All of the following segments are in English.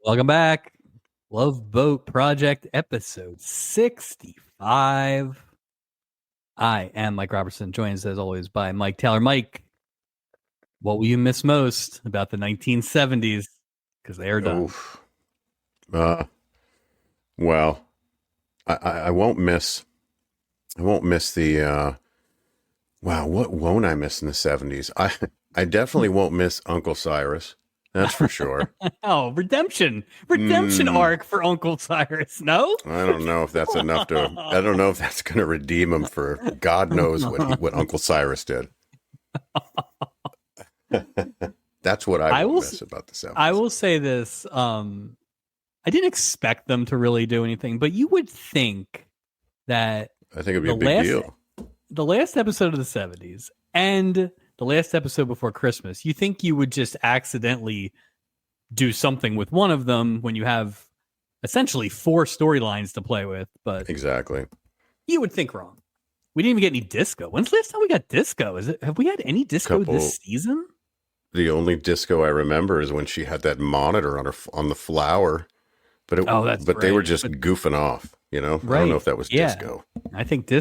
Welcome back. Love Boat Project episode 65. I am Mike Robertson, joined as always by Mike Taylor. Mike, what will you miss most about the 1970s? Because they are done. Oof. Well, I won't miss. I won't miss the. Wow, what won't I miss in the 70s? I definitely won't miss Uncle Cyrus. That's for sure. Oh, redemption arc for Uncle Cyrus. No, I don't know if that's enough to. I don't know if that's going to redeem him for God knows what Uncle Cyrus did. That's what I will miss about the 70s. I will say this. I didn't expect them to really do anything, but you would think that I think it'd be a big deal. The last episode of the 70s and the last episode before Christmas, you think you would just accidentally do something with one of them when you have essentially 4 storylines to play with, but exactly. You would think wrong. We didn't even get any disco. When's the last time we got disco? Have we had any disco this season? The only disco I remember is when she had that monitor on the flower, but they were just goofing off. You know, right. I don't know if that was disco. I think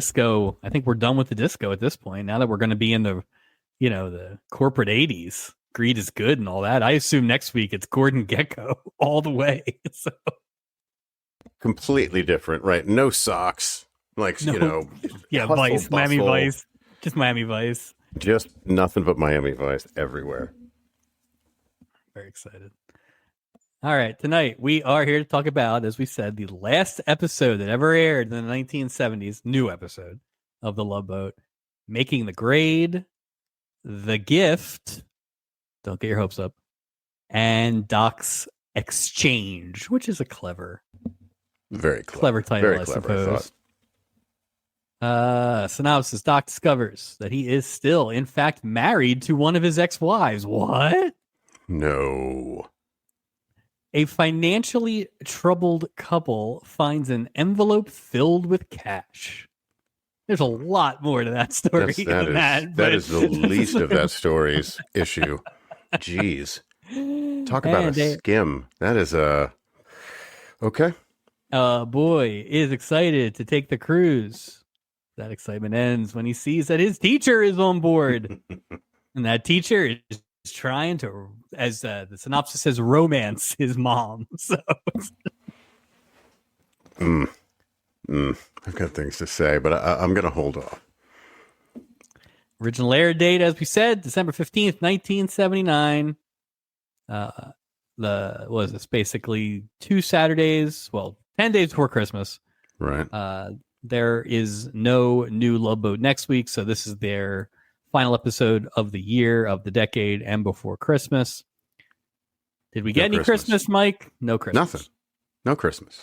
we're done with the disco at this point. Now that we're going to be in the corporate 80s, greed is good and all that. I assume next week it's Gordon Gekko all the way. So completely different, right? No socks, Vice, Miami Vice, just Miami Vice, just nothing but Miami Vice everywhere. Very excited. All right, tonight we are here to talk about, as we said, the last episode that ever aired in the 1970s, new episode of The Love Boat, Making the Grade, The Gift, don't get your hopes up, and Doc's Exchange, which is a very clever title, very clever, I suppose. Synopsis: Doc discovers that he is still, in fact, married to one of his ex-wives. What? No. A financially troubled couple finds an envelope filled with cash. There's a lot more to that story than that. That is the least of that story's issue. Jeez. Talk about a skim. That is okay. Boy is excited to take the cruise. That excitement ends when he sees that his teacher is on board. And that teacher is trying to, as the synopsis says, romance his mom. So I've got things to say, but I'm going to hold off. Original air date, as we said, December 15th, 1979. Basically 2 Saturdays, 10 days before Christmas. Right. There is no new Love Boat next week, so this is their final episode of the year, of the decade, and before Christmas. Did we get any Christmas, Mike? No Christmas. Nothing. No Christmas.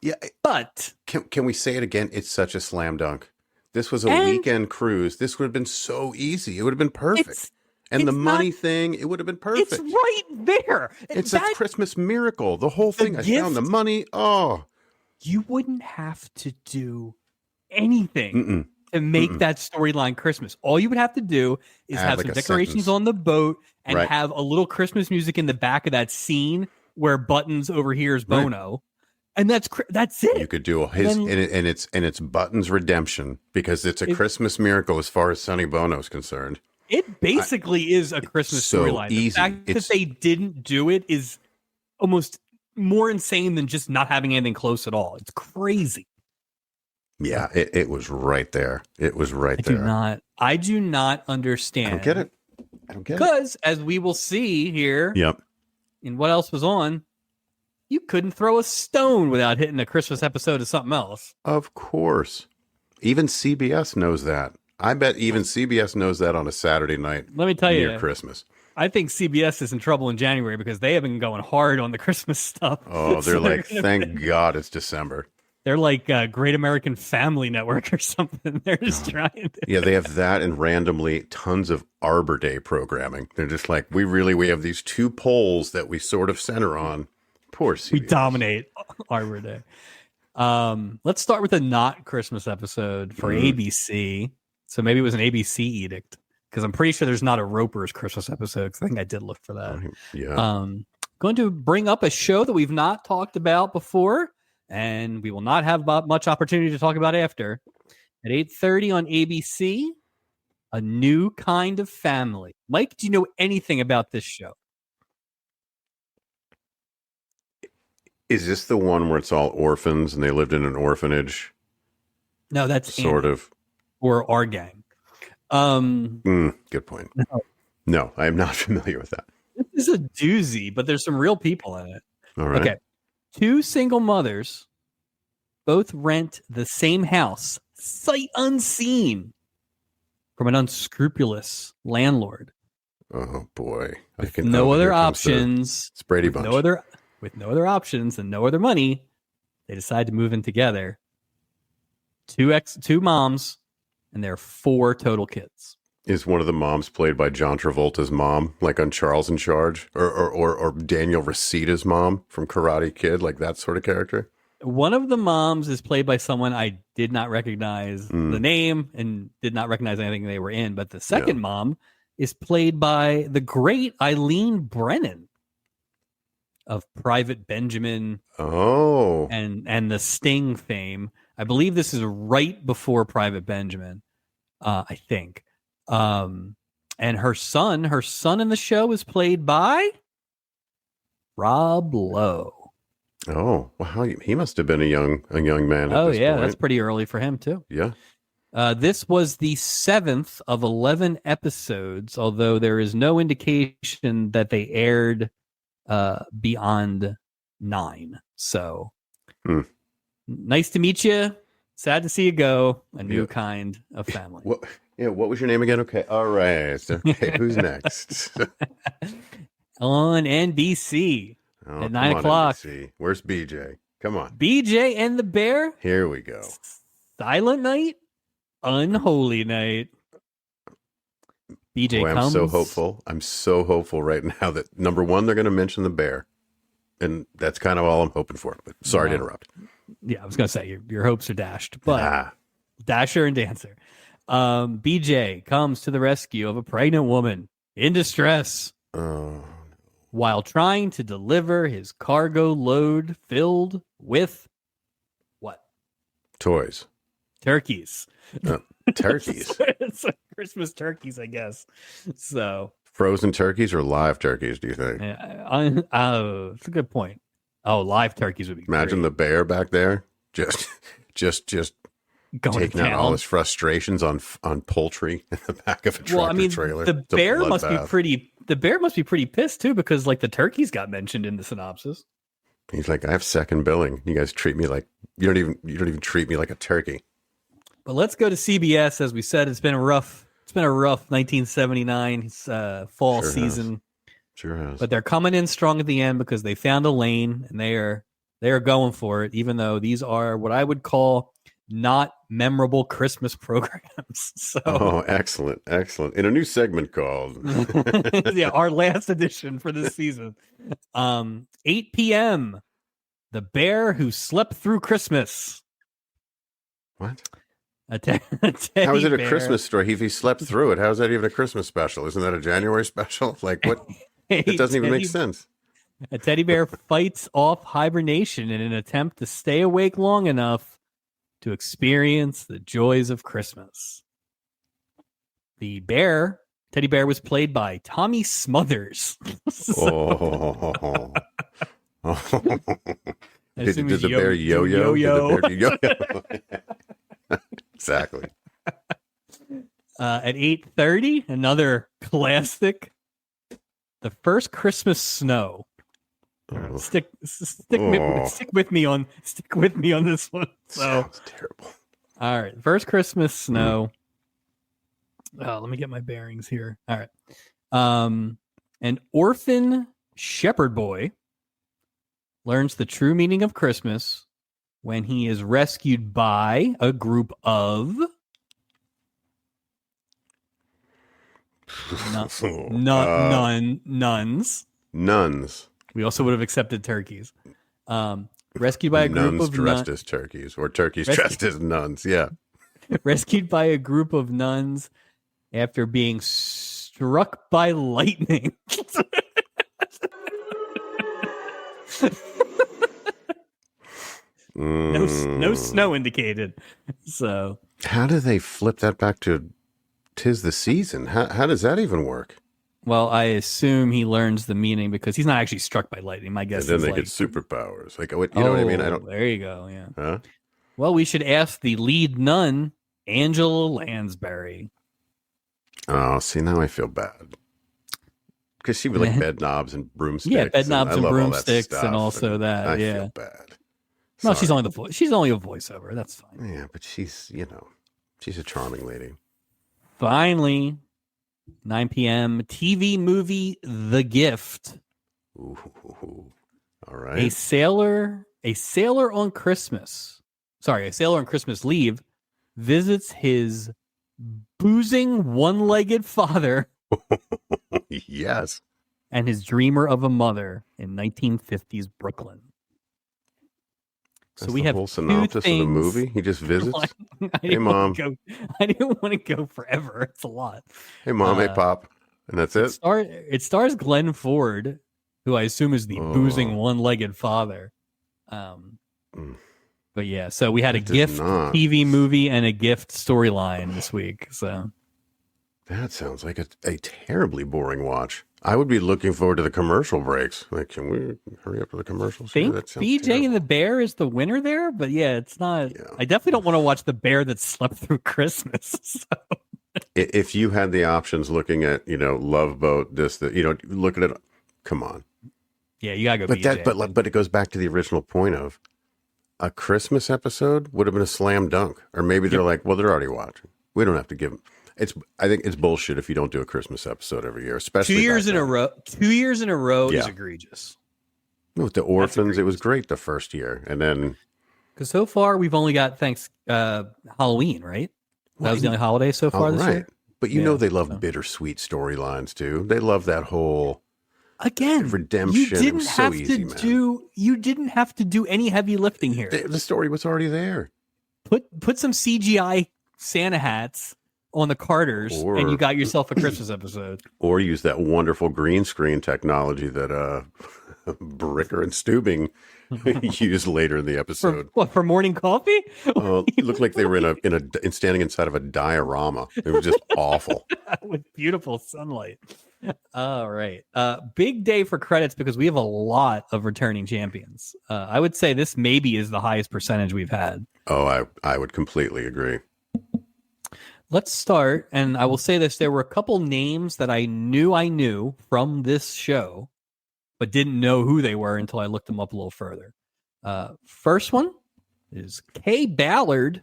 Yeah, but can we say it again? It's such a slam dunk. This was a weekend cruise. This would have been so easy. It would have been perfect. And the money thing, it would have been perfect. It's right there. It's a Christmas miracle. The whole thing. I found the money. Oh. You wouldn't have to do anything to make that storyline Christmas. All you would have to do is have some decorations on the boat and have a little Christmas music in the back of that scene where Buttons overhears Bono. Right. And that's it. You could do it's Buttons' redemption because it's a Christmas miracle as far as Sonny Bono's concerned. It basically is a Christmas storyline. The fact that they didn't do it is almost more insane than just not having anything close at all. It's crazy. Yeah, it was right there. It was right there. I do not understand. I don't get it. Because as we will see here, in what else was on, you couldn't throw a stone without hitting a Christmas episode of something else. Of course. Even CBS knows that. I bet even CBS knows that on a Saturday night. Let me tell you, near Christmas. I think CBS is in trouble in January because they have been going hard on the Christmas stuff. Oh, they're like, thank God it's December. They're like Great American Family Network or something. They're just trying to. Yeah, they have that and randomly tons of Arbor Day programming. They're just like, we have these 2 poles that we sort of center on. Poor CBS. We dominate Arbor Day. Let's start with a not Christmas episode for ABC. So maybe it was an ABC edict because I'm pretty sure there's not a Roper's Christmas episode because I think I did look for that. Yeah. going to bring up a show that we've not talked about before, and we will not have much opportunity to talk about after. At 8:30 on ABC, A New Kind of Family. Mike, do you know anything about this show? Is this the one where it's all orphans and they lived in an orphanage? No, that's sort Annie, of. or Our Gang. Good point. No, I am not familiar with that. This is a doozy, but there's some real people in it. All right. Okay. Two single mothers both rent the same house, sight unseen, from an unscrupulous landlord. Oh boy. With no other options. It's Brady Bunch. With no other options and no other money, they decide to move in together. Two moms, and there are 4 total kids. Is one of the moms played by John Travolta's mom, like on Charles in Charge, or Daniel Resita's mom from Karate Kid, like that sort of character? One of the moms is played by someone I did not recognize the name and did not recognize anything they were in. But the second mom is played by the great Eileen Brennan of Private Benjamin. Oh. And the Sting fame. I believe this is right before Private Benjamin, I think. And her son in the show is played by Rob Lowe. Oh, wow. He must have been a young man. Oh, this yeah. point. That's pretty early for him, too. Yeah. This was the 7th of 11 episodes, although there is no indication that they aired beyond 9. So nice to meet you. Sad to see you go. A new kind of family. What was your name again? Okay. All right. Okay. Who's next? On NBC at 9 o'clock. NBC. Where's BJ? Come on. BJ and the Bear. Here we go. Silent Night. Unholy Night. BJ Boy, comes. I'm so hopeful right now that, number one, they're going to mention the bear. And that's kind of all I'm hoping for. But sorry to interrupt. Yeah, I was going to say your hopes are dashed. But Dasher and Dancer. BJ comes to the rescue of a pregnant woman in distress while trying to deliver his cargo load filled with what? Toys. Turkeys. Turkeys. It's like Christmas turkeys, I guess. So frozen turkeys or live turkeys, do you think? It's a good point. Oh, live turkeys would be Imagine great. the bear back there just Going taking out all his frustrations on poultry in the back of a tractor trailer. The bear must be pretty pissed too, because like the turkeys got mentioned in the synopsis. He's like, I have second billing. You guys treat me like you don't even treat me like a turkey. But let's go to CBS. As we said, it's been a rough 1979 fall season. Sure has. But they're coming in strong at the end because they found a lane and they are going for it, even though these are what I would call not memorable Christmas programs. So, excellent. In a new segment called our last edition for this season. 8 p.m. The Bear Who Slept Through Christmas. What? How is it a Christmas story? If he slept through it, how is that even a Christmas special? Isn't that a January special? Like what? It doesn't even make sense. A teddy bear fights off hibernation in an attempt to stay awake long enough to experience the joys of Christmas. The teddy bear was played by Tommy Smothers. Did the bear yo-yo? Did the bear do yo-yo? Exactly. At 8:30, another classic, The First Christmas Snow. Stick with me on this one. So sounds terrible. All right, First Christmas Snow. Let me get my bearings here. All right. An orphan shepherd boy learns the true meaning of Christmas when he is rescued by a group of nuns. Nuns. We also would have accepted turkeys. Rescued by a group nuns of dressed as turkeys, or turkeys dressed as nuns. Yeah. Rescued by a group of nuns after being struck by lightning. No snow indicated. So how do they flip that back to 'tis the season? How does that even work? well, I assume he learns the meaning because he's not actually struck by lightning. My guess And then is they like, get superpowers. Like, you know what I mean? I don't. there you go. Yeah. Huh? Well, we should ask the lead nun, Angela Lansbury. Oh, see, now I feel bad because she would like bed knobs and broomsticks. Yeah, bed knobs and I love all that broomsticks, stuff, and also that. I Yeah. feel bad. No, Sorry. she's only the voice. She's only a voiceover. That's fine. Yeah, but she's she's a charming lady. Finally, 9 p.m. TV movie The Gift. Ooh, all right. A sailor on Christmas. Sorry, a sailor on Christmas leave visits his boozing one-legged father Yes. and his dreamer of a mother in 1950s Brooklyn. That's so we the have whole synopsis of the movie. He just visits. Hey, Mom. I didn't want to go forever. It's a lot. Hey, Mom. Hey, Pop. And that's it. It stars Glenn Ford, who I assume is the boozing one-legged father. But yeah, so we had a gift TV movie and a gift storyline this week. So that sounds like a terribly boring watch. I would be looking forward to the commercial breaks. Like, can we hurry up to the commercials? I think BJ and the Bear is the winner there, but yeah, it's not. Yeah. I definitely don't want to watch the bear that slept through Christmas. So. If you had the options looking at, Love Boat, look at it. Come on. Yeah, you gotta go. But BJ. but it goes back to the original point of a Christmas episode would have been a slam dunk. Or maybe they're like, well, they're already watching. We don't have to give them. I think it's bullshit if you don't do a Christmas episode every year, especially 2 years in a row. 2 years in a row is egregious. With the orphans, it was great the first year, and then because so far we've only got Halloween, right? That was the only holiday so far this year. But they love bittersweet storylines too. They love that whole redemption. You didn't have to You didn't have to do any heavy lifting here. The story was already there. Put some CGI Santa hats on the Carters, and you got yourself a Christmas episode. Or use that wonderful green screen technology that Bricker and Steubing used later in the episode. For morning coffee? It looked like they were standing inside of a diorama. It was just awful. With beautiful sunlight. All right. Big day for credits because we have a lot of returning champions. I would say this maybe is the highest percentage we've had. Oh, I would completely agree. Let's start, and I will say this. There were a couple names that I knew from this show, but didn't know who they were until I looked them up a little further. First one is Kay Ballard,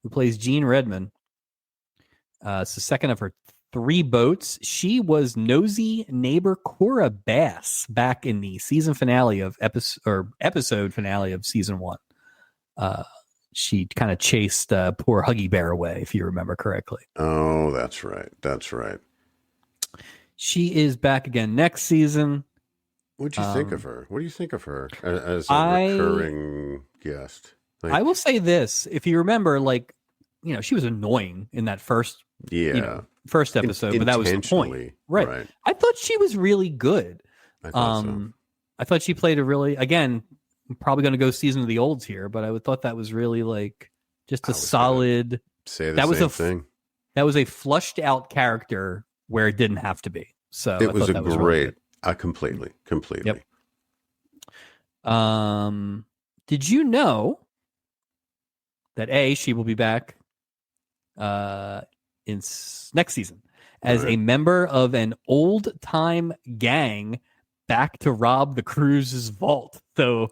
who plays Jean Redmond. It's the second of her 3 boats. She was nosy neighbor Cora Bass back in the season finale of episode finale of season 1. She kind of chased poor Huggy Bear away, if you remember correctly. Oh, that's right. That's right. She is back again next season. What'd you think of her? What do you think of her as a recurring guest? I will say this. If you remember, she was annoying in that first episode, but that was the point. Right. I thought she was really good. I thought so. I thought she played I'm probably going to go season of the olds here, but I thought that was really just a solid. Say the same thing. That was a flushed out character where it didn't have to be. So it was a great. Really completely. Yep. Did you know that she will be back in next season as a member of an old time gang back to rob the cruise's vault? So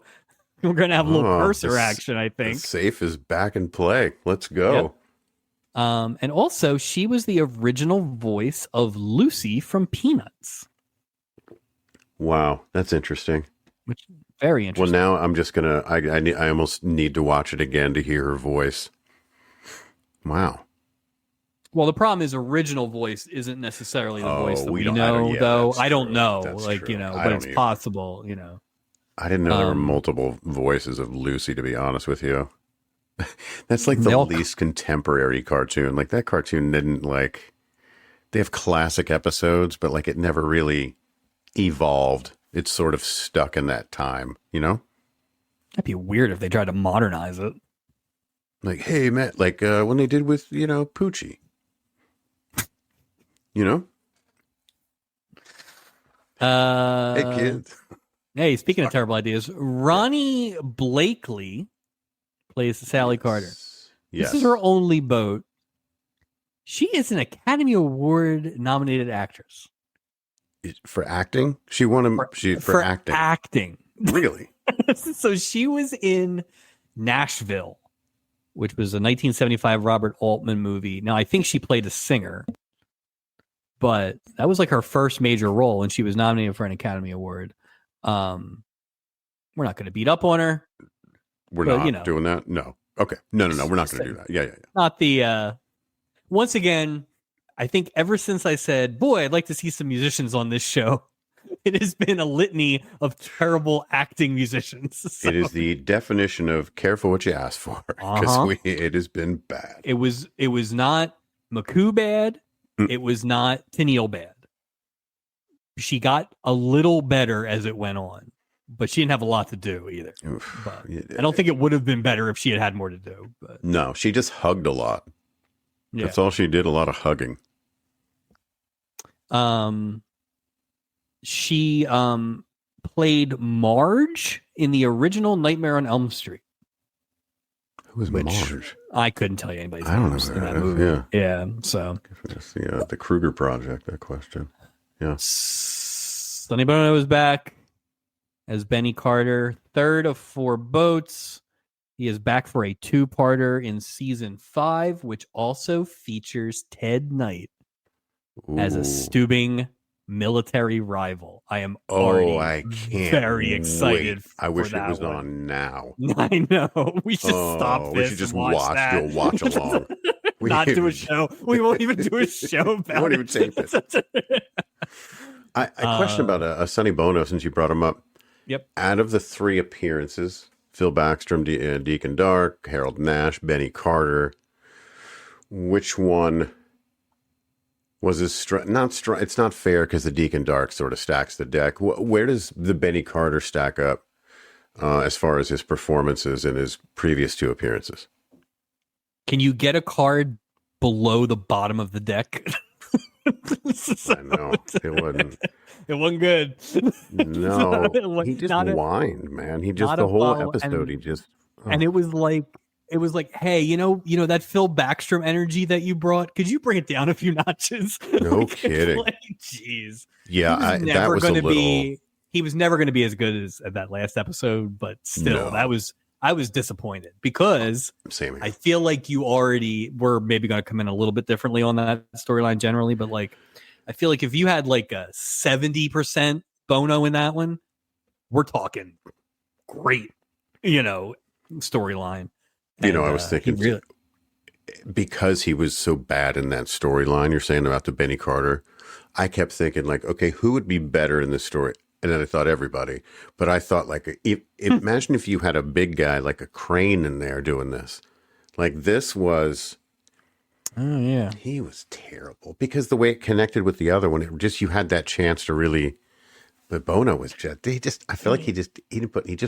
we're going to have a little purser action, I think. The safe is back in play. Let's go. Yep. And also, she was the original voice of Lucy from Peanuts. Wow, that's interesting. Which very interesting. Well, now I'm just gonna. I almost need to watch it again to hear her voice. Wow. Well, the problem is original voice isn't necessarily the voice that we know, though. I don't know, but it's possible, I didn't know there were multiple voices of Lucy, to be honest with you. That's like the least contemporary cartoon. Like that cartoon didn't they have classic episodes, but it never really evolved It's sort of stuck in that time, you know? That'd be weird if they tried to modernize it. Like, hey, Matt, like when they did with, Poochie. You know? Hey, kids. Hey, speaking of terrible ideas, Ronnie Blakely plays Sally Carter. Yes. This is her only boat. She is an Academy Award nominated actress. For acting? She won for acting. Acting. Really? So she was in Nashville, which was a 1975 Robert Altman movie. Now, I think she played a singer, but that was like her first major role, and she was nominated for an Academy Award. We're not going to beat up on her. We're not doing that? No. Okay. No. We're not going to do that. Yeah. Not the... once again, I think ever since I said, boy, I'd like to see some musicians on this show, it has been a litany of terrible acting musicians. So, it is the definition of careful what you ask for, because it has been bad. It was not McCoo bad. It was not Tennille bad. She got a little better as it went on, but she didn't have a lot to do either. But I don't think it would have been better if she had more to do. But no, she just hugged a lot. Yeah. That's all she did, a lot of hugging. She played Marge in the original Nightmare on Elm Street. Who was Marge? I couldn't tell you anybody's name in that movie. Yeah. So it's the Kruger Project. That question. Yeah. Sonny Bono is back as Benny Carter, third of 4 boats. He is back for a 2-parter in season 5, which also features Ted Knight as a stubing military rival. I am already very excited. I wish it was on now. I know. We should stop this. We should just watch. Do a watch along. Not do a show. We won't even do a show about it. We won't even tape it. I question about a Sonny Bono, since you brought him up. Yep. Out of the 3 appearances, Phil Backstrom, Deacon Dark, Harold Nash, Benny Carter, which one was his it's not fair because the Deacon Dark sort of stacks the deck. Where does the Benny Carter stack up as far as his performances in his previous 2 appearances? Can you get a card below the bottom of the deck? I know. It wasn't. It wasn't good. No. He just whined, man. He just, the whole episode, he just. Oh. And it was like, hey, you know that Phil Backstrom energy that you brought? Could you bring it down a few notches? No kidding. Jeez. Yeah, that was a little. He was never going to be as good as at that last episode, but still, I was disappointed because same here. I feel like you already were maybe going to come in a little bit differently on that storyline generally, but like I feel like if you had like a 70% Bono in that one, we're talking great, storyline. I was thinking because he was so bad in that storyline, you're saying about the Benny Carter, I kept thinking like, okay, who would be better in this story? And then I thought everybody, but I thought like, imagine if you had a big guy like a Crane in there doing this. Like this was, oh yeah, he was terrible because the way it connected with the other one, you had that chance to really. But Bono was I feel like he just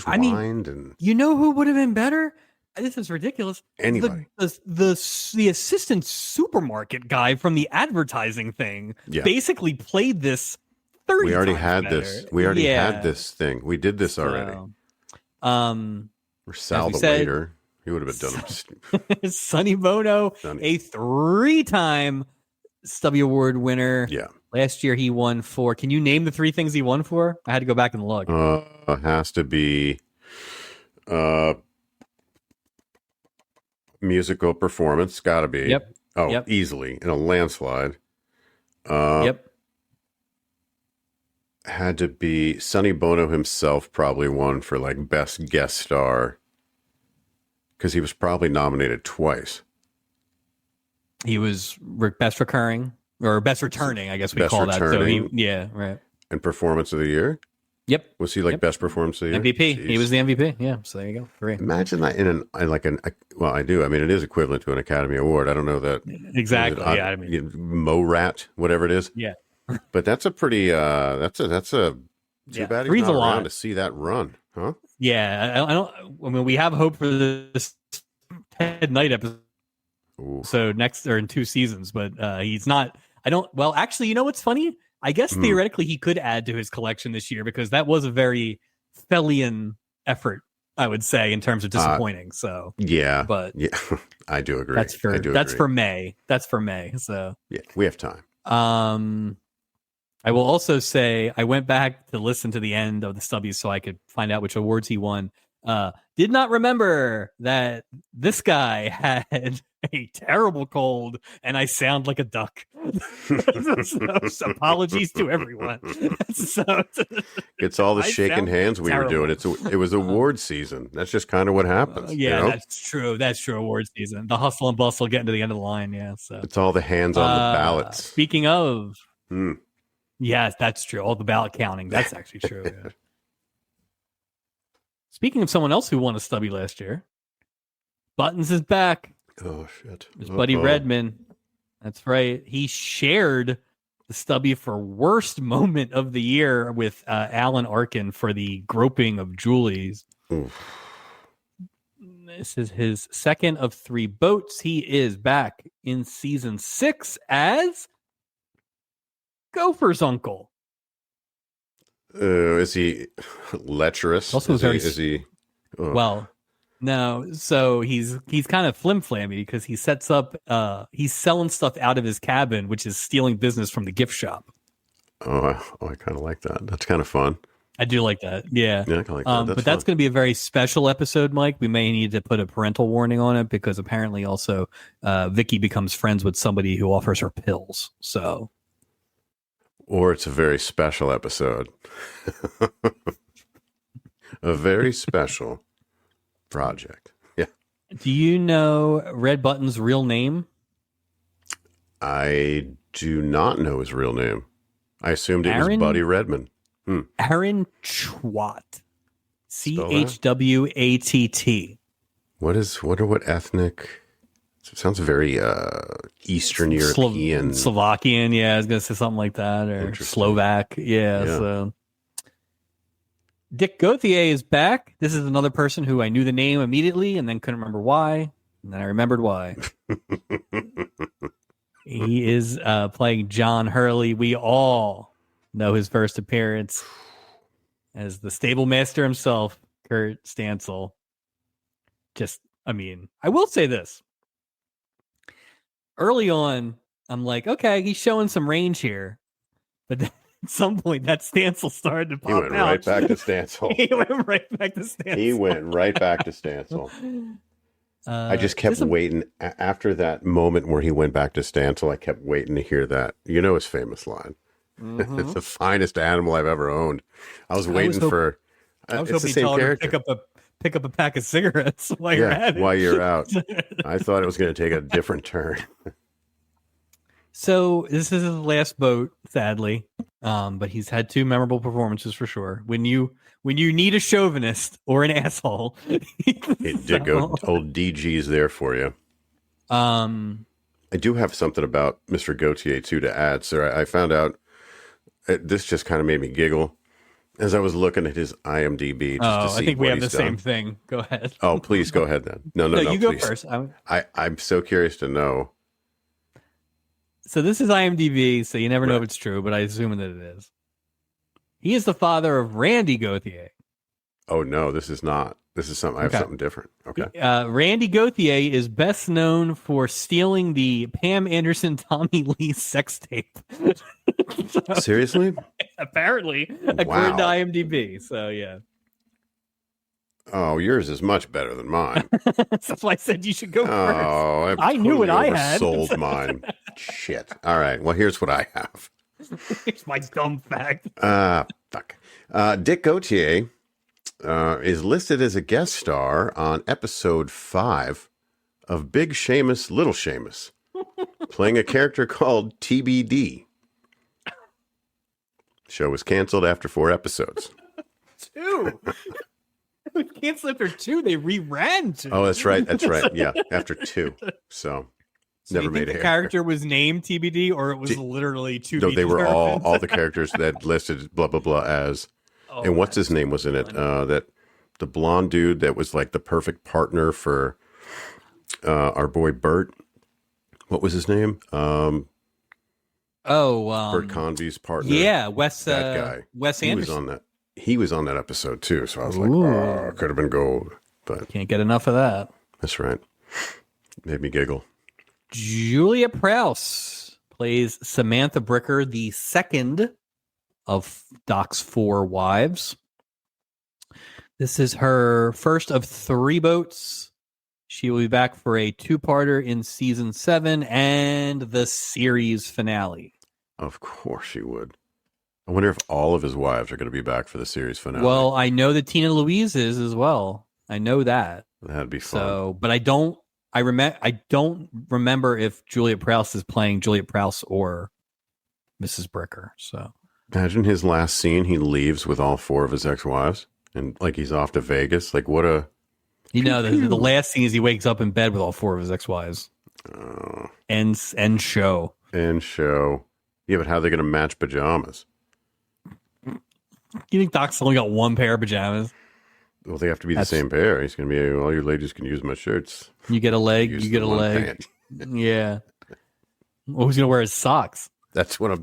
whined and. You know who would have been better? This is ridiculous. Anybody. The assistant supermarket guy from the advertising thing basically played this. We already had this. We already had this thing. We did this already. Or Sal the waiter. He would have been done. Sonny Bono, a 3-time Stubby Award winner. Yeah. Last year he won 4. Can you name the 3 things he won for? I had to go back and look. Has to be musical performance. Got to be. Yep. Oh, yep. Easily in a landslide. Yep. Had to be Sonny Bono himself, probably won for like best guest star because he was probably nominated twice. He was best recurring or best returning, I guess we call that. So right. And performance of the year. Yep. Was he like best performance of the year? MVP. Jeez. He was the MVP. Yeah. So there you go. 3. Imagine that well, I do. I mean, it is equivalent to an Academy Award. I don't know that exactly. Yeah. I mean, Mo Rat, whatever it is. Yeah. But that's a pretty. That's a Too bad he's three's not a around lot. to see that run, huh? Yeah, I don't. I mean, we have hope for this Ted Knight episode Ooh. next or in 2 seasons, but he's not. I don't. Well, actually, you know what's funny? I guess Hmm. theoretically he could add to his collection this year because that was a very Fellian effort, I would say, in terms of disappointing. So Yeah, but yeah, I do agree. that's for I do that's agree. for May. That's for May. So Yeah, we have time. I will also say I went back to listen to the end of the Stubbies so I could find out which awards he won. Did not remember that this guy had a terrible cold and I sound like a duck. So apologies to everyone. It's all the I shaking sound hands we terrible. were doing. It was award season. That's just kind of what happens. Yeah, you know? that's true. That's true. Award season, the hustle and bustle, getting to the end of the line. Yeah, so It's all the hands on the ballots. Speaking of, Hmm. yes, that's true. All the ballot counting. That's actually true. Yeah. Speaking of someone else who won a Stubby last year, Buttons is back. Oh shit! His buddy Redman. That's right. He shared the Stubby for worst moment of the year with Alan Arkin for the groping of Julie's. Oof. This is his second of 3 boats. He is back in season 6 as Gopher's uncle. Is he lecherous? Also is he? Oh. Well, no. So he's kind of flim-flammy because he sets up. He's selling stuff out of his cabin, which is stealing business from the gift shop. I kind of like that. That's kind of fun. I do like that. Yeah. Yeah, I kind of like that. But that's going to be a very special episode, Mike. We may need to put a parental warning on it because apparently also Vicky becomes friends with somebody who offers her pills. So. Or it's a very special episode. A very special project. Yeah. Do you know Red Button's real name? I do not know his real name. I assumed it was Buddy Redman. Aaron Chwat. Chwatt. What ethnic? It sounds very Eastern European. Slovakian, yeah, I was going to say something like that. Or Slovak, yeah. So Dick Gauthier is back. This is another person who I knew the name immediately and then couldn't remember why. And then I remembered why. He is playing John Hurley. We all know his first appearance as the stable master himself, Kurt Stansel. I will say this. Early on, I'm like, okay, he's showing some range here. But then at some point, that Stansel started to pop out. He went right back to Stansel. He went right back to Stansel. I just kept waiting. After that moment where he went back to Stansel, I kept waiting to hear that. You know his famous line. Mm-hmm. It's the finest animal I've ever owned. I was waiting for... I was hoping he'd character. Pick up a pack of cigarettes while you're at it. While you're out. I thought it was going to take a different turn. So this is his last boat, sadly. But he's had 2 memorable performances for sure. When you need a chauvinist or an asshole, it did go old DG's there for you. I do have something about Mr. Gauthier too to add, sir. I found out this just kind of made me giggle as I was looking at his IMDb. Just to see I think we have the done. Same thing. Go ahead. Oh, please go ahead then. No, you please. Go first. I'm so curious to know. So this is IMDb, so you never know if it's true, but I assume that it is. He is the father of Randy Gauthier. Oh no, this is not. This is something. I have something different. Okay. Randy Gauthier is best known for stealing the Pam Anderson Tommy Lee sex tape. Seriously? Apparently, according to IMDb. So yeah. Oh, yours is much better than mine. That's why I said you should go first. Oh, I knew what I had. Sold mine. Shit. All right. Well, here's what I have. Here's my dumb fact. Fuck. Dick Gauthier is listed as a guest star on episode 5 of Big Seamus, Little Seamus, playing a character called TBD. Show was canceled after 4 episodes. 2. It was canceled after 2. They reran 2. Oh, that's right. That's right. Yeah, after 2. So never made it. The character was named TBD, or it was literally 2. No, they were all the characters that listed blah blah blah as And what's his name was in it? That the blonde dude that was like the perfect partner for our boy Bert. What was his name? Bert Convey's partner. Yeah, that guy. Wes he Anderson. was on that. He was on that episode too. So I was like, oh, could have been gold. But can't get enough of that. That's right. Made me giggle. Julia Prowse plays Samantha Bricker, the second of Doc's 4 wives. This is her first of 3 boats. She will be back for a 2-parter in season 7 and the series finale. Of course she would. I wonder if all of his wives are going to be back for the series finale. Well, I know that Tina Louise is as well. I know that. That'd be fun. So, but I don't remember if Juliet Prowse is playing Juliet Prowse or Mrs. Bricker. So imagine his last scene. He leaves with all 4 of his ex-wives, and like he's off to Vegas. Like what a the last scene is he wakes up in bed with all 4 of his ex-wives. End show. End show. Yeah, but how are they going to match pajamas? You think Doc's only got 1 pair of pajamas? Well, they have to be the same pair. He's going to be, all you ladies can use my shirts. You get a leg, you get a leg. Yeah. Well, who's going to wear his socks? That's what I'm...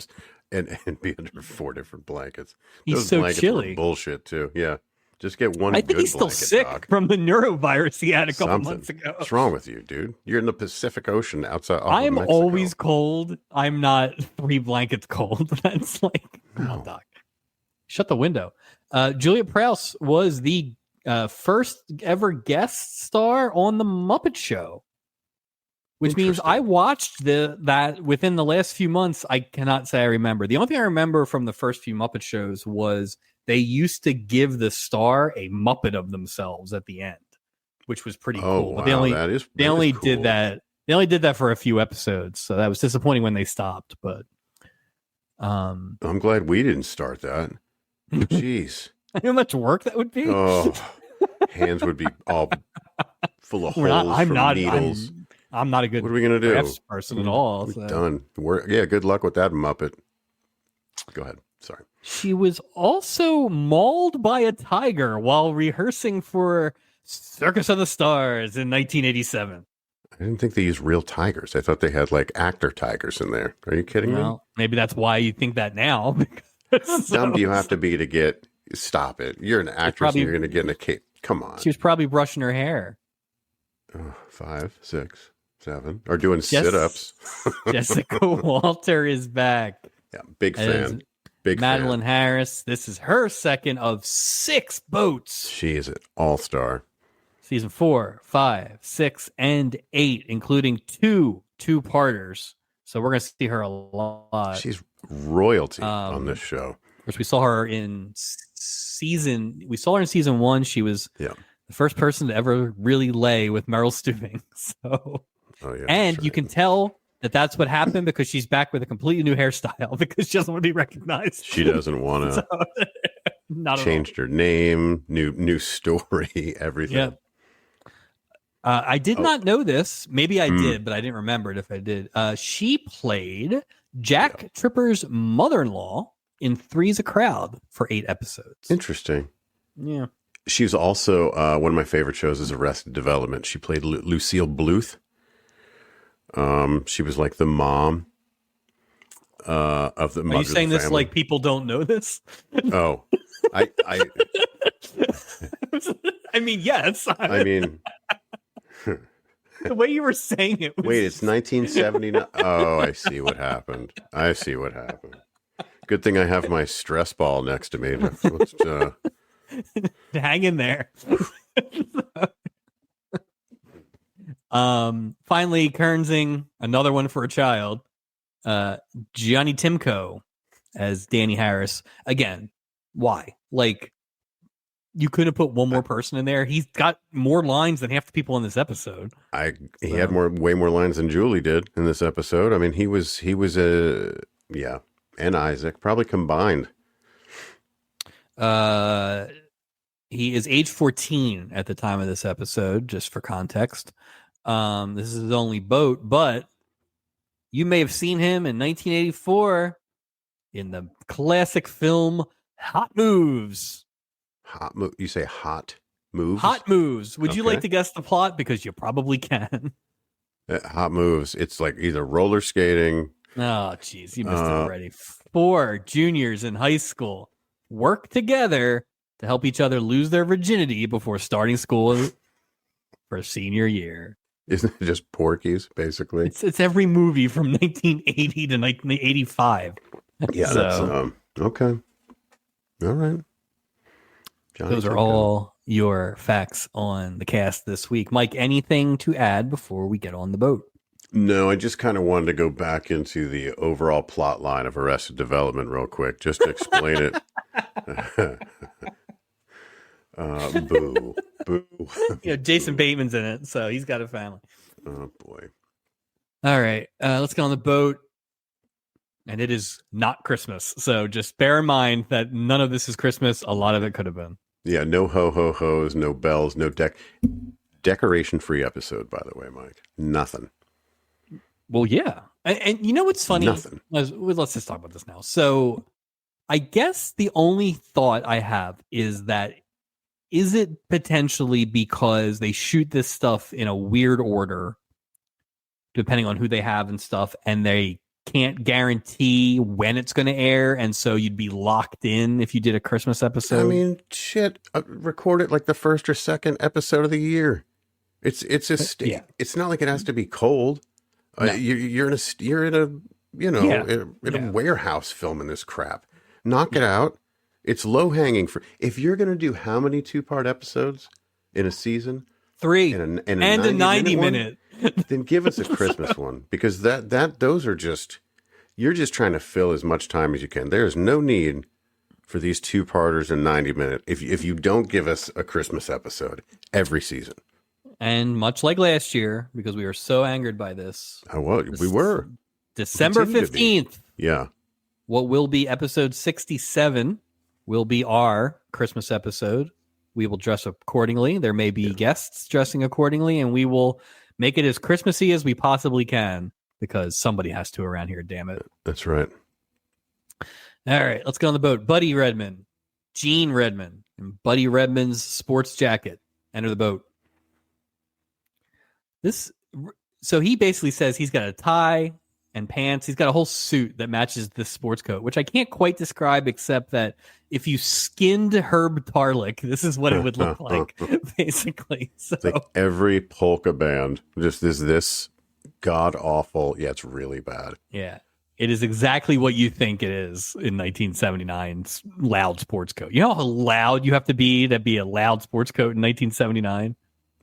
And be under 4 different blankets. He's Those so blankets chilly. Were bullshit, too. Yeah. Just get one I good think he's still blanket, sick Doc. from the neurovirus he had a couple months ago. What's wrong with you, dude? You're in the Pacific Ocean outside of I am Mexico. always cold. I'm not 3 blankets cold. That's like... No. Oh, Doc. Shut the window. Juliet Prowse was the first ever guest star on the Muppet Show, which means I watched that within the last few months. I cannot say I remember. The only thing I remember from the first few Muppet shows was they used to give the star a Muppet of themselves at the end, which was pretty cool. Wow. But they only cool. did that. They only did that for a few episodes, so that was disappointing when they stopped. But I'm glad we didn't start that. Jeez. How much work that would be? Oh, hands would be all full of holes from needles. I'm not a good what are we gonna do? crafts person at all. We're done. Good luck with that Muppet. Go ahead. Sorry. She was also mauled by a tiger while rehearsing for Circus of the Stars in 1987. I didn't think they used real tigers. I thought they had like actor tigers in there. Are you kidding me? Maybe that's why you think that now. Dumb do you have to be to get... Stop it. You're an actress and you're going to get in a cape. Come on. She was probably brushing her hair. 5, 6, 7. Or doing sit-ups. Jessica Walter is back. Yeah, big fan. Big Madeline fan. Harris. This is her second of 6 boats. She is an all-star. Season 4, 5, 6, and 8, including 2 2-parters. So we're going to see her a lot. She's royalty on this show. Which we saw her in season 1. She was the first person to ever really lay with Meryl Streep. So, and you can tell that that's what happened because she's back with a completely new hairstyle because she doesn't want to be recognized. She doesn't want to. Not changed her name, new story, everything. Yeah. I did not know this. Maybe I did, but I didn't remember it if I did. She played Jack Tripper's mother-in-law in Three's a Crowd for 8 episodes. Interesting. Yeah. She's also, one of my favorite shows is Arrested Development. She played Lucille Bluth. She was like the mom of the mother. Are you saying this like people don't know this? Oh, I mean, yes. I mean, the way you were saying it was... Wait, it's 1979. Oh, I see what happened. Good thing I have my stress ball next to me. Hang in there. Finally, Kernsing, another one for a child. Johnny Timko as Danny Harris. Again, why? Like, you could have put one more person in there. He's got more lines than half the people in this episode. He had way more lines than Julie did in this episode. I mean, he was and Isaac probably combined. He is age 14 at the time of this episode, just for context. This is his only boat, but you may have seen him in 1984 in the classic film Hot moves. You say hot moves? Hot moves. Would you Okay. like to guess the plot? Because you probably can. Hot moves. It's like either roller skating. Oh, jeez, you missed it already. 4 juniors in high school work together to help each other lose their virginity before starting school for senior year. Isn't it just Porky's, basically? It's every movie from 1980 to 1985. Yeah, So, that's okay. All right. Johnny those are all your facts on the cast this week. Mike, anything to add before we get on the boat? No, I just kind of wanted to go back into the overall plot line of Arrested Development real quick, just to explain it. Boo. Jason Bateman's in it, so he's got a family. Oh, boy. All right, let's get on the boat. And it is not Christmas, so just bear in mind that none of this is Christmas. A lot of it could have been. Yeah, no ho-ho-hos, no bells, no decoration-free episode, by the way, Mike. Nothing. Well, yeah. And you know what's funny? Nothing. Let's just talk about this now. So I guess the only thought I have is that is it potentially because they shoot this stuff in a weird order, depending on who they have and stuff, and they can't guarantee when it's going to air, and so you'd be locked in if you did a Christmas episode? I mean, shit, record it like the first or second episode of the year. It's It's not like it has to be cold. No. You're in a warehouse filming this crap. Knock it out. It's low hanging fruit. If you're going to do how many 2-part episodes in a season? 3 and a 90 minute. Then give us a Christmas one, because those are just, you're just trying to fill as much time as you can. There is no need for these 2-parters and 90-minute if you don't give us a Christmas episode every season. And much like last year, because we were so angered by this. We were. December 15th. Yeah. What will be episode 67 will be our Christmas episode. We will dress accordingly. There may be guests dressing accordingly, and we will make it as Christmassy as we possibly can, because somebody has to around here, damn it. That's right. All right, let's get on the boat. Buddy Redman, Gene Redman, and Buddy Redman's sports jacket enter the boat. So he basically says he's got a tie and pants. He's got a whole suit that matches this sports coat, which I can't quite describe, except that if you skinned Herb Tarlick, this is what it would look like, basically. So it's like every polka band just is this god awful. Yeah, it's really bad. Yeah, it is exactly what you think it is in 1979's loud sports coat. You know how loud you have to be a loud sports coat in 1979?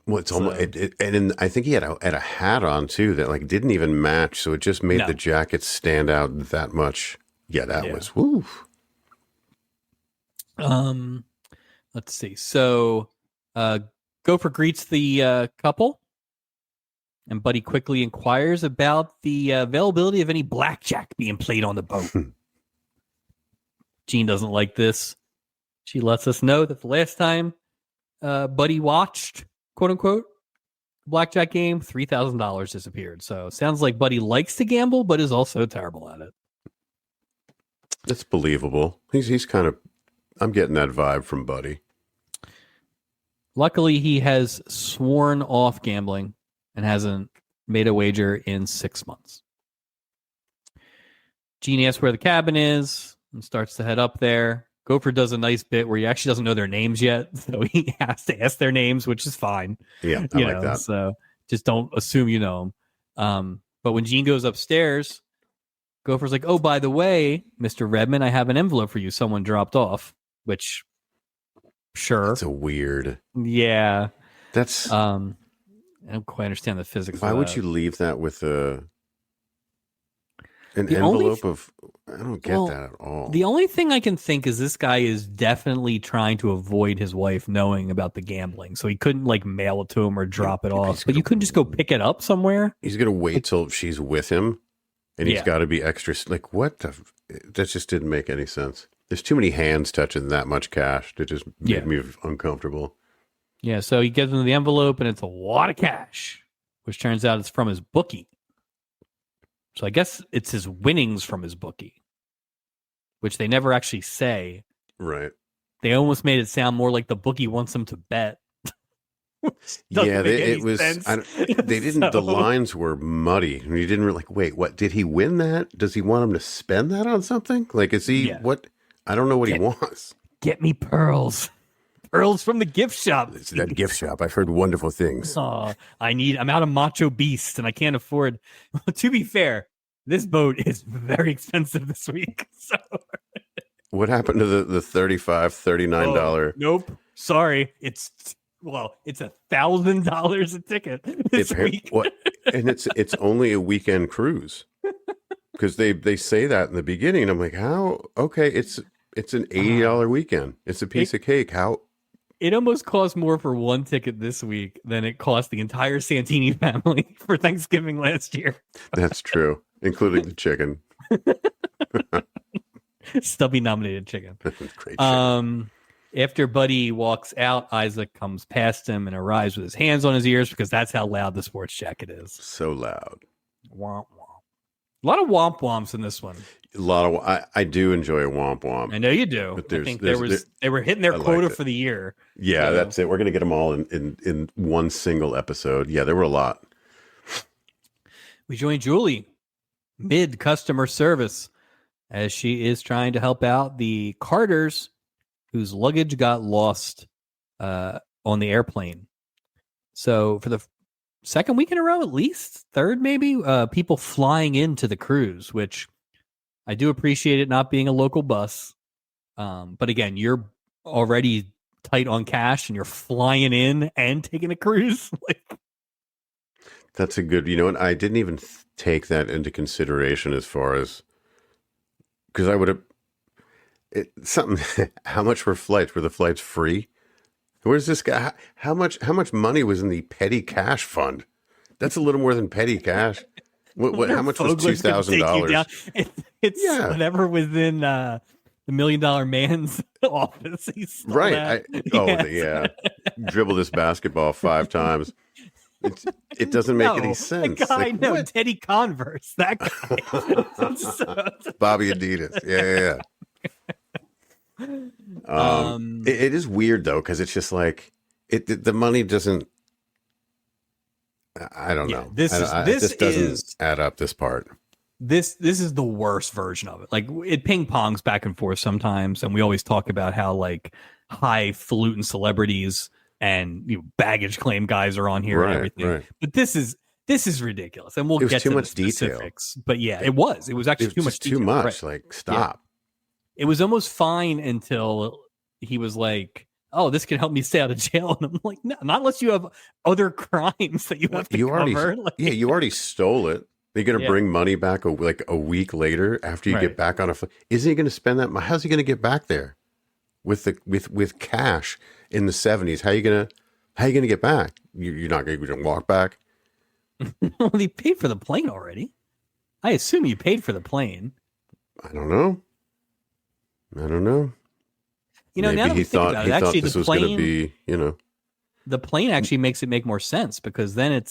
Well, it's almost, and I think he had a hat on too that like didn't even match, so it just made the jacket stand out that much. Yeah, that was woo. Let's see. So, Gopher greets the couple, and Buddy quickly inquires about the availability of any blackjack being played on the boat. Jean doesn't like this. She lets us know that the last time Buddy watched, quote unquote, blackjack game, $3,000 disappeared. So sounds like Buddy likes to gamble, but is also terrible at it. It's believable. He's kind of, I'm getting that vibe from Buddy. Luckily, he has sworn off gambling and hasn't made a wager in 6 months. Gene asks where the cabin is and starts to head up there. Gopher does a nice bit where he actually doesn't know their names yet, so he has to ask their names, which is fine. Yeah, I like that. So just don't assume you know them. But when Gene goes upstairs, Gopher's like, "Oh, by the way, Mr. Redman, I have an envelope for you. Someone dropped off." Which, sure, that's a weird. Yeah, that's. I don't quite understand the physics. Why would you leave that with an envelope of? I don't get that at all. The only thing I can think is this guy is definitely trying to avoid his wife knowing about the gambling, so he couldn't like mail it to him or drop it off. But you couldn't just go pick it up somewhere. He's gonna wait till she's with him, and he's got to be extra. Like what? That just didn't make any sense. There's too many hands touching that much cash. It just made me uncomfortable. Yeah, so he gives him the envelope, and it's a lot of cash, which turns out it's from his bookie. So I guess it's his winnings from his bookie, which they never actually say. Right. They almost made it sound more like the bookie wants them to bet. Yeah, Doesn't make any it was. sense. They didn't. The So, lines were muddy. You didn't really like. Wait, what? Did he win that? Does he want him to spend that on something? Like, is he yeah. what? I don't know what he wants. Get me pearls. Pearls from the gift shop. It's that gift shop. I've heard wonderful things. Oh, I'm out of Macho Beast and I can't afford. To be fair, this boat is very expensive this week. So What happened to the $35, $39? Nope. Sorry. It's $1,000 a ticket this week. What? And it's only a weekend cruise. Because they say that in the beginning. I'm like, how? Okay, it's an $80 weekend. It's a piece of cake. How? It almost cost more for one ticket this week than it cost the entire Santini family for Thanksgiving last year. That's true, including the chicken. Stubby nominated chicken. Great chicken. After Buddy walks out, Isaac comes past him and arrives with his hands on his ears because that's how loud the sports jacket is. So loud. Womp womp. A lot of womp womps in this one. A lot of I do enjoy a womp womp. I know you do. But I think they were hitting their quota for the year. Yeah, so. That's it. We're gonna get them all in one single episode. Yeah, there were a lot. We join Julie mid customer service as she is trying to help out the Carters whose luggage got lost on the airplane. So for the second week in a row, at least third, maybe people flying into the cruise, which I do appreciate it not being a local bus. But again, you're already tight on cash and you're flying in and taking a cruise. That's a good, and I didn't even take that into consideration as far as, because I would have, how much were flights? Were the flights free? Where's this guy? How much money was in the petty cash fund? That's a little more than petty cash. How much was $2,000? It's whatever was in the $1 Million Man's office. Right. Dribble this basketball 5 times. It doesn't make any sense. The guy, Teddy Converse, that guy. Bobby Adidas. Yeah. It is weird though, because it's just like the money doesn't. I don't know. This doesn't add up. This part. This is the worst version of it. Like it ping pongs back and forth sometimes, and we always talk about how like highfalutin celebrities and baggage claim guys are on here and everything. Right. But this is ridiculous, and we'll get to the specifics. Detail. But yeah, it was actually too much. Too much. Right. Like stop. Yeah. It was almost fine until he was like, "Oh, this can help me stay out of jail," and I'm like, "No, not unless you have other crimes that you have to cover." You already stole it. You're going to bring money back a week later after you get back on a flight. Isn't he going to spend that? How's he going to get back there with cash in the 70s? How are you going to get back? You're not going to walk back. Well, he paid for the plane already. I assume you paid for the plane. I don't know. Maybe now that he thought actually this was going to be, the plane actually makes it make more sense because then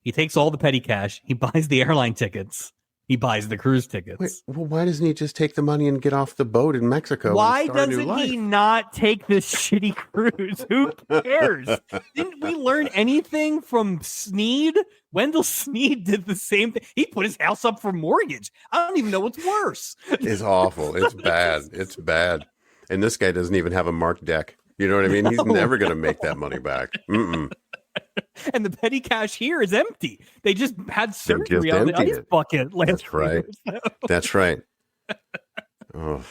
he takes all the petty cash, he buys the airline tickets, he bues the cruise tickets. Wait, well, why doesn't he just take the money and get off the boat in Mexico? Why doesn't he not take this shitty cruise? Who cares? Didn't we learn anything from Sneed? Wendell Sneed did the same thing. He put his house up for mortgage. I don't even know what's worse. It's awful. It's bad. It's bad. And this guy doesn't even have a marked deck. You know what I mean? He's never going to make that money back. Mm-mm. And the petty cash here is empty. They just had surgery on the ice bucket last That's right. year, so. That's right. Oh.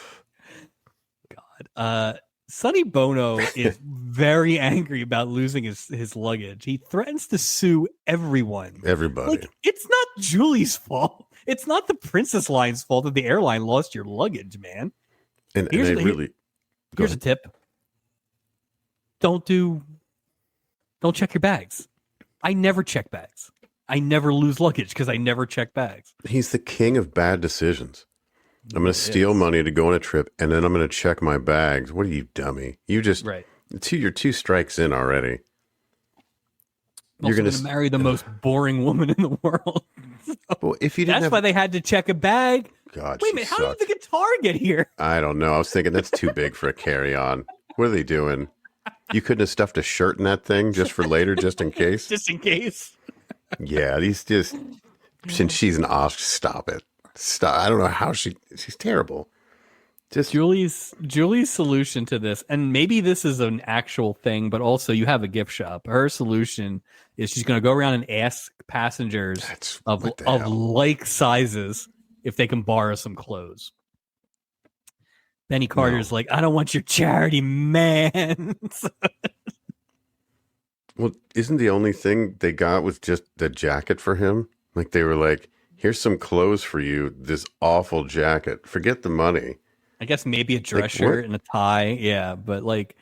God. Sonny Bono is very angry about losing his luggage. He threatens to sue everyone. Everybody. Like, it's not Julie's fault. It's not the Princess Line's fault that the airline lost your luggage, man. Here's a tip. Don't check your bags. I never check bags. I never lose luggage because I never check bags. He's the king of bad decisions. I'm going to steal money to go on a trip, and then I'm going to check my bags. What are you, dummy? You just you're 2 strikes in already. You're going to marry the most boring woman in the world. Well, if you didn't that's why they had to check a bag God, Wait a she minute, how did sucked. the guitar get here? I don't know. I was thinking that's too big for a carry-on. What are they doing? You couldn't have stuffed a shirt in that thing just for later, just in case? Just in case. Yeah, these just, since she's an Oscar, stop it. Stop. I don't know how she's terrible. Just, Julie's solution to this, and maybe this is an actual thing, but also you have a gift shop. Her solution is she's going to go around and ask passengers of what the hell? like sizes if they can borrow some clothes. Benny Carter's like, I don't want your charity, man. Well, isn't the only thing they got was just the jacket for him? Like they were like, here's some clothes for you, this awful jacket. Forget the money. I guess maybe a dress shirt and a tie. Yeah, but like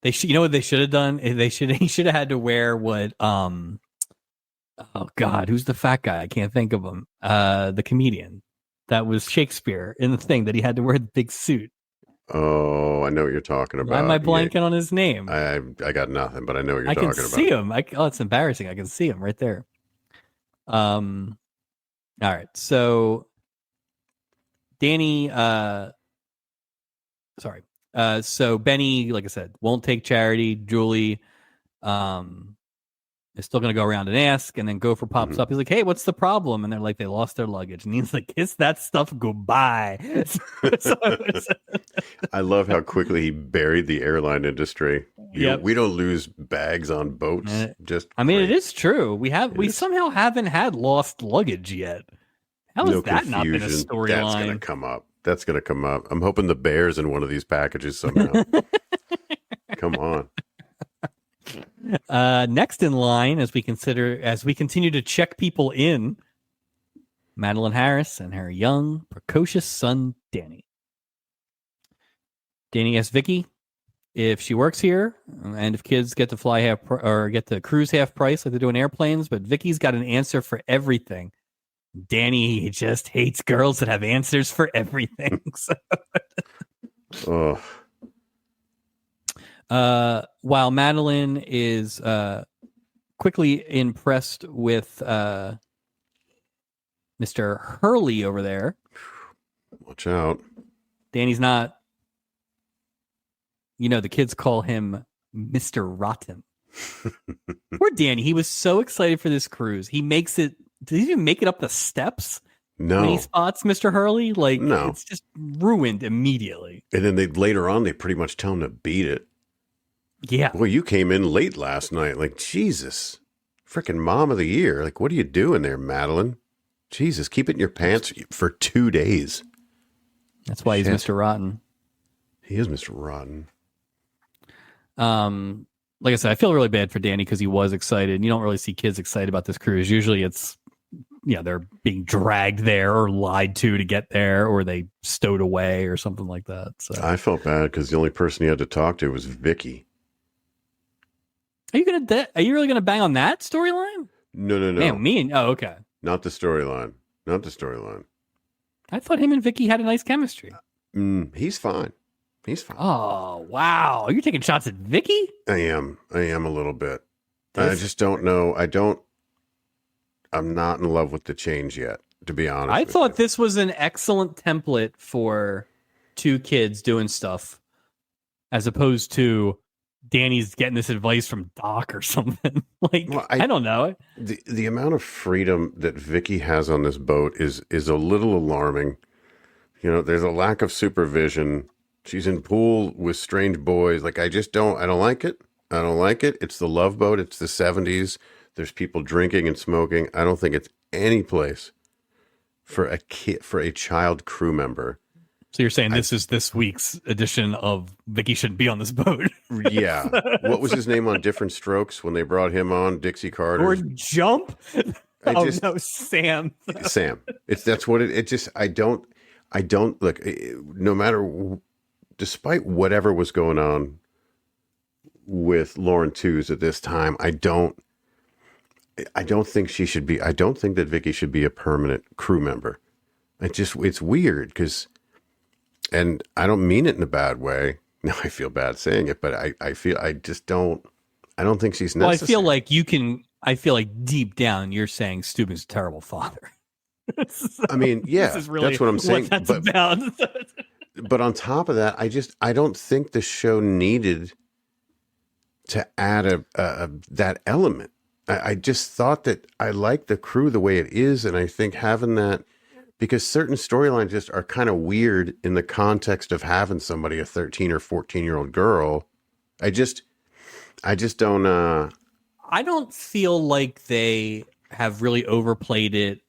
you know what they should have done? He should have had to wear what oh God, who's the fat guy? I can't think of him. The comedian that was Shakespeare in the thing that he had to wear the big suit. Oh, I know what you're talking about. Why am I blanking on his name? I got nothing, but I know what you're talking about. I can see him. Oh, it's embarrassing. I can see him right there. All right. So Danny, so Benny, like I said, won't take charity. Julie, is still going to go around and ask, and then Gopher pops up. He's like, hey, what's the problem? And they're like, they lost their luggage. And he's like, kiss that stuff goodbye. I love how quickly he buried the airline industry. We don't lose bags on boats. It is true. We somehow haven't had lost luggage yet. How has that not been a storyline? That's going to come up. That's going to come up. I'm hoping the bear's in one of these packages somehow. Come on. Next in line, as we continue to check people in, Madeline Harris and her young, precocious son, Danny. Danny asks Vicky if she works here and if kids get to fly get to cruise half price like they do in airplanes, but Vicky's got an answer for everything. Danny just hates girls that have answers for everything. Oh. While Madeline is quickly impressed with Mr. Hurley over there. Watch out. Danny's not. The kids call him Mr. Rotten. Poor Danny. He was so excited for this cruise. He makes it. Did he even make it up the steps? No. When he spots Mr. Hurley? No. It's just ruined immediately. And then later on, they pretty much tell him to beat it. Yeah. Well, you came in late last night. Like, Jesus. Freaking mom of the year. Like, what are you doing there, Madeline? Jesus, keep it in your pants for 2 days. That's why he's Mr. Rotten. He is Mr. Rotten. Like I said, I feel really bad for Danny because he was excited. You don't really see kids excited about this cruise. Usually it's, they're being dragged there or lied to get there, or they stowed away or something like that. So I felt bad because the only person he had to talk to was Vicky. Are you really gonna bang on that storyline? No. Man, okay. Not the storyline. I thought him and Vicky had a nice chemistry. He's fine. Oh, wow. Are you taking shots at Vicky? I am a little bit. I just don't know. I'm not in love with the change yet, to be honest. I thought this was an excellent template for two kids doing stuff as opposed to Danny's getting this advice from Doc or something. I don't know. The amount of freedom that Vicky has on this boat is a little alarming. There's a lack of supervision. She's in pool with strange boys. I don't like it. I don't like it. It's the Love Boat. It's the 70s. There's people drinking and smoking. I don't think it's any place for a child crew member. So you're saying this is this week's edition of Vicky shouldn't be on this boat? Yeah. What was his name on Different Strokes when they brought him on? Dixie Carter. Or Jump? No, Sam. Sam. That's what it just, I don't look, no matter, despite whatever was going on with Lauren Tews at this time, I don't think that Vicky should be a permanent crew member. It's weird because, and I don't mean it in a bad way. No, I feel bad saying it, but I don't think she's necessary. Well, I feel like deep down you're saying Steuben's a terrible father. I mean, This yeah, is really that's what I'm saying. what that's about. But on top of that, I don't think the show needed to add that element. I just thought that I like the crew the way it is, and I think having that, because certain storylines just are kind of weird in the context of having somebody, a 13 or 14-year-old girl. I just don't. I don't feel like they have really overplayed it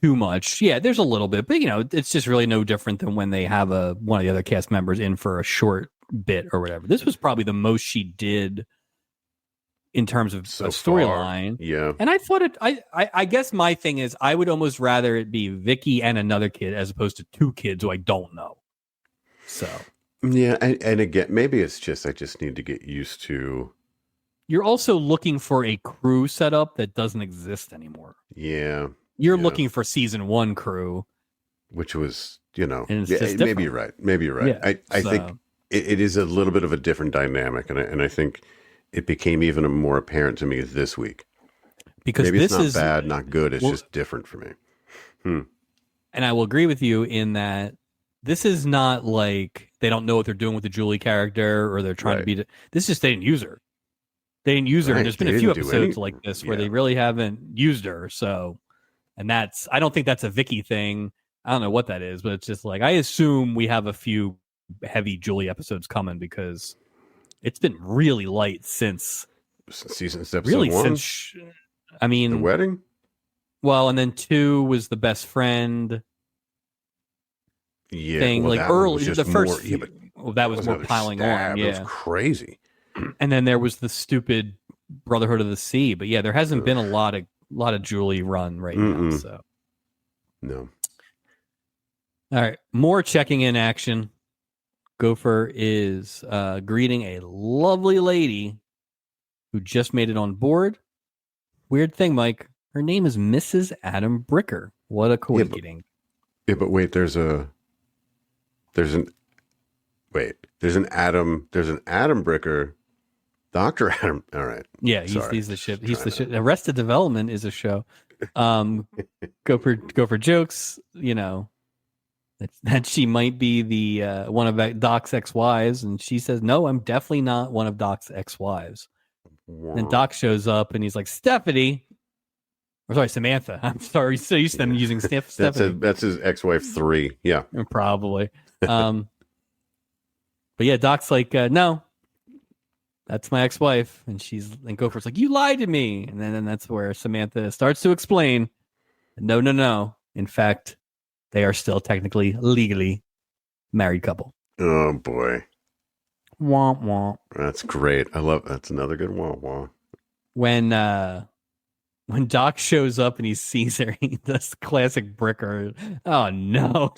too much. Yeah, there's a little bit, but it's just really no different than when they have one of the other cast members in for a short bit or whatever. This was probably the most she did in terms of So a storyline. Yeah. And I thought I guess my thing is I would almost rather it be Vicky and another kid as opposed to two kids who I don't know. So yeah, and again, maybe it's just I just need to get used to. You're also looking for a crew setup that doesn't exist anymore. Yeah. You're looking for season 1 crew, which was, maybe you're right. Maybe you're right. Yeah, I think it is a little bit of a different dynamic, and I think it became even more apparent to me this week. Because maybe this it's not bad, not good. It's just different for me. And I will agree with you in that this is not like they don't know what they're doing with the Julie character or they're trying to be. This is just they didn't use her. They didn't use her. And there's been a few episodes like this where they really haven't used her. So, and I don't think that's a Vicky thing. I don't know what that is, but it's just like I assume we have a few heavy Julie episodes coming because it's been really light since episode really 1? Since I mean the wedding. Well, and then 2 was the best friend. Yeah, thing well, like early the first but that was more piling on. Yeah, it was crazy. And then there was the stupid Brotherhood of the Sea. But yeah, there hasn't been a lot of Julie run right now. So no. All right, more checking in action. Gopher is greeting a lovely lady who just made it on board. Weird thing, Mike. Her name is Mrs. Adam Bricker. What a coincidence. Yeah, but wait, there's an Adam Bricker, Dr. Adam. All right. Yeah, he's the ship. He's the ship. Arrested Development is a show. Gopher jokes, that she might be the one of Doc's ex-wives, and she says, "No, I'm definitely not one of Doc's ex-wives." Wow. And Doc shows up, and he's like, "Stephanie." Or sorry, Samantha. I'm sorry. So used to them using Stephanie. That's his ex-wife 3. Yeah. Probably. But yeah, Doc's like, no, that's my ex-wife. And Gopher's like, you lied to me. And then that's where Samantha starts to explain, no. In fact, they are still technically legally married couple. Oh boy. Womp womp. That's great. That's another good womp womp. When Doc shows up and he sees her, he does the classic Bricker. Oh no.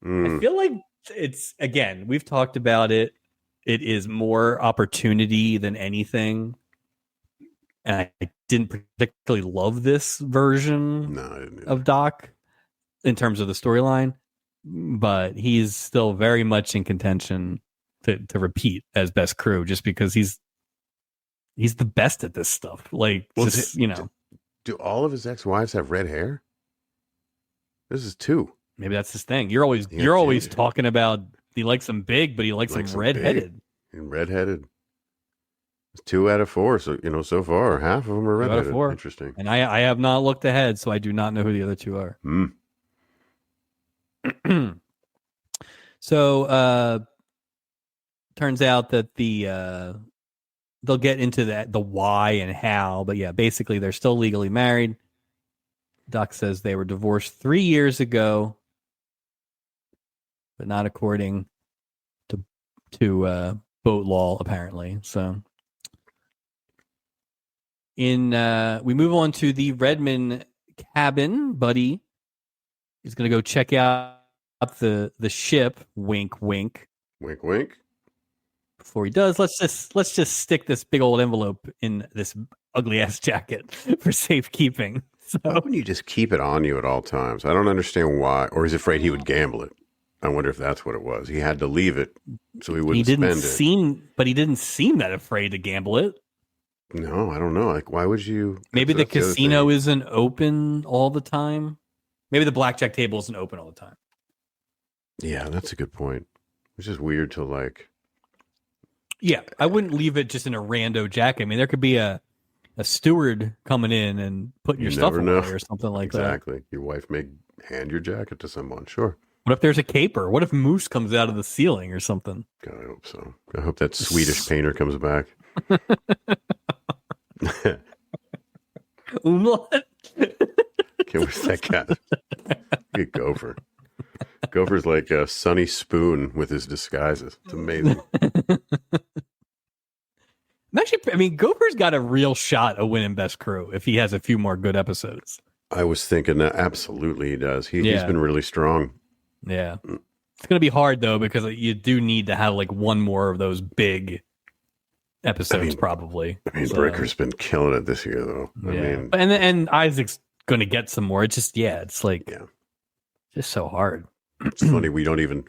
I feel like it's, again, we've talked about it. It is more opportunity than anything. And I didn't particularly love this version of Doc in terms of the storyline, but he's still very much in contention to repeat as best crew just because he's the best at this stuff. Like, do all of his ex-wives have red hair? This is 2. Maybe that's his thing. You're always talking about he likes them big, but he likes them redheaded. And redheaded. It's 2 out of 4. So so far half of them are redheaded. 2 out of 4. Interesting. And I have not looked ahead, so I do not know who the other 2 are. So turns out that they'll get into the why and how, but yeah, basically they're still legally married. Doc says they were divorced 3 years ago, but not according to boat law, apparently. So we move on to the Redmond cabin. Buddy is going to go check out the ship. Wink, wink. Wink, wink. Before he does, let's just stick this big old envelope in this ugly ass jacket for safekeeping. So why wouldn't you just keep it on you at all times? I don't understand why. Or he's afraid he would gamble it. I wonder if that's what it was. He had to leave it so he wouldn't spend it. But he didn't seem that afraid to gamble it. No, I don't know. Like, why would you? Maybe the That's the other casino thing. isn't open all the time. Maybe the blackjack table isn't open all the time. Yeah, that's a good point. It's just weird to like. Yeah, I wouldn't leave it just in a rando jacket. I mean, there could be a steward coming in and putting You your stuff never know. away or something like that. Exactly. Your wife may hand your jacket to someone. Sure. What if there's a caper? What if moose comes out of the ceiling or something? God, I hope so. I hope that Swedish painter comes back. Umlaut? Can't wait that guy. Good Gopher. Gopher's like a Sunny Spoon with his disguises. It's amazing. I mean, Gopher's got a real shot of winning Best Crew if he has a few more good episodes. I was thinking that absolutely he does. He's been really strong. Yeah. It's going to be hard, though, because you do need to have like one more of those big episodes, probably. I mean, Bricker's been killing it this year, though. I mean, and Isaac's going to get some more. It's just, it's like, just so hard. It's funny we don't even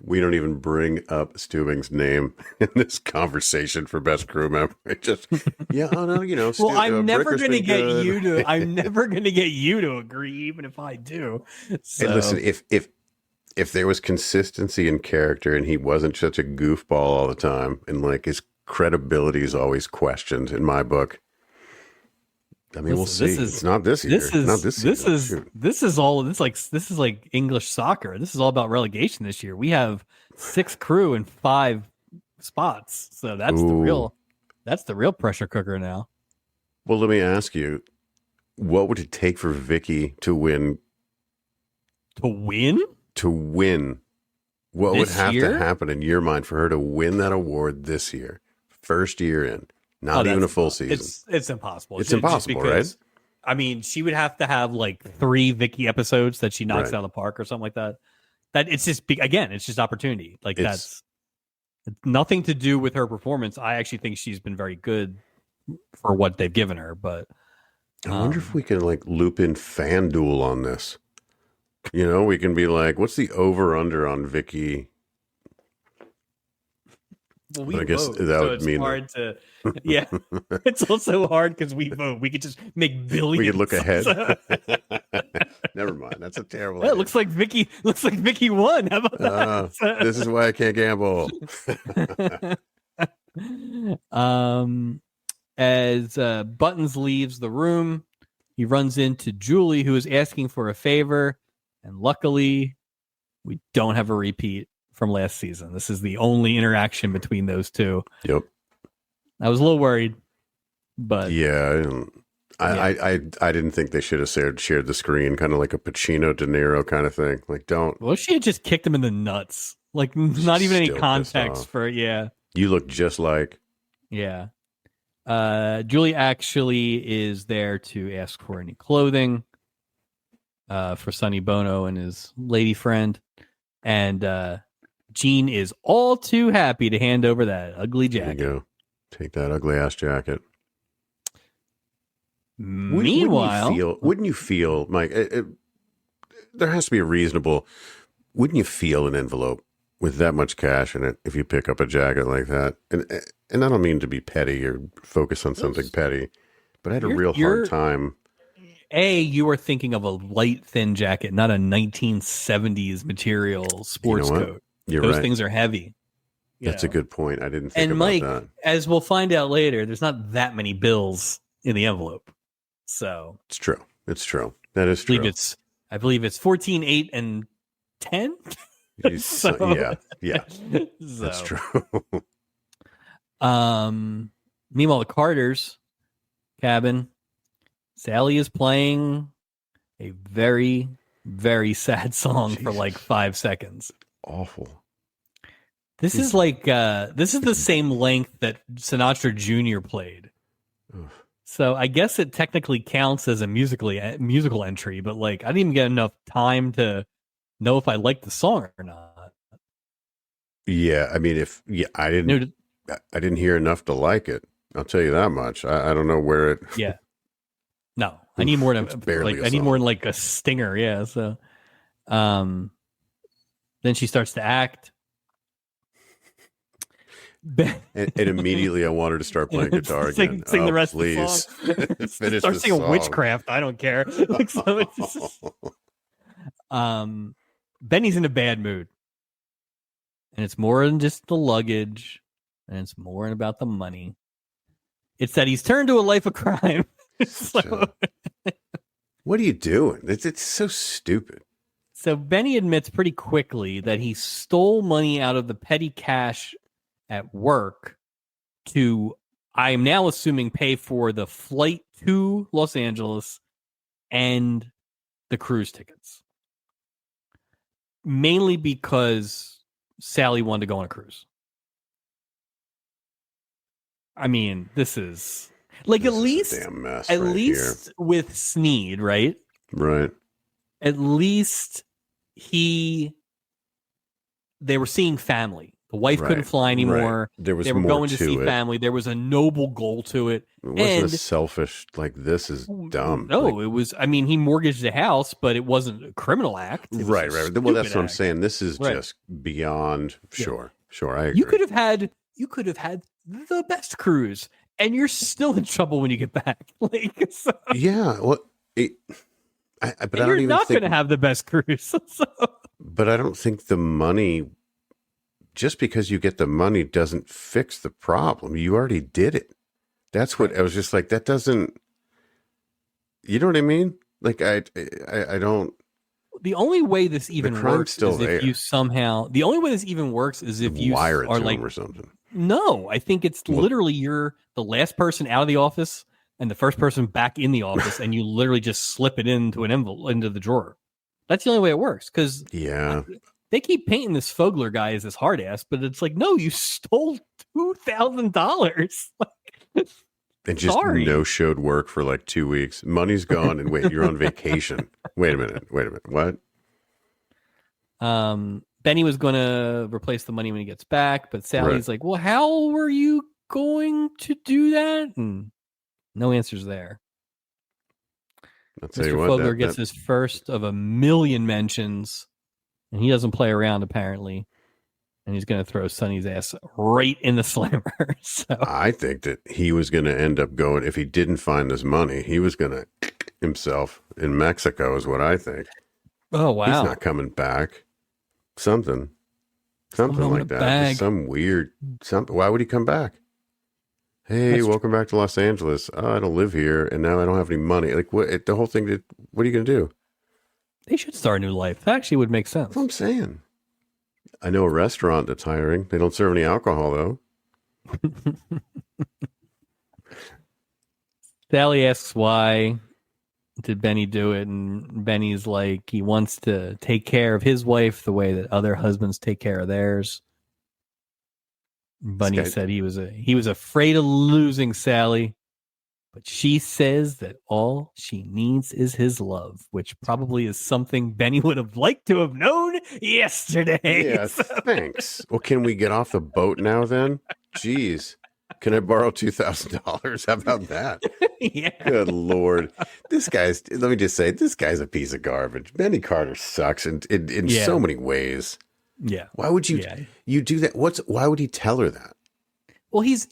bring up Stubing's name in this conversation for best crew member. It just oh no, well, I'm never going to get you to. I'm never going to get you to agree, even if I do. So. Hey, listen, if there was consistency in character and he wasn't such a goofball all the time, and like his credibility is always questioned in my book. I mean, we'll see. It's not this year. This is like English soccer. This is all about relegation this year. We have 6 crew and 5 spots. So that's the real pressure cooker now. Well, let me ask you, what would it take for Vicky to win? To win? To win. What would have to happen in your mind for her to win that award this year? First year in. Not even a full season. It's impossible. It's impossible, right? I mean, she would have to have like 3 Vicky episodes that she knocks out of the park or something like that. That it's just it's just opportunity. Like that's nothing to do with her performance. I actually think she's been very good for what they've given her. But I wonder if we can like loop in FanDuel on this. We can be like, what's the over under on Vicky? Well, I guess vote, that would mean hard to. Yeah, it's also hard because we vote. We could just make billions. We could look ahead. Never mind. That's a terrible. It looks like Vicky won. How about that? This is why I can't gamble. As Buttons leaves the room, he runs into Julie, who is asking for a favor, and luckily, we don't have a repeat from last season. This is the only interaction between those two. Yep. I was a little worried, but I didn't think they should have shared the screen, kind of like a Pacino De Niro kind of thing. Like, don't. Well, she had just kicked him in the nuts. Like, not even any context for it. Yeah. You look just like. Yeah. Julie actually is there to ask for any clothing for Sonny Bono and his lady friend. And Gene is all too happy to hand over that ugly jacket. There you go. Take that ugly ass jacket. Meanwhile, wouldn't you feel, Mike? There has to be a reasonable. Wouldn't you feel an envelope with that much cash in it if you pick up a jacket like that? And I don't mean to be petty or focus on something petty, but I had a real hard time. You are thinking of a light, thin jacket, not a 1970s material sports coat. Those things are heavy. That's a good point. I didn't think about Mike, that. As we'll find out later, there's not that many bills in the envelope. So it's true. It's true. That is true. I believe it's 14, 8, and 10. Yeah. That's true. Meanwhile, the Carters cabin, Sally is playing a very, very sad song for like 5 seconds. Awful. This is like this is the same length that Sinatra Jr. played. Ugh. So I guess it technically counts as a musical entry, but like I didn't even get enough time to know if I liked the song or not. Yeah, I mean, I didn't hear enough to like it. I'll tell you that much. I don't know where it. Yeah. No, I need more than I need more than like a stinger. Yeah. So, then she starts to act. And immediately I wanted to start playing guitar again. Sing the Oh, rest please. of the song. Finish Start the singing song. witchcraft. I don't care. Like, so it's just, Benny's in a bad mood, and it's more than just the luggage, and it's more about the money. It's that he's turned to a life of crime. So, what are you doing? It's so stupid. so Benny admits pretty quickly that he stole money out of the petty cash at work to, I am now assuming, pay for the flight to Los Angeles and the cruise tickets. Mainly because Sally wanted to go on a cruise. I mean, this is like, This at is least, a damn mess at right least here. with Sneed, right? Right. At least they were seeing family. The wife couldn't fly anymore. Right. There was they were more going to see it. family. There was a noble goal to it. It wasn't a selfish, like, this is dumb. No, like, it was, I mean, he mortgaged the house, but it wasn't a criminal act. Right. Well, that's what I'm saying. This is just beyond. Sure. I agree. You could have had the best cruise, and you're still in trouble when you get back. Like, so, yeah. Well, but I don't you're even not think going to have the best cruise. So. But I don't think the money, just because you get the money, doesn't fix the problem. You already did it. That's what I was just like. That doesn't. You know what I mean? Like I don't. The only way this even works is if you somehow. The only way this even works is if you wire it are to like him or something. No, I think it's literally you're the last person out of the office and the first person back in the office, and you literally just slip it into an envelope, into the drawer. That's the only way it works. Because they keep painting this Fogler guy as this hard ass, but it's like, no, you stole $2,000. And just no-showed work for like 2 weeks. Money's gone, and wait, you're on vacation. Wait a minute. What? Benny was going to replace the money when he gets back, but Sally's like, well, how were you going to do that? And no answers there. Mr. Fogler gets his first of a million mentions, and he doesn't play around, apparently. And he's going to throw Sonny's ass right in the slammer. So I think that he was going to end up going, if he didn't find his money, he was going to himself in Mexico, is what I think. Oh, wow. He's not coming back. Something like that. Some weird something. Why would he come back? Hey, welcome back to Los Angeles. Oh, I don't live here, and now I don't have any money. Like, what? The whole thing. What are you going to do? They should start a new life. That actually would make sense. That's what I'm saying. I know a restaurant that's hiring. They don't serve any alcohol, though. Sally asks why did Benny do it, and Benny's like, he wants to take care of his wife the way that other husbands take care of theirs. Bunny said he was afraid of losing Sally, but she says that all she needs is his love, which probably is something Benny would have liked to have known yesterday. Yes, thanks. Well, can we get off the boat now then? Jeez. Can I borrow $2,000? How about that? Yeah. Good Lord. Let me just say, this guy's a piece of garbage. Benny Carter sucks in so many ways. Yeah. Why would you do that? Why would he tell her that? Well, he's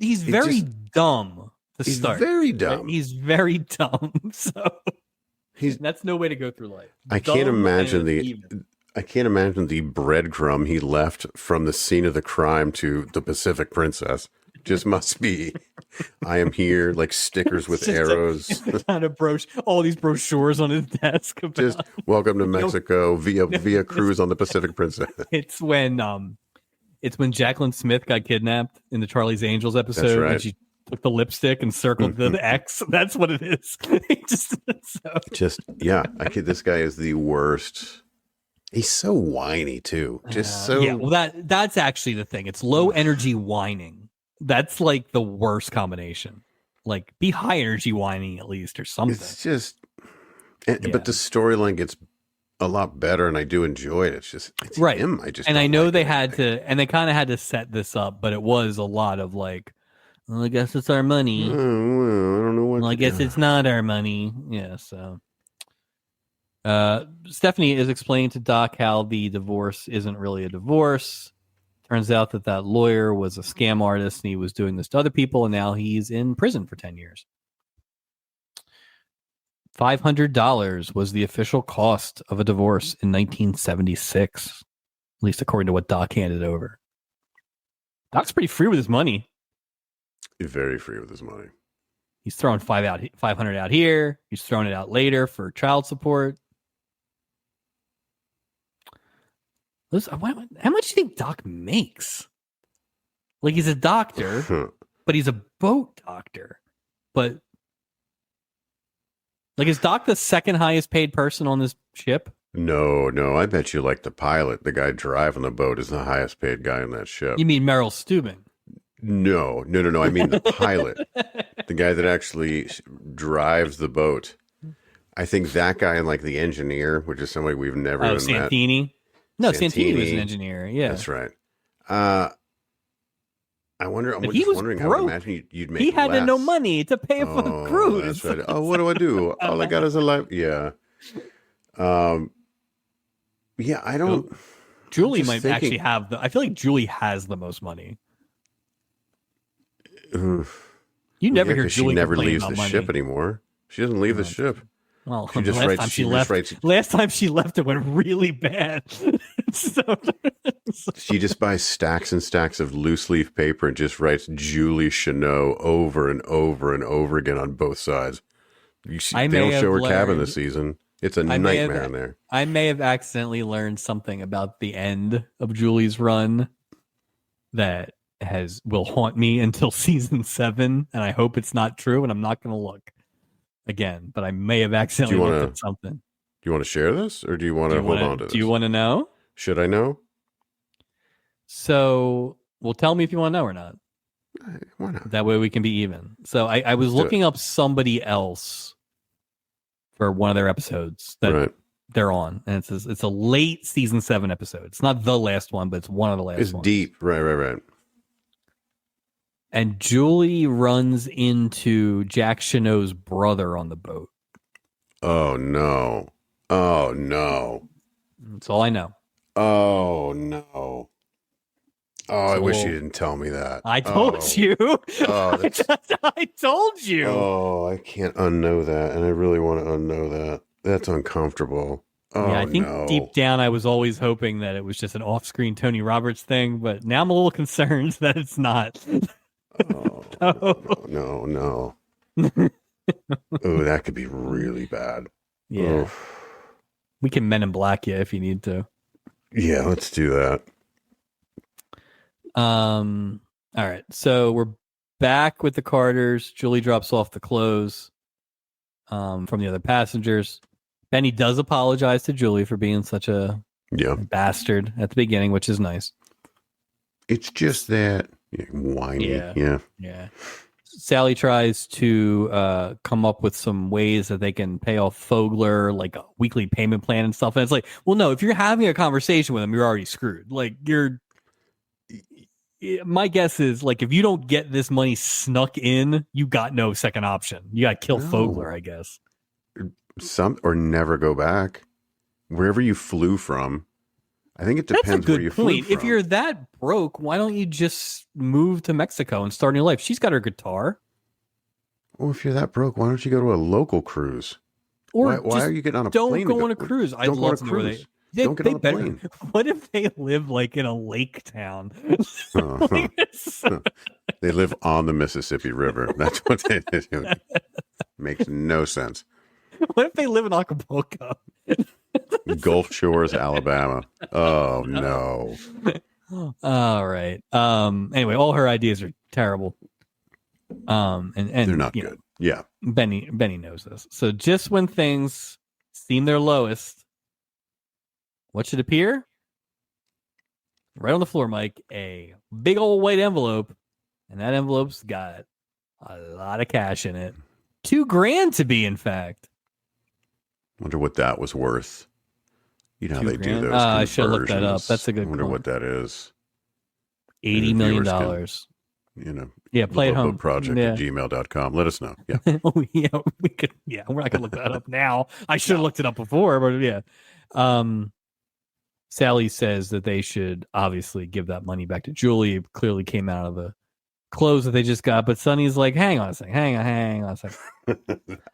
very dumb to start. Very dumb. Right? He's very dumb. So that's no way to go through life. I can't imagine the breadcrumb he left from the scene of the crime to the Pacific Princess. Just must be, I am here, like stickers with arrows. Kind of all these brochures on his desk. Just welcome to Mexico via cruise on the Pacific Princess. It's when Jacqueline Smith got kidnapped in the Charlie's Angels episode. That's right. And she took the lipstick and circled the X. That's what it is. This guy is the worst. He's so whiny too. Well, that's actually the thing. It's low energy whining. That's like the worst combination. Like, be high energy whining at least, or something. It's just, but the storyline gets a lot better, and I do enjoy it. It's him. I know they had to, and they kind of had to set this up, but it was a lot of like, well, I guess it's our money. I don't know what. Well, I guess it's not our money. Yeah. So, Stephanie is explaining to Doc how the divorce isn't really a divorce. Turns out that lawyer was a scam artist and he was doing this to other people, and now he's in prison for 10 years. $500 was the official cost of a divorce in 1976, at least according to what Doc handed over. Doc's pretty free with his money. He's very free with his money. He's throwing 500 out here. He's throwing it out later for child support. How much do you think Doc makes? Like, he's a doctor, but he's a boat doctor. But, like, is Doc the second highest paid person on this ship? No. I bet you like the pilot, the guy driving the boat, is the highest paid guy on that ship. You mean Merrill Steuben? No. I mean the pilot, the guy that actually drives the boat. I think that guy and like the engineer, which is somebody we've never even Santini? met. No, Santini was an engineer. Yeah, that's right. I wonder. I'm just wondering how. Imagine you'd make. He had less. no money to pay for the cruise. That's right. Oh, what do I do? All I got is a life. Yeah. Yeah. I don't. Julie might actually have the. I feel like Julie has the most money. You never hear Julie. She never leaves the ship anymore. She doesn't leave the ship. Well, she just last time she left, it went really bad. She just buys stacks and stacks of loose leaf paper and just writes Julie Chanot over and over and over again on both sides. They don't show her cabin this season. It's a nightmare in there. I may have accidentally learned something about the end of Julie's run that will haunt me until season 7, and I hope it's not true, and I'm not going to look again, but I may have accidentally looked at something. Do you want to share this, or do you want to hold on to this? Do you want to know? Should I know? So, well, tell me if you want to know or not. Why not? That way we can be even. So I was looking up somebody else for one of their episodes that they're on, and it's a late season 7 episode. It's not the last one, but it's one of the last ones. It's deep. Right. And Julie runs into Jack Chanot's brother on the boat. Oh, no. That's all I know. Oh, no. Oh, I wish you didn't tell me that. I told you. I told you. Oh, I can't unknow that, and I really want to unknow that. That's uncomfortable. Oh, yeah, I think deep down I was always hoping that it was just an off-screen Tony Roberts thing, but now I'm a little concerned that it's not. No. Oh, that could be really bad. Yeah. Oh. We can Men in Black you if you need to. Yeah, let's do that. All right. So we're back with the Carters. Julie drops off the clothes from the other passengers. Benny does apologize to Julie for being such a bastard at the beginning, which is nice. It's just that whiny. Yeah. Sally tries to come up with some ways that they can pay off Fogler, like a weekly payment plan and stuff. And it's like, well, no, if you're having a conversation with him, you're already screwed. Like, my guess is, like, if you don't get this money snuck in, you got no second option. You got to kill Fogler, I guess. Or never go back wherever you flew from. I think it depends where you flew from. If you're that broke, why don't you just move to Mexico and start a new life? She's got her guitar. Well, if you're that broke, why don't you go to a local cruise? Or why are you getting on a plane? Don't go on a cruise. I'd love to know where they don't get on a plane. What if they live like in a lake town? They live on the Mississippi River. That's what they do. Makes no sense. What if they live in Acapulco? Gulf Shores, Alabama. Oh, no. All right. Anyway, all her ideas are terrible. And they're not good. Yeah. Benny knows this. So just when things seem their lowest, what should appear? Right on the floor, Mike, a big old white envelope. And that envelope's got a lot of cash in it. $2,000 to be, in fact. Wonder what that was worth. You know how they do those. I should have looked that up. That's a good. I wonder what that is. $80 million. Play at home. Project at gmail.com. Let us know. Yeah. We could. Yeah, we're not gonna look that up now. I should have looked it up before, but yeah. Sally says that they should obviously give that money back to Julie. It clearly came out of the clothes that they just got. But Sonny's like, hang on a second. Hang on a second.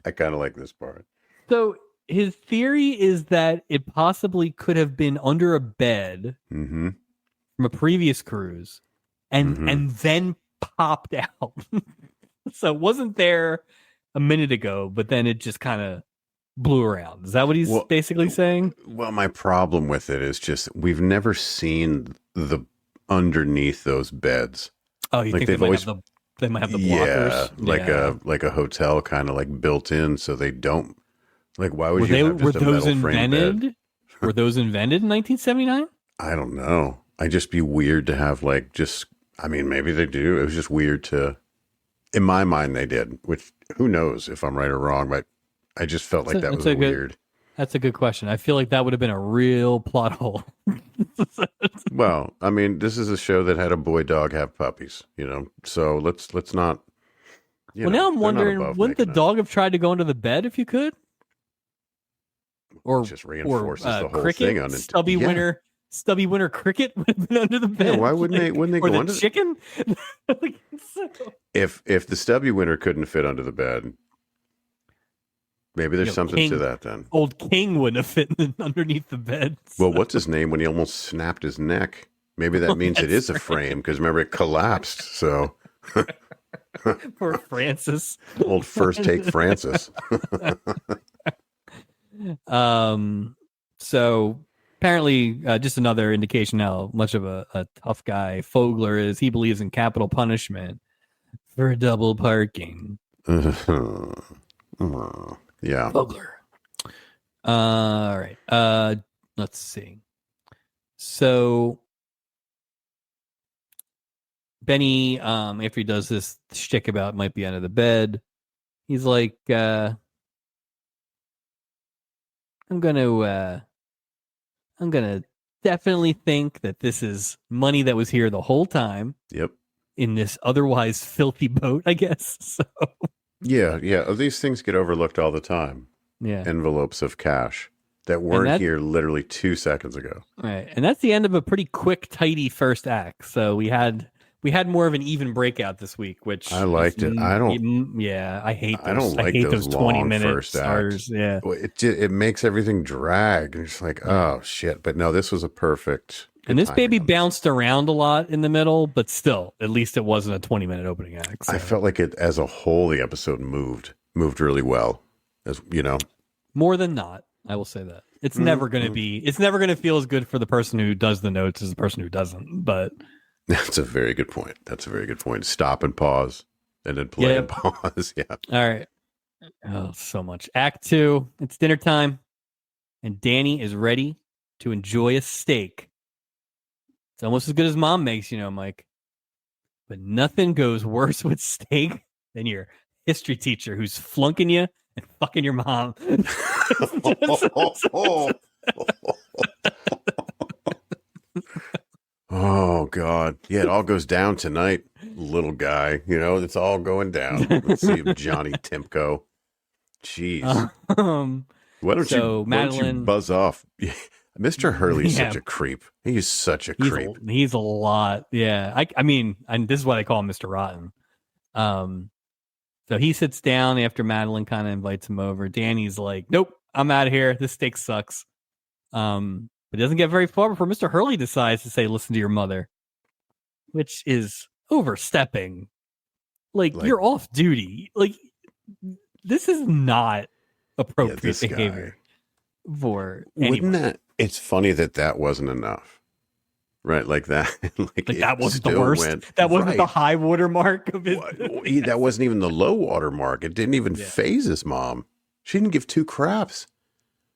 I kind of like this part. So his theory is that it possibly could have been under a bed Mm-hmm. from a previous cruise and then popped out. So it wasn't there a minute ago, but then it just kind of blew around. Is that what he's basically saying? Well, my problem with it is just we've never seen the underneath those beds. Oh, you think they might have the blockers? Yeah, like a hotel kind of like built in, so they don't. Like, why would were those invented? Were those invented in 1979? I don't know. I'd just be weird to have I mean, maybe they do. It was just weird in my mind they did, which who knows if I'm right or wrong, but I just felt like that was weird. That's a good question. I feel like that would have been a real plot hole. Well, I mean, this is a show that had a boy dog have puppies, so let's not. Now I'm wondering, wouldn't the dog have tried to go into the bed if you could? Or it just reinforces the whole cricket, thing on it. Stubby winter cricket would have been under the bed. Yeah, why wouldn't they go the under chicken? If the stubby winter couldn't fit under the bed, maybe there's something to that then. Old King wouldn't have fit underneath the bed. So. Well, what's his name when he almost snapped his neck? Maybe that means it is a frame because remember it collapsed. So poor Francis. Old first take Francis. So apparently, just another indication how much of a tough guy Fogler is. He believes in capital punishment for double parking. Yeah. Fogler. All right. Let's see. So Benny, after he does this shtick about might be under the bed, he's like, I'm gonna definitely think that this is money that was here the whole time. Yep. In this otherwise filthy boat, I guess. So. Yeah. These things get overlooked all the time. Yeah. Envelopes of cash that weren't here literally 2 seconds ago. Right. And that's the end of a pretty quick, tidy first act. So we had more of an even breakout this week, which I liked it. I hate those. I don't like those 20-minute first acts. Yeah. It makes everything drag. And it's like, oh shit. But no, this was a perfect. And this baby bounced around a lot in the middle, but still, at least it wasn't a 20-minute opening act. So. I felt like it as a whole, the episode moved really well, as you know. More than not, I will say that. It's never going to feel as good for the person who does the notes as the person who doesn't, but that's a very good point. Stop and pause and then play and pause. Yeah. All right. Oh, so much. Act 2, it's dinner time and Danny is ready to enjoy a steak. It's almost as good as mom makes, Mike. But nothing goes worse with steak than your history teacher who's flunking you and fucking your mom. Oh, God. Yeah, it all goes down tonight, little guy. It's all going down. Let's see Johnny Timko. Jeez. Why don't you buzz off? Mr. Hurley's such a creep. He's such a creep. He's a lot. Yeah. I mean, and this is why they call him Mr. Rotten. So he sits down after Madeline kind of invites him over. Danny's like, nope, I'm out of here. This steak sucks. But it doesn't get very far before Mr. Hurley decides to say, listen to your mother, which is overstepping. Like you're off duty. Like, this is not appropriate behavior for anyone. It's funny that wasn't enough, right? Like that, like that wasn't the worst. That wasn't the high water mark of it. That wasn't even the low water mark. It didn't even phase his mom. She didn't give two craps.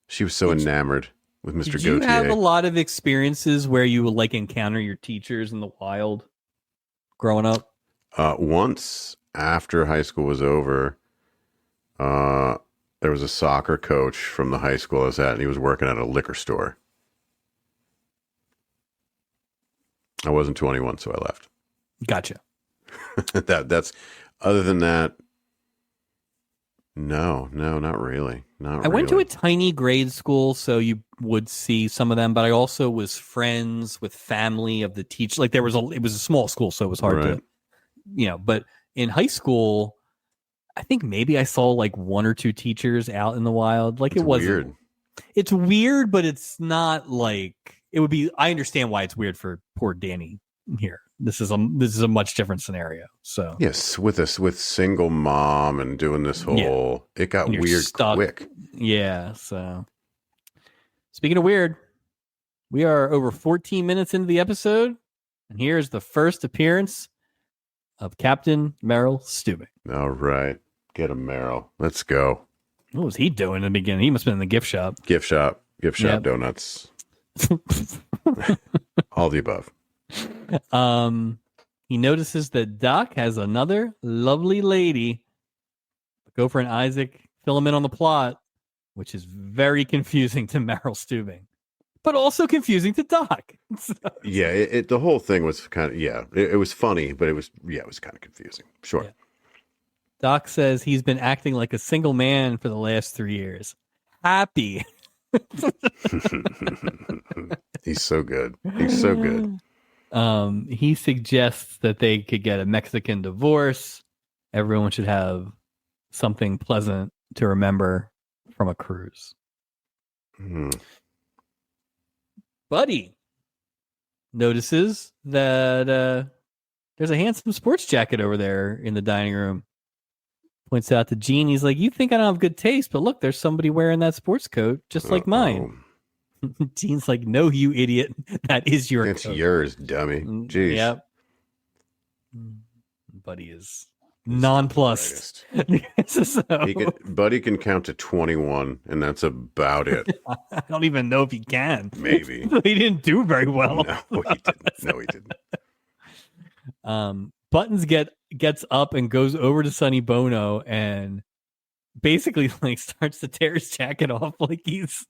She was so enamored with Mr. Gautier. Did you have a lot of experiences where you would encounter your teachers in the wild growing up? Once after high school was over, there was a soccer coach from the high school I was at, and he was working at a liquor store. I wasn't 21, so I left. Gotcha. That's other than that, No, not really. Not I went to a really. tiny grade school, so you would see some of them, but I also was friends with family of the teacher. Like it was a small school, so it was hard Right. to, but in high school, I think maybe I saw like one or two teachers out in the wild. Like It's it wasn't, weird. it's weird, but it's not like it would be. I understand why it's weird for poor Danny here. This is a much different scenario. So Yes, with single mom and doing this yeah, whole, it got and you're weird stuck. quick. Yeah. So speaking of weird, we are over 14 minutes into the episode, and here's the first appearance of Captain Merrill Steubing. All right, get him, Meryl. Let's go. What was he doing in the beginning? He must have been in the gift shop. Gift shop, Yep. donuts, all the above. He notices that Doc has another lovely lady. Gopher and Isaac fill him in on the plot, which is very confusing to Merrill Steubing, but also confusing to Doc. Yeah, the whole thing was kind of it was funny, but it was kind of confusing. Sure. Yeah. Doc says he's been acting like a single man for the last 3 years. Happy. He's so good. He's so good. He suggests that they could get a Mexican divorce. Everyone should have something pleasant to remember from a cruise. Buddy notices that there's a handsome sports jacket over there in the dining room. Points out to Gene, he's like, you think I don't have good taste, but look, there's somebody wearing that sports coat just like mine. Gene's like, no, you idiot. That is your It's coat. Yours, dummy. Jeez. Yep. Buddy is nonplussed. So, Buddy can count to 21, and that's about it. I don't even know if he can. Maybe. He didn't do very well. No, he didn't. No, he didn't. Buttons gets up and goes over to Sonny Bono and basically like starts to tear his jacket off like he's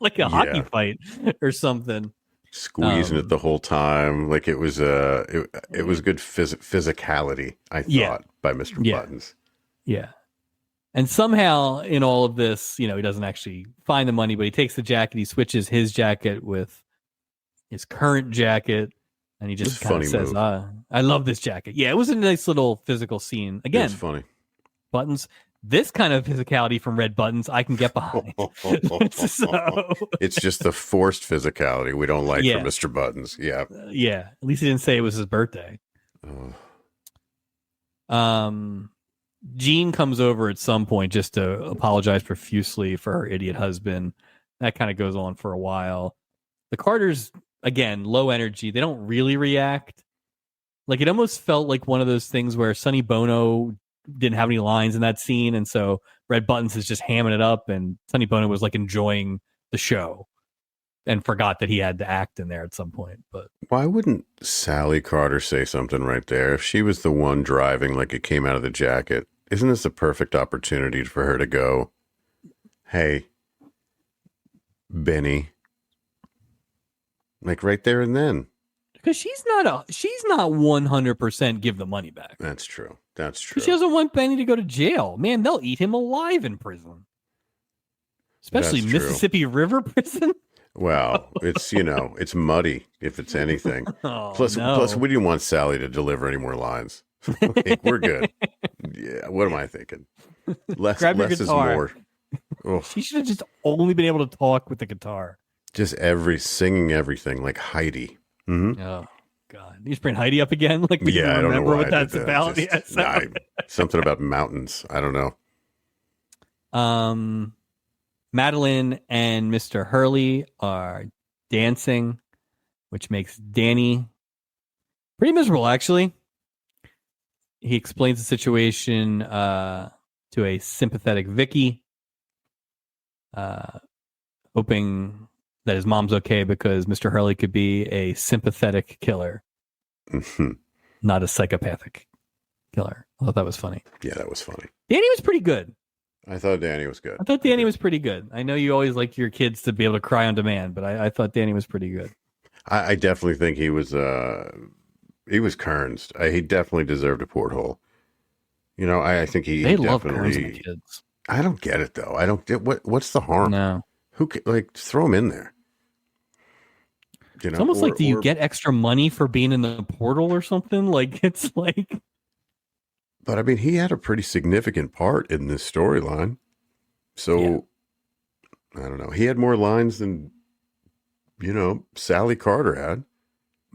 like a hockey fight or something. Squeezing it the whole time, like it was it was good physicality, I thought, by Mr. Buttons. Yeah. And somehow in all of this, he doesn't actually find the money, but he takes the jacket, he switches his jacket with his current jacket, and he just kind of says, I love this jacket. Yeah, it was a nice little physical scene. Again, it's funny. Buttons, this kind of physicality from Red Buttons, I can get behind. So, it's just the forced physicality we don't like from Mr. Buttons. Yeah. Yeah. At least he didn't say it was his birthday. Jean comes over at some point just to apologize profusely for her idiot husband. That kind of goes on for a while. The Carters, again, low energy. They don't really react. Like, it almost felt like one of those things where Sonny Bono didn't have any lines in that scene, and so Red Buttons is just hamming it up, and Sonny Bono was like enjoying the show and forgot that he had to act in there at some point. But why wouldn't Sally Carter say something right there? If she was the one driving, like it came out of the jacket, isn't this a perfect opportunity for her to go, hey, Benny, like right there and then? Because she's not 100% give the money back. That's true. That's true. She doesn't want Benny to go to jail. Man, they'll eat him alive in prison. Especially Mississippi River prison. Well, it's, it's muddy if it's anything. Plus, we didn't want Sally to deliver any more lines. Like, we're good. Yeah. What am I thinking? Less is more. Oh. She should have just only been able to talk with the guitar. Just singing everything like Heidi. Mm-hmm. Oh God! You just bring Heidi up again, like we I don't know what that's about. Something about mountains. I don't know. Madeline and Mr. Hurley are dancing, which makes Danny pretty miserable. Actually, he explains the situation to a sympathetic Vicky, hoping that his mom's okay because Mr. Hurley could be a sympathetic killer, not a psychopathic killer. I thought that was funny. Yeah, that was funny. Danny was pretty good. I thought Danny was good. I thought Danny was pretty good. I know you always like your kids to be able to cry on demand, but I thought Danny was pretty good. I definitely think he was Kearns. He definitely deserved a porthole. You know, I think They he love parenting definitely. kids. I don't get it though. I don't get what's the harm. No. Like throw him in there. You It's know, almost like, do you or get extra money for being in the portal or something? Like, it's like, but I mean, he had a pretty significant part in this storyline. So I don't know. He had more lines than Sally Carter had,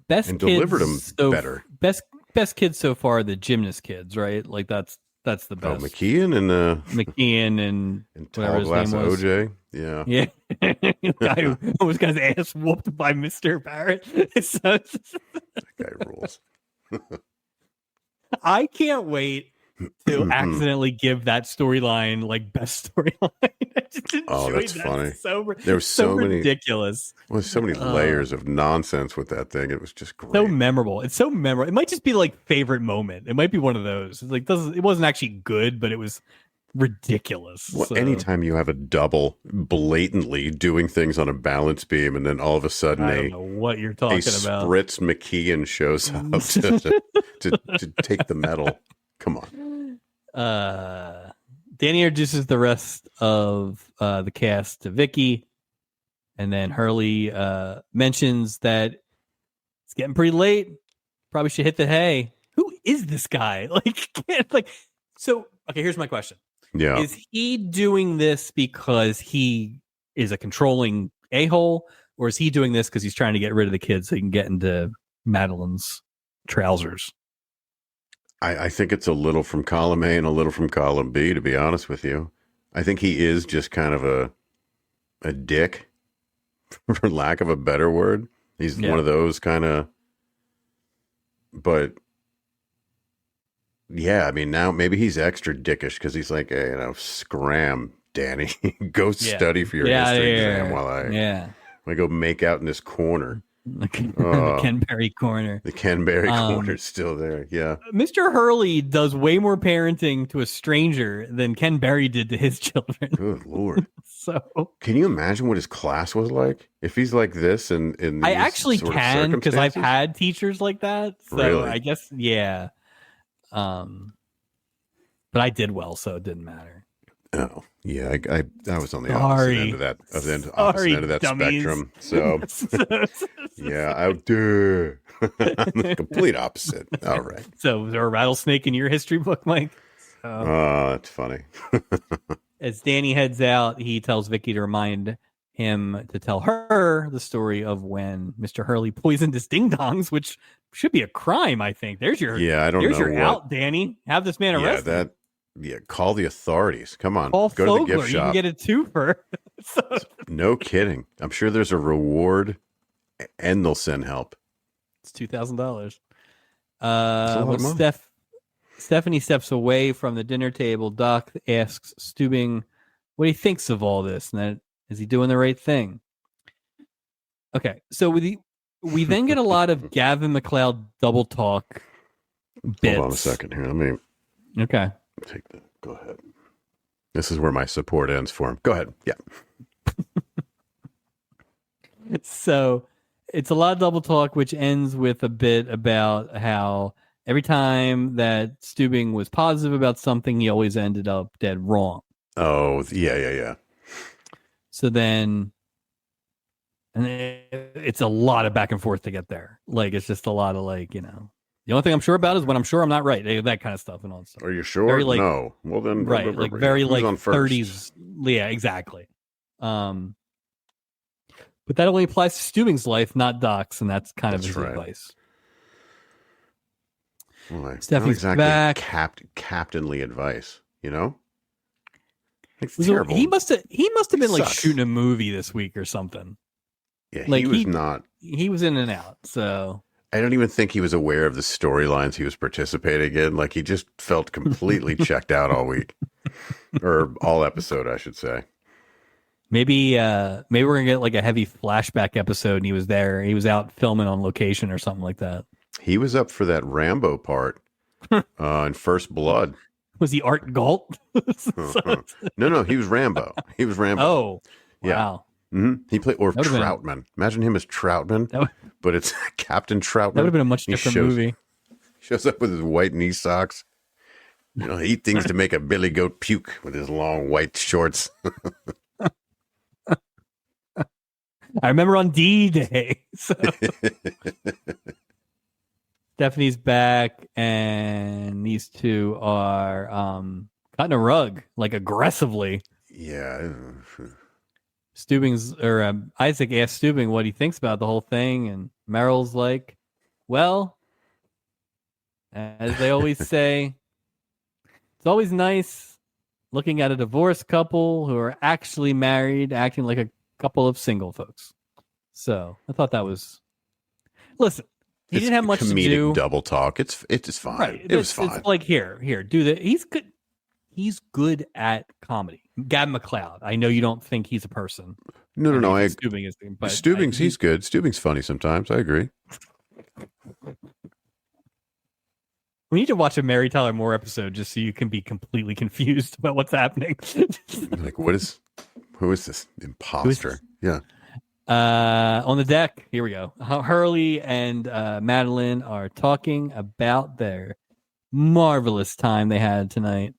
best and delivered them kids. So better. best kids so far, the gymnast kids, right? Like that's the Oh, best. McKeon and McKeon and Tall whatever his Glass name of was. OJ. Yeah. Yeah. Guy who almost got his ass whooped by Mr. Barrett. So, That guy rules. I can't wait to accidentally give that storyline like best storyline. I just Oh, enjoyed that's that. funny. So, There were so many ridiculous. Well, so many layers of nonsense with that thing. It was just great. So memorable. It's so memorable. It might just be like favorite moment. It might be one of those. It's like it wasn't actually good, but it was ridiculous. Well, So, anytime you have a double blatantly doing things on a balance beam, and then all of a sudden I don't know what you're talking about. Spritz McKeon shows up to take the medal. Come on. Danny introduces the rest of the cast to Vicky, and then Hurley mentions that it's getting pretty late. Probably should hit the hay. Who is this guy? So. Okay, here's my question. Yeah. Is he doing this because he is a controlling a-hole, or is he doing this because he's trying to get rid of the kids so he can get into Madeline's trousers? I think it's a little from column A and a little from column B, to be honest with you. I think he is just kind of a dick, for lack of a better word. He's one of those kind of, but yeah, I mean, now maybe he's extra dickish because he's like, hey, scram, Danny, go study for your history exam while I go make out in this corner. The Kenberry corner. The Kenberry corner's still there. Yeah. Mr. Hurley does way more parenting to a stranger than Ken Berry did to his children. Good Lord. So can you imagine what his class was like? If he's like this and in I actually can, because I've had teachers like that. So really? I guess, yeah. But I did well, so it didn't matter. Oh, yeah. I was on the opposite end of that, opposite end of that spectrum. So, yeah, I'm the complete opposite. All right. So, is there a rattlesnake in your history book, Mike? That's funny. As Danny heads out, he tells Vicky to remind him to tell her the story of when Mr. Hurley poisoned his ding-dongs, which should be a crime, I think. There's your out, Danny. Have this man arrested. Call the authorities. Come on. Call Go Fogler. to the gift shop. You can get a twofer. No kidding. I'm sure there's a reward, and they'll send help. It's $2,000. Stephanie steps away from the dinner table. Doc asks Steubing what he thinks of all this, and that is he doing the right thing? Okay, so we then get a lot of Gavin MacLeod double talk bits. Hold on a second here. Let me take that. Go ahead. This is where my support ends for him. Go ahead. Yeah. So it's a lot of double talk, which ends with a bit about how every time that Steubing was positive about something, he always ended up dead wrong. Oh, yeah. So then, and it's a lot of back and forth to get there. Like, it's just a lot of the only thing I'm sure about is when I'm sure I'm not right. That kind of stuff and all that stuff. Are you sure? Very, no. Well, then. Right. Very who's on first? 30s. Yeah, exactly. But that only applies to Steubing's life, not Doc's, and that's kind of his advice. Well, Stephanie's not exactly back. Captainly advice, It's So terrible. he must have been like Sucks. shooting a movie this week or something. Yeah, Like, he was not. He was in and out. So I don't even think he was aware of the storylines he was participating in. Like, he just felt completely checked out all week, or all episode, I should say. maybe we're gonna get like a heavy flashback episode, and he was there. He was out filming on location or something like that. He was up for that Rambo part in First Blood. Was he Art Galt? No, he was Rambo. He was Rambo. Oh, yeah. Wow. Mm-hmm. He played Troutman. Imagine him as Troutman, but it's Captain Troutman. That would have been a much different movie. Shows up with his white knee socks. You know, eat things to make a billy goat puke with his long white shorts. I remember on D-Day. So Stephanie's back, and these two are cutting a rug like aggressively. Yeah. Isaac asked Steubing what he thinks about the whole thing, and Merrill's like, well, as they always say, it's always nice looking at a divorced couple who are actually married, acting like a couple of single folks. So I thought that was, listen, he didn't have much to do. Double talk. It's fine. Right. It was fine. It's like here, do that. He's good. He's good at comedy. Gavin McLeod. I know you don't think he's a person. No. Steubing is, but Steubing's he's good. Steubing's funny sometimes. I agree. We need to watch a Mary Tyler Moore episode just so you can be completely confused about what's happening. Like, who is this imposter? Yeah. On the deck, here we go. Hurley and Madeline are talking about their marvelous time they had tonight.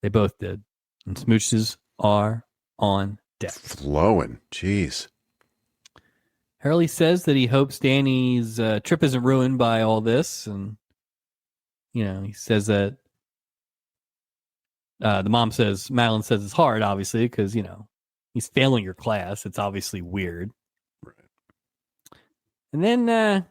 They both did. And smooches are on deck. Flowing. Jeez. Hurley says that he hopes Danny's trip isn't ruined by all this. And, he says that the mom says, Madeline says it's hard, obviously, because, he's failing your class. It's obviously weird. Right. And then,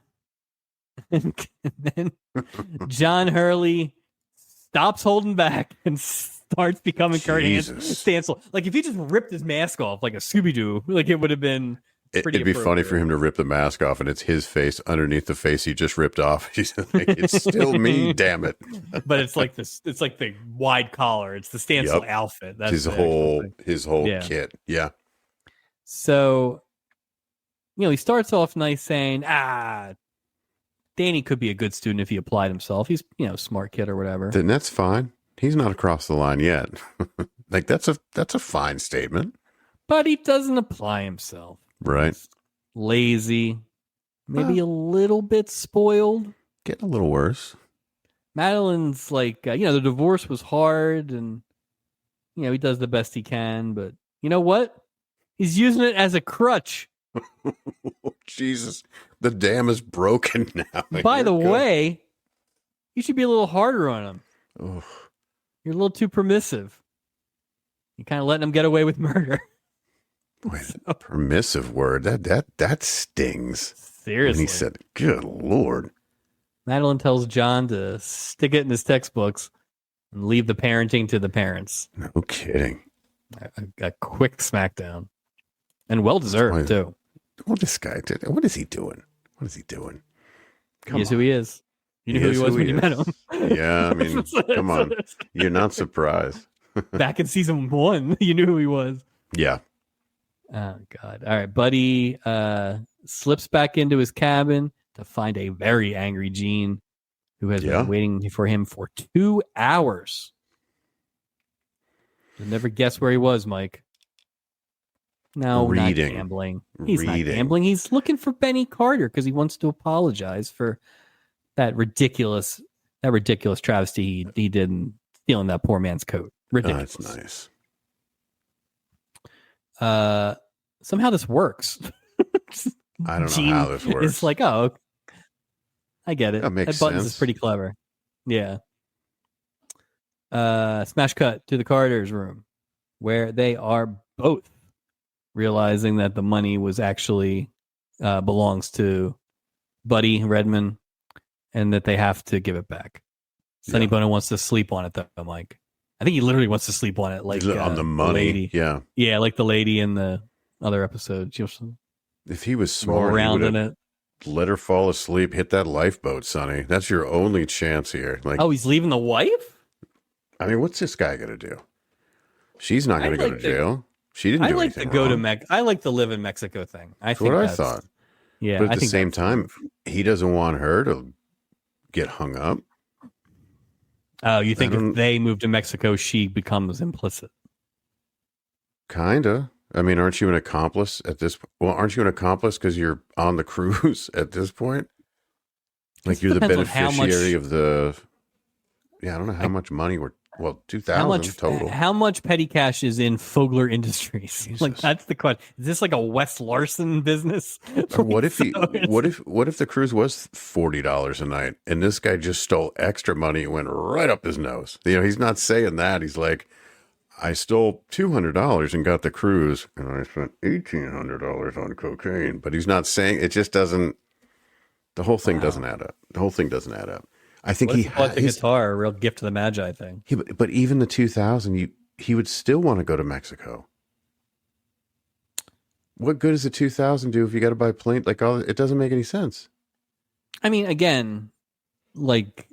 John Hurley stops holding back and starts becoming Kurt Stansel. Like if he just ripped his mask off like a Scooby-Doo, like it would have been pretty It'd be funny for him to rip the mask off and it's his face underneath the face he just ripped off. He's like, it's still me, damn it. But it's like this, it's like the wide collar. It's the Stansel outfit. That's his whole kit. Yeah. So, he starts off nice saying, Danny could be a good student if he applied himself. He's, smart kid or whatever. Then that's fine. He's not across the line yet. Like that's a fine statement. But he doesn't apply himself. Right. He's lazy. Maybe a little bit spoiled. Getting a little worse. Madeline's like, the divorce was hard and, he does the best he can. But you know what? He's using it as a crutch. Jesus. The dam is broken now. By the way, you should be a little harder on him. Oh. You're a little too permissive. You're kind of letting him get away with murder. Boy, permissive word. That stings. Seriously. And he said, good Lord. Madeline tells John to stick it in his textbooks and leave the parenting to the parents. No kidding. A quick smackdown. And well-deserved, too. What this guy did? What is he doing? What is he doing? He is who he is. You knew who he was when you met him. Yeah, I mean, come on. You're not surprised. Back in season 1, you knew who he was. Yeah. Oh, God. All right. Buddy slips back into his cabin to find a very angry Gene who has been waiting for him for 2 hours. You'll never guess where he was, Mike. No, reading. Not gambling. He's not gambling. He's looking for Benny Carter because he wants to apologize for that ridiculous travesty he did in stealing that poor man's coat. Ridiculous. Oh, that's nice. Somehow this works. I don't know how this works. It's like, I get it. That makes Buttons sense. is pretty clever. Yeah. Smash cut to the Carter's room where they are both realizing that the money was actually belongs to Buddy Redman and that they have to give it back. Sonny Bono wants to sleep on it, though, Mike. I think he literally wants to sleep on it, like on the money. Lady. Yeah, like the lady in the other episode. If he was smart, around he in it. Let her fall asleep. Hit that lifeboat, Sonny. That's your only chance here. Like, he's leaving the wife? I mean, what's this guy going to do? She's not going to go to jail. She didn't do anything wrong. I like the live in Mexico thing. That's what I thought. Yeah, but at the same time, he doesn't want her to get hung up. Oh, you think if they move to Mexico, she becomes implicit? Kinda. I mean, aren't you an accomplice at this? Well, aren't you an accomplice because you're on the cruise at this point? Like you're the beneficiary of the. Yeah, I don't know how much money we're. Well, How 2,000 total. How much petty cash is in Fogler Industries? Jesus. Like that's the question. Is this like a Wes Larson business? Or what if It's- what if the cruise was $40 a night and this guy just stole extra money and went right up his nose? You know, he's not saying that. He's like, I stole $200 and got the cruise, and I spent $1,800 on cocaine. But he's not saying it. Just doesn't. The whole thing doesn't add up. The whole thing doesn't add up. I think what he if bought the his, guitar, a real gift to the Magi thing. but even the 2,000, he would still want to go to Mexico. What good does the 2,000 do if you got to buy plane? Like it doesn't make any sense. I mean, again, like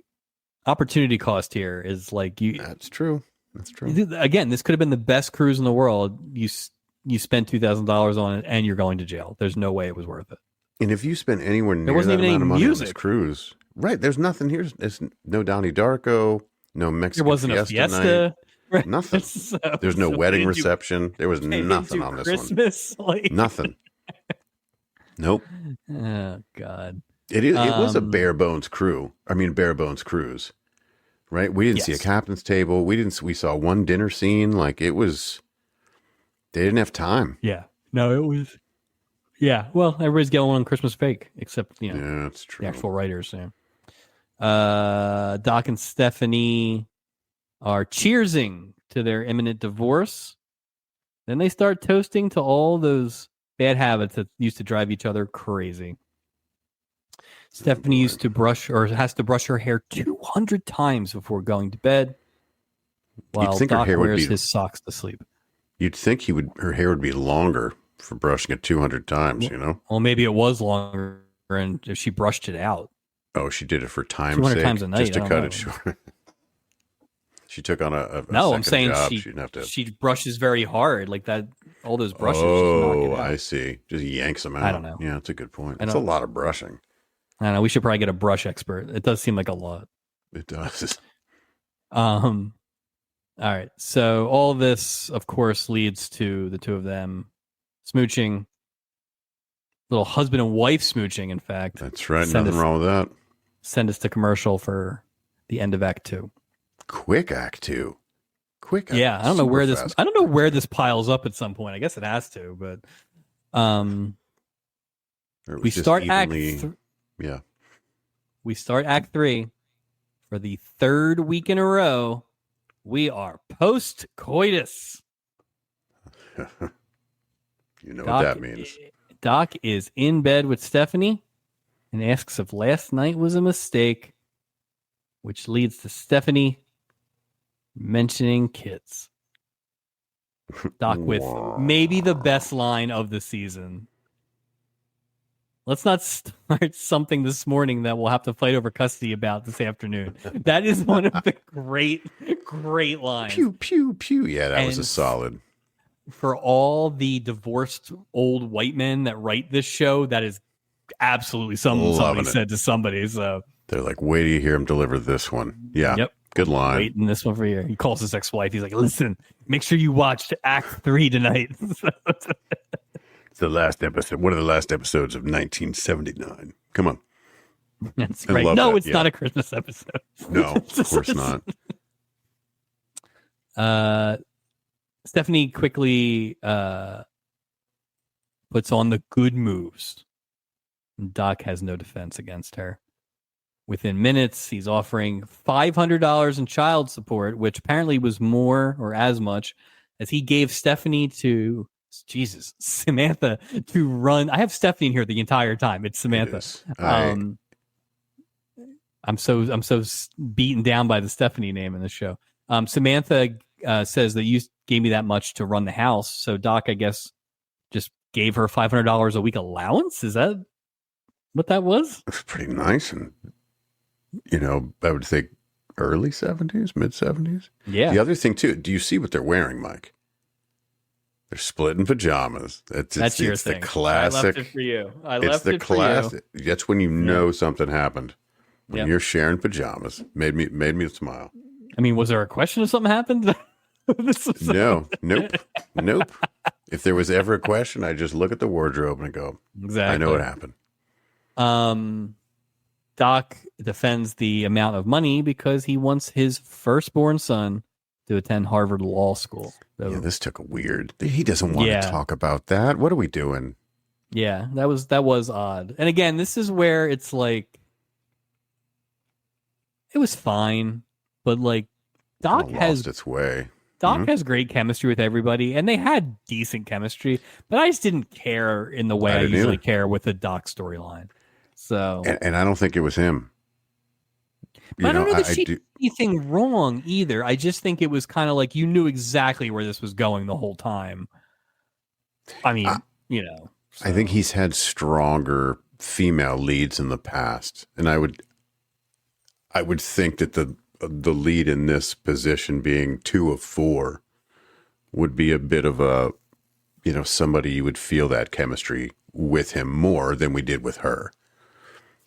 opportunity cost here is like you. That's true. That's true. Again, this could have been the best cruise in the world. You spent $2,000 on it, and you're going to jail. There's no way it was worth it. And if you spend anywhere near wasn't that even amount of any money on music. this cruise, right? There's nothing here. There's no Donnie Darko, no Mexican. There wasn't a fiesta. Night, nothing. So, There's no so wedding they didn't do- reception. There was they didn't nothing do on this Christmas, one. like Nothing. Nope. oh God. It was a bare bones crew. I mean, bare bones cruise, right? We didn't see a captain's table. We saw one dinner scene. Like it was, they didn't have time. Yeah. No, it was. Yeah. Well, everybody's going on Christmas fake, except Yeah, that's true. the actual writers. Yeah. Doc and Stephanie are cheersing to their imminent divorce. Then they start toasting to all those bad habits that used to drive each other crazy. Stephanie used to has to brush her hair 200 times before going to bed, while think her Doc hair would wears be- his socks to sleep. You'd think her hair would be longer for brushing it 200 times, you know? Well, maybe it was longer, and if she brushed it out. Oh, she did it for time's 200 sake, times a night, just to I don't cut know. it short. She took on a No, I'm second saying job. She didn't have to. she brushes very hard, like that. All those brushes. just knock Oh, it out. I see. Just yanks them out. I don't know. Yeah, that's a good point. I It's a don't- lot of brushing. I don't know. We should probably get a brush expert. It does seem like a lot. It does. All right. So all this, of course, leads to the two of them smooching, little husband and wife smooching. In fact, That's right. Send Nothing us- wrong with that. send us to commercial for the end of Act 2. Quick Act 2. Quick. Yeah, I don't know super where this. fast. I don't know where this piles up at some point. I guess it has to, but Or it was we just start evenly- Yeah. we start Act 3 for the third week in a row. We are post coitus. You know what that means. Doc is in bed with Stephanie and asks if last night was a mistake, which leads to Stephanie mentioning kids. Doc with maybe the best line of the season. Let's not start something this morning that we'll have to fight over custody about this afternoon. That is one of the great lines. Pew, pew, pew. Yeah, that was a And- solid. For all the divorced old white men that write this show, that is absolutely something Loving somebody it. said to somebody. So They're like, wait till you hear him deliver this one. Yeah. Yep. Good line. waiting this one for you. He calls his ex-wife. He's like, listen, make sure you watch Act 3 tonight. It's the last episode. One of the last episodes of 1979. Come on. That's I right. love No, that, it's yeah. not a Christmas episode. No, of course not. Stephanie quickly puts on the good moves. Doc has no defense against her. Within minutes, he's offering $500 in child support, which apparently was more or as much as he gave Stephanie to Samantha to run. I have Stephanie in here the entire time. It's Samantha. It is. I'm so beaten down by the Stephanie name in the show. Samantha says that you gave me that much to run the house, so Doc, I guess, just gave her $500 a week allowance. Is that what that was? It's pretty nice. And, I would think early 70s, mid 70s. Yeah. The other thing, too, do you see what they're wearing, Mike? They're splitting pajamas. That's your it's thing. the classic. I left it for you. It's the classic. That's when you know something happened. When Yep. you're sharing pajamas. Made me smile. I mean, was there a question if something happened? No, nope. If there was ever a question, I just look at the wardrobe and go, Exactly. I know what happened. Doc defends the amount of money because he wants his firstborn son to attend Harvard Law School. So, Yeah, this took a weird. He doesn't want Yeah. to talk about that. What are we doing? yeah, that was odd. And again, this is where it's like it was fine, but like Doc Kinda has lost its way. Doc has great chemistry with everybody, and they had decent chemistry, but I just didn't care in the way I didn't usually either. care with the Doc storyline. So, And I don't think it was him. but I don't know that she do. did anything wrong either. I just think it was kind of like you knew exactly where this was going the whole time. I mean, I think he's had stronger female leads in the past, and I would think that the lead in this position being 2 of 4 would be a bit of a, somebody you would feel that chemistry with him more than we did with her.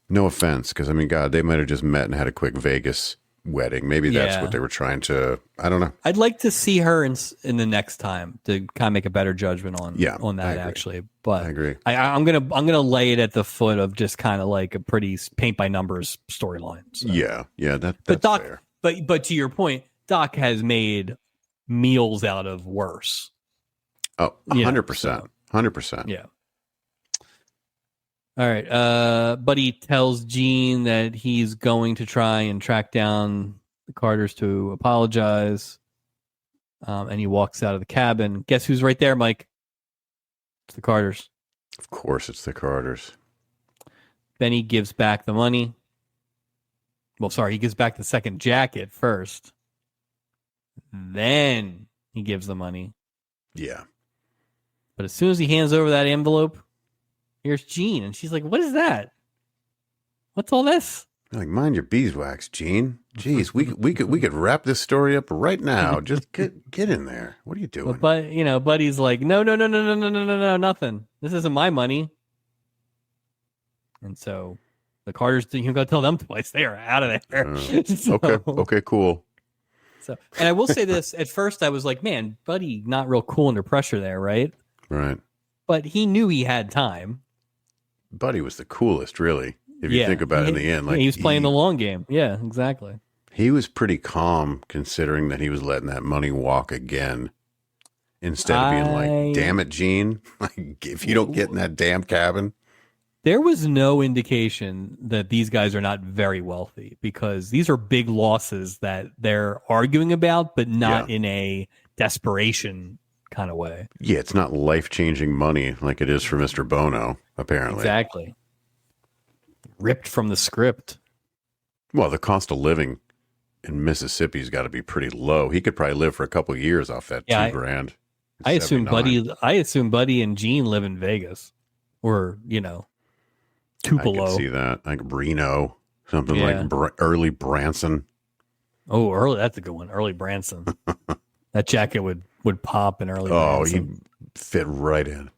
No offense, because I mean, God, they might have just met and had a quick Vegas wedding. Maybe that's what they were trying to. I don't know. I'd like to see her in the next time to kind of make a better judgment on that actually. But I agree. I'm gonna lay it at the foot of just kind of like a pretty paint by numbers storyline. So. Yeah, that's but Doc, fair. but to your point, Doc has made meals out of worse. Oh, 100%, 100%. Yeah. All right. Buddy tells Gene that he's going to try and track down the Carters to apologize. And he walks out of the cabin. Guess who's right there, Mike? It's the Carters. Of course, it's the Carters. Benny gives back the money. Well, sorry, he gives back the second jacket first. Then he gives the money. Yeah. But as soon as he hands over that envelope, here's Jean, and she's like, "What is that? What's all this?" Like, mind your beeswax, Gene. Jeez, we could wrap this story up right now. Just get in there. What are you doing? But Buddy's like, no, nothing. This isn't my money. And so the Carters, you can go tell them twice. They are out of there. Okay, cool. So, and I will say this: at first, I was like, man, Buddy, not real cool under pressure there, right? Right. But he knew he had time. Buddy was the coolest, really. If you think about it in the end, like he was playing the long game. Yeah, exactly. He was pretty calm considering that he was letting that money walk again. Instead of being like, damn it, Gene. Like, if you don't get in that damn cabin. There was no indication that these guys are not very wealthy because these are big losses that they're arguing about, but not in a desperation kind of way. Yeah, it's not life-changing money like it is for Mr. Bono, apparently. Exactly. Ripped from the script. Well, the cost of living in Mississippi's got to be pretty low. He could probably live for a couple of years off that $2,000. I assume Buddy and Gene live in Vegas, or Tupelo. I can see that, like Reno, something like early Branson. Oh, early. That's a good one. Early Branson. That jacket would pop in early. Oh, Branson. he fit right in.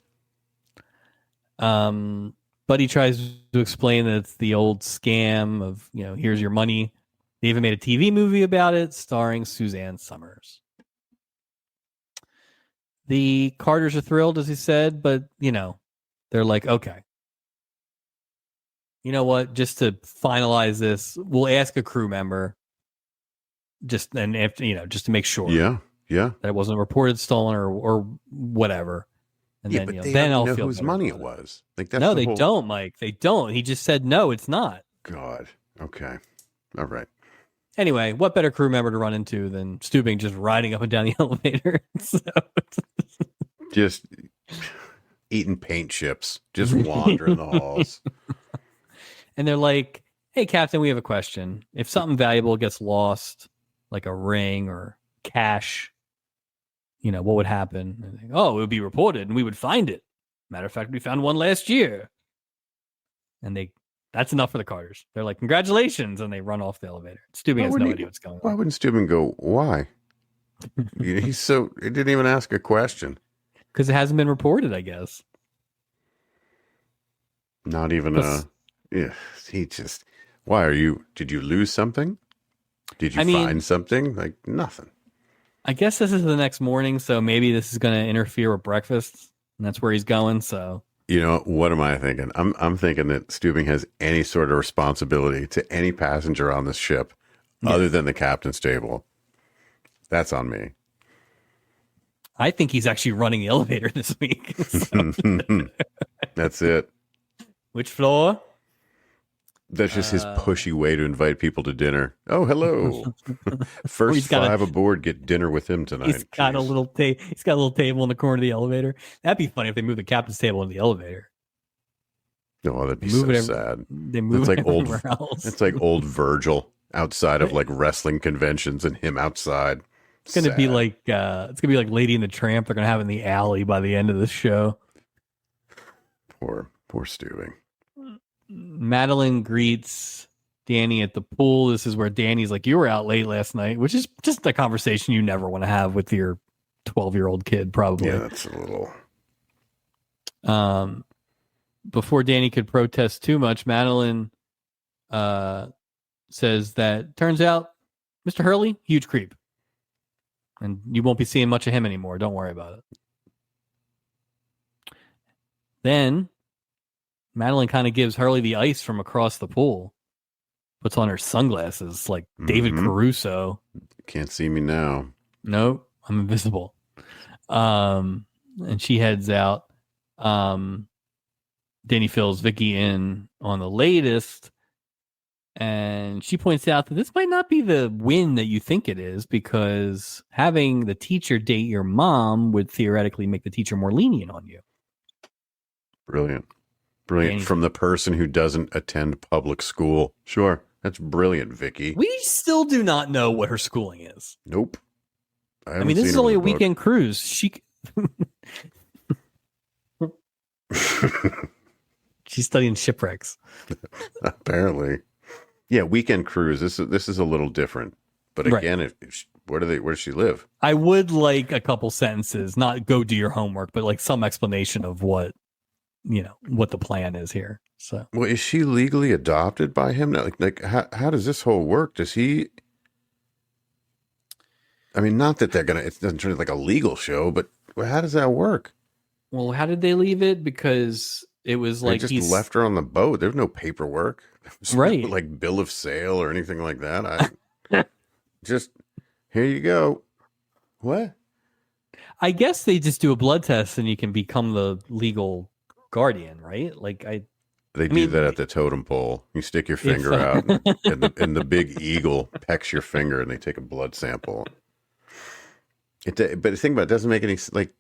Buddy tries to explain that it's the old scam of, here's your money. They even made a TV movie about it starring Suzanne Summers. The Carters are thrilled, as he said, but, they're like, okay. You know what? Just to finalize this, we'll ask a crew member just to make sure. Yeah. That it wasn't reported stolen or whatever. And but then I'll know feel whose money it was. Like that's no, they don't, Mike. They don't. He just said no, it's not. God. Okay. All right. Anyway, what better crew member to run into than Stubing just riding up and down the elevator? Just eating paint chips, just wandering the halls. And they're like, "Hey, Captain, we have a question. If something valuable gets lost, like a ring or cash, what would happen?" And they go, "Oh, it would be reported and we would find it. Matter of fact, we found one last year." And that's enough for the Carters. They're like, "Congratulations." And they run off the elevator. Stubing has no idea what's going on. Why wouldn't Stubing go, why? He didn't even ask a question. Because it hasn't been reported, I guess. Not even did you lose something? Did you find something? Like nothing. I guess this is the next morning, so maybe this is going to interfere with breakfast, and that's where he's going. So You know, what am I thinking? I'm thinking that Steubing has any sort of responsibility to any passenger on this ship other than the captain's table. That's on me. I think he's actually running the elevator this week. So. That's it. Which floor? That's just his pushy way to invite people to dinner. Oh, hello. First five aboard get dinner with him tonight. He's got a little table in the corner of the elevator. That'd be funny if they moved the captain's table in the elevator. Oh, that'd be so sad. They move it everywhere else. It's like old Virgil outside of like wrestling conventions and him outside. It's gonna be like Lady and the Tramp. They're gonna have in the alley by the end of the show. Poor Steubing. Madeline greets Danny at the pool. This is where Danny's like, "You were out late last night," which is just a conversation you never want to have with your 12-year-old kid, probably. Yeah, that's a little. Before Danny could protest too much, Madeline says that turns out Mr. Hurley, huge creep. And you won't be seeing much of him anymore. Don't worry about it. Then Madeline kind of gives Hurley the ice from across the pool. Puts on her sunglasses like David Caruso. Can't see me now. Nope, I'm invisible. And she heads out. Danny fills Vicky in on the latest. And she points out that this might not be the win that you think it is, because having the teacher date your mom would theoretically make the teacher more lenient on you. Brilliant. From the person who doesn't attend public school. Sure. That's brilliant, Vicky. We still do not know what her schooling is. Nope. I mean, this is only a weekend cruise. She's studying shipwrecks. Apparently. Yeah, weekend cruise. This is a little different. But again, where does she live? I would like a couple sentences, not go do your homework, but like some explanation of what the plan is here. So, well, is she legally adopted by him? Like how does this whole work? Does he? I mean, not that it doesn't turn into like a legal show, but how does that work? Well, how did they leave it? Because it was like they just left her on the boat. There's no paperwork. Right. No, like bill of sale or anything like that. Just, here you go. What? I guess they just do a blood test and you can become the legal guardian, right? They do that at the totem pole. You stick your finger out and the big eagle pecks your finger and they take a blood sample. But the thing about it doesn't make any like.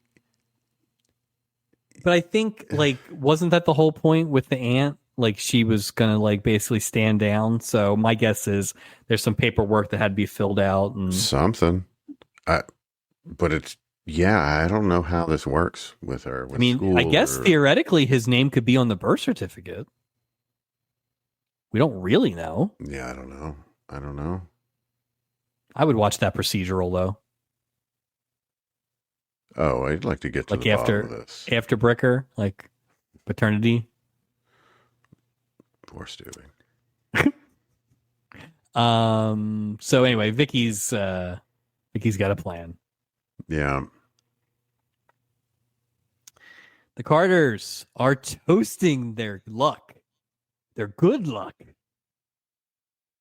But I think wasn't that the whole point with the aunt? Like she was gonna basically stand down. So my guess is there's some paperwork that had to be filled out and something. But it's I don't know how this works with her. With I guess theoretically his name could be on the birth certificate. We don't really know. Yeah, I don't know. I would watch that procedural though. Oh, I'd like to get to the bottom of this. After Bricker, like paternity. Poor Steubing. So anyway, Vicky's got a plan. Yeah. The Carters are toasting their luck. Their good luck.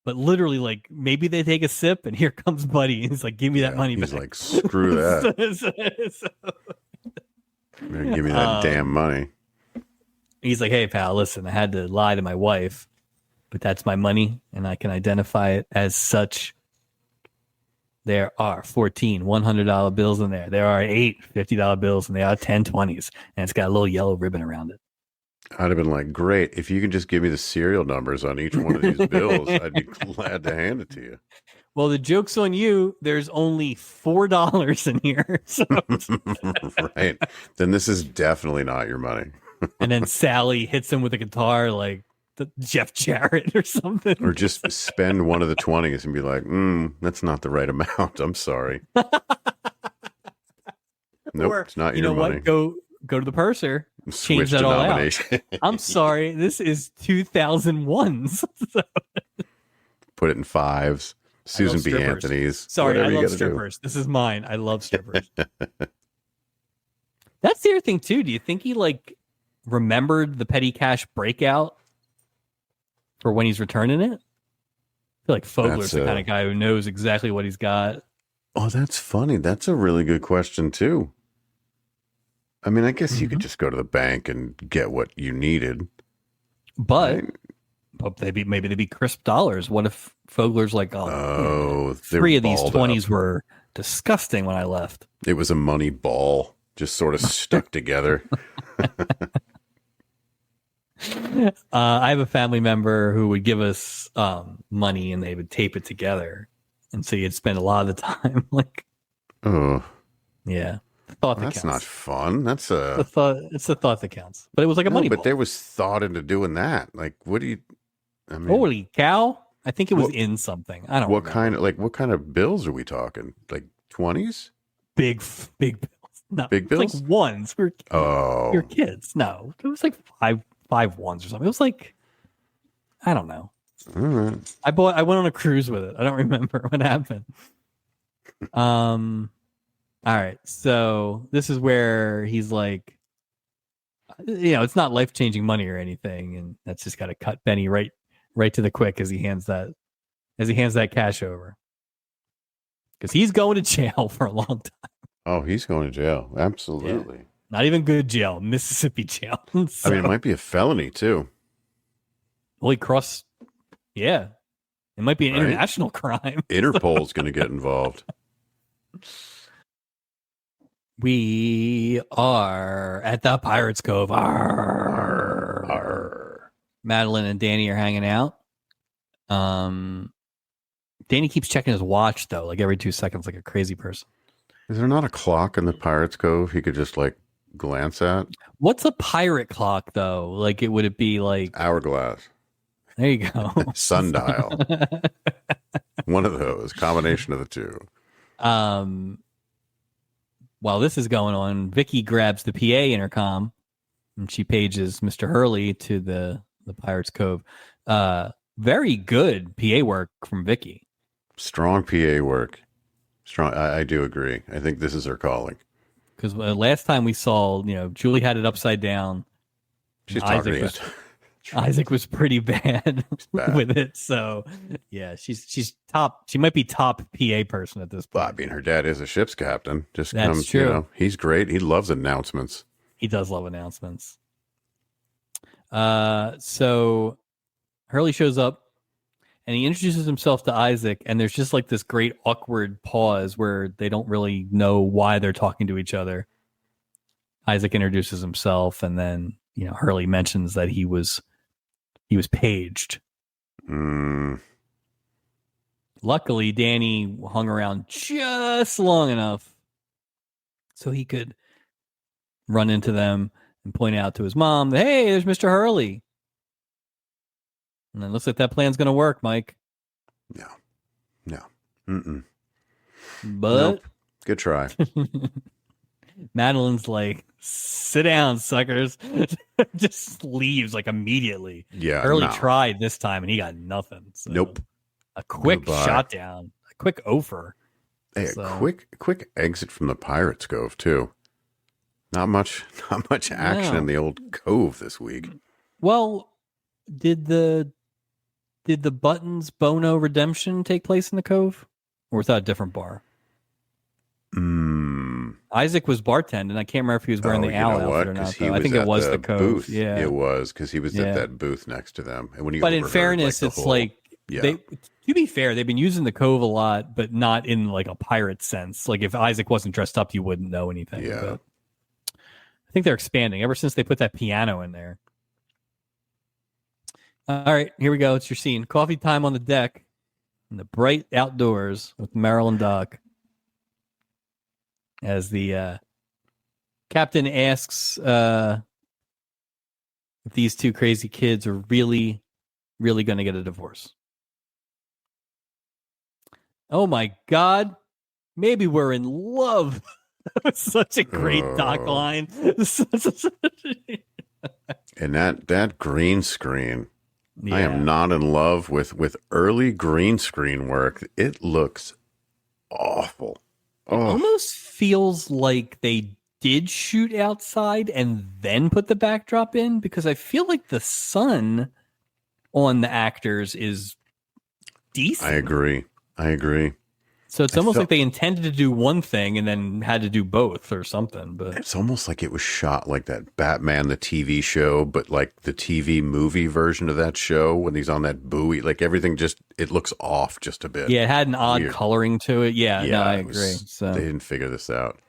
But literally, maybe they take a sip and here comes Buddy. He's like, give me that money back. He's like, screw that. Give me that damn money. He's like, hey, pal, listen, I had to lie to my wife, but that's my money, and I can identify it as such. There are 14 $100 bills in there. There are 8 $50 bills, and there are 10 20s, and it's got a little yellow ribbon around it. I'd have been like, great. If you can just give me the serial numbers on each one of these bills, I'd be glad to hand it to you. Well, the joke's on you. There's only $4 in here. So. Right. Then this is definitely not your money. And then Sally hits him with a guitar like Jeff Jarrett or something. Or just spend one of the 20s and be like, that's not the right amount. I'm sorry. Nope, it's not your money. What? Go to the purser. Change that all out. I'm sorry. This is 2001s. So. Put it in 5s. Susan B. Anthony's. Sorry, I love strippers. This is mine. I love strippers. That's the other thing too. Do you think he remembered the petty cash breakout for when he's returning it. I feel like Fogler's the kind of guy who knows exactly what he's got. Oh, that's funny. That's a really good question, too. I mean, I guess you could just go to the bank and get what you needed. But, right? Maybe they'd be crisp dollars. What if Fogler's like, three of these 20s were disgusting when I left? It was a money ball, just sort of stuck together. I have a family member who would give us money and they would tape it together. And so you'd spend a lot of the time like, yeah. That's not fun. That's it's the thought that counts. But it was like a money ball. But there was thought into doing that. Like, what do you? I mean, holy cow! I think it was in something. I don't. What kind of bills are we talking? Like 20s? Big bills. No, big bills. Like ones. We were kids. No, it was like five ones or something. It was like, I don't know. All right. I went on a cruise with it. I don't remember what happened. All right, so this is where he's like, it's not life-changing money or anything, and that's just got to cut Benny right to the quick as he hands that cash over, because he's going to jail for a long time. Oh, he's going to jail, absolutely. Yeah. Not even good jail, Mississippi jail. So, I mean, it might be a felony too. Well, he crossed. Yeah, it might be an international crime. Interpol's going to get involved. We are at the Pirates Cove. Arr, arr. Madeline and Danny are hanging out. Danny keeps checking his watch though, like every 2 seconds, like a crazy person. Is there not a clock in the Pirates Cove he could just like glance at? What's a pirate clock though? Like would it be like hourglass? There you go. Sundial. One of those, combination of the two. While this is going on, Vicky grabs the PA intercom and she pages Mr. Hurley to the Pirates Cove. Very good PA work from Vicky. Strong PA work. Strong. I do agree. I think this is her calling. Because last time we saw, Julie had it upside down. She's talking Isaac was pretty bad with it. So, yeah, she's top. She might be top PA person at this point. Well, I mean, her dad is a ship's captain. That's true. He's great. He loves announcements. He does love announcements. So Hurley shows up and he introduces himself to Isaac, and there's just like this great awkward pause where they don't really know why they're talking to each other. Isaac introduces himself, and then Hurley mentions that he was paged. Luckily, Danny hung around just long enough so he could run into them and point out to his mom that, hey, there's Mr. Hurley. And it looks like that plan's going to work, Mike. No. Mm-mm. But nope. Good try. Madeline's like, sit down, suckers. Just leaves like immediately. Yeah. Hurley tried this time and he got nothing. So nope. A quick shot down, a quick offer. Hey, a quick exit from the Pirates Cove too. Not much action in the old cove this week. Well, did the Buttons Bono redemption take place in the cove, or was that a different bar? Isaac was bartending. I can't remember if he was wearing the owl outfit or not. I think it was the cove. Booth. Yeah, it was because he was at that booth next to them. And when you but in fairness, it's like to be fair, they've been using the cove a lot, but not in like a pirate sense. Like if Isaac wasn't dressed up, you wouldn't know anything. Yeah, but I think they're expanding ever since they put that piano in there. All right, here we go. It's your scene. Coffee time on the deck in the bright outdoors with Merrill and Doc. As the captain asks if these two crazy kids are really, really going to get a divorce. Oh my God. Maybe we're in love. That was such a great Doc line. And that green screen. Yeah. I am not in love with early green screen work. It looks awful. It almost feels like they did shoot outside and then put the backdrop in, because I feel like the sun on the actors is decent. I agree. So it's almost like they intended to do one thing and then had to do both or something. But it's almost like it was shot like that Batman the TV show, but like the TV movie version of that show when he's on that buoy. Like everything just it looks off just a bit. Yeah, it had an odd Weird. coloring to it. Yeah, no, I agree. So they didn't figure this out.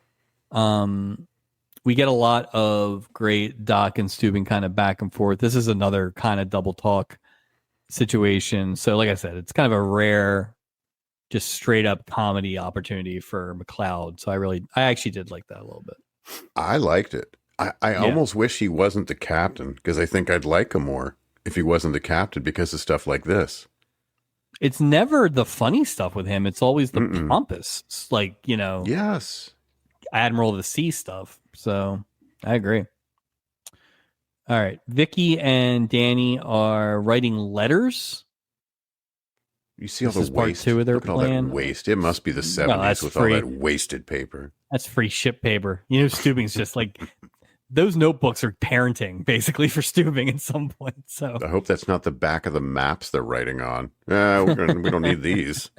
We get a lot of great Doc and Steubing kind of back and forth. This is another kind of double talk situation. So like I said, it's kind of a rare, just straight up comedy opportunity for McLeod. So I actually did like that a little bit. I liked it. I almost wish he wasn't the captain, because I think I'd like him more if he wasn't the captain because of stuff like this. It's never the funny stuff with him. It's always the pompous, like, Yes. Admiral of the Sea stuff. So I agree. All right. Vicky and Danny are writing letters. You see all This is the part waste. two of their Look at all that plan. waste. It must be the 70s with free. all that wasted paper. That's free ship paper. Steubing's just like, those notebooks are parenting basically for Steubing at some point. So I hope that's not the back of the maps they're writing on. We don't need these.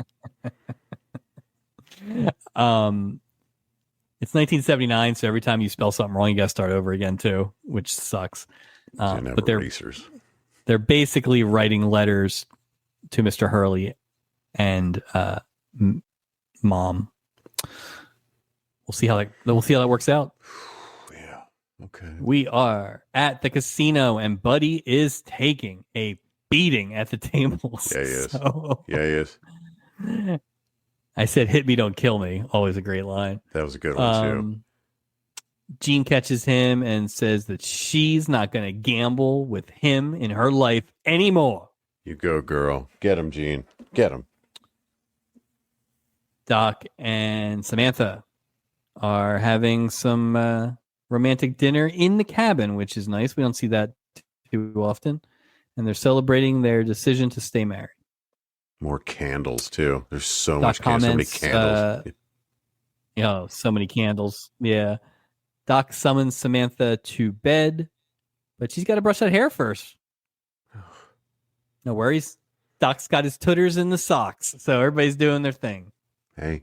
It's 1979, so every time you spell something wrong, you got to start over again too, which sucks. But erasers. They're basically writing letters to Mr. Hurley and Mom. We'll see how that works out. Yeah. Okay. We are at the casino, and Buddy is taking a beating at the tables. Yeah, he is. So, Yeah, he is. I said, "Hit me, don't kill me." Always a great line. That was a good one too. Jean catches him and says that she's not going to gamble with him in her life anymore. You go, girl. Get him, Jean. Get him. Doc and Samantha are having some romantic dinner in the cabin, which is nice. We don't see that too often. And they're celebrating their decision to stay married. More candles, too. There's so Doc much so many comments, candles. So many candles. Yeah. Doc summons Samantha to bed, but she's got to brush that hair first. No worries. Doc's got his tooters in the socks, so everybody's doing their thing. Hey.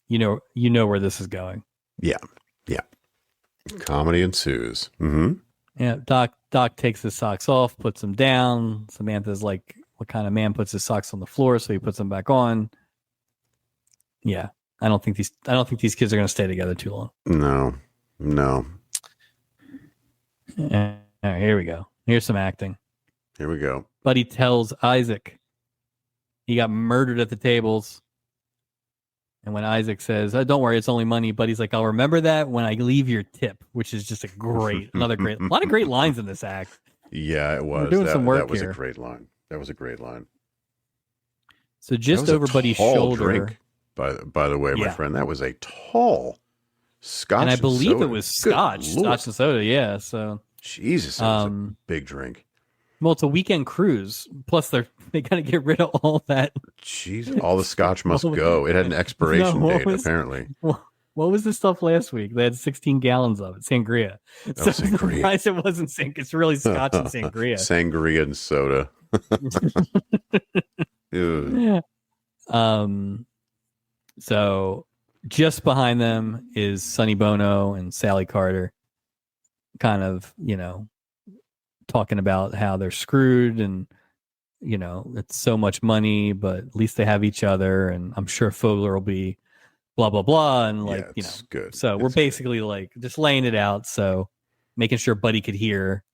You know where this is going. Yeah. Yeah. Comedy ensues. Mm-hmm. Yeah, Doc takes his socks off, puts them down. Samantha's like, what kind of man puts his socks on the floor? So he puts them back on. Yeah. I don't think these kids are going to stay together too long. No. All right, here we go. Here's some acting. Here we go. Buddy tells Isaac he got murdered at the tables. And when Isaac says, "Oh, don't worry, it's only money," Buddy's like, "I'll remember that when I leave your tip," which is just a lot of great lines in this act. Yeah, it was. We're doing some work that was here. a great line. That was a great line. So just over Buddy's shoulder. Drink, by the way, my friend, that was a tall Scotch. And I believe soda. It was Scotch and soda. Yeah. So Jesus, it was a big drink. Well, it's a weekend cruise. Plus, they got to get rid of all that. Jeez, all the Scotch must go. It had an expiration date, apparently. What was the stuff last week? They had 16 gallons of it. Sangria. So I'm surprised it wasn't Sangria. It's really Scotch and Sangria. Sangria and soda. So just behind them is Sonny Bono and Sally Carter, kind of, talking about how they're screwed and, it's so much money, but at least they have each other. And I'm sure Fogler will be blah, blah, blah. And good. So we're basically like just laying it out. So making sure Buddy could hear,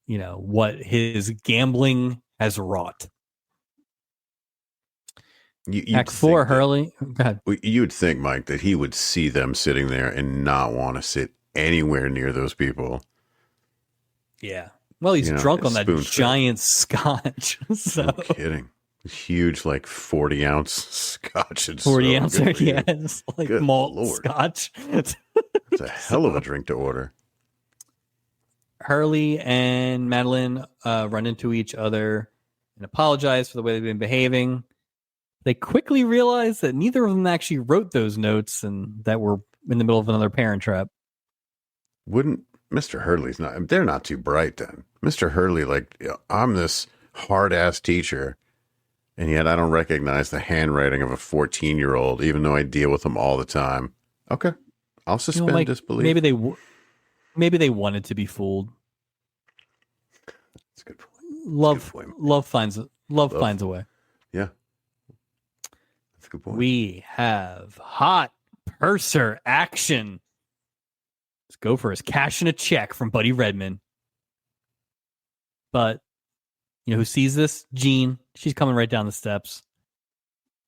what his gambling has wrought. Act 4, Hurley. Go ahead. You'd think, Mike, that he would see them sitting there and not want to sit anywhere near those people. Yeah. Well, he's drunk on that giant scotch. So. No kidding. Huge, 40-ounce scotch. 40-ounce, yes. Good malt Lord. Scotch. It's a hell of a drink to order. Hurley and Madeline run into each other and apologize for the way they've been behaving. They quickly realize that neither of them actually wrote those notes and that were in the middle of another Parent Trap. wouldn't Mr. Hurley's not? They're not too bright then. Mr. Hurley, like, I'm this hard ass teacher, and yet I don't recognize the handwriting of a 14-year-old, even though I deal with them all the time. Okay, I'll suspend disbelief. Maybe they wanted to be fooled. That's a good point. Love finds a way. Yeah, that's a good point. We have hot purser action. Let's go for his cash and a check from Buddy Redman. But you know who sees this? Jean. She's coming right down the steps.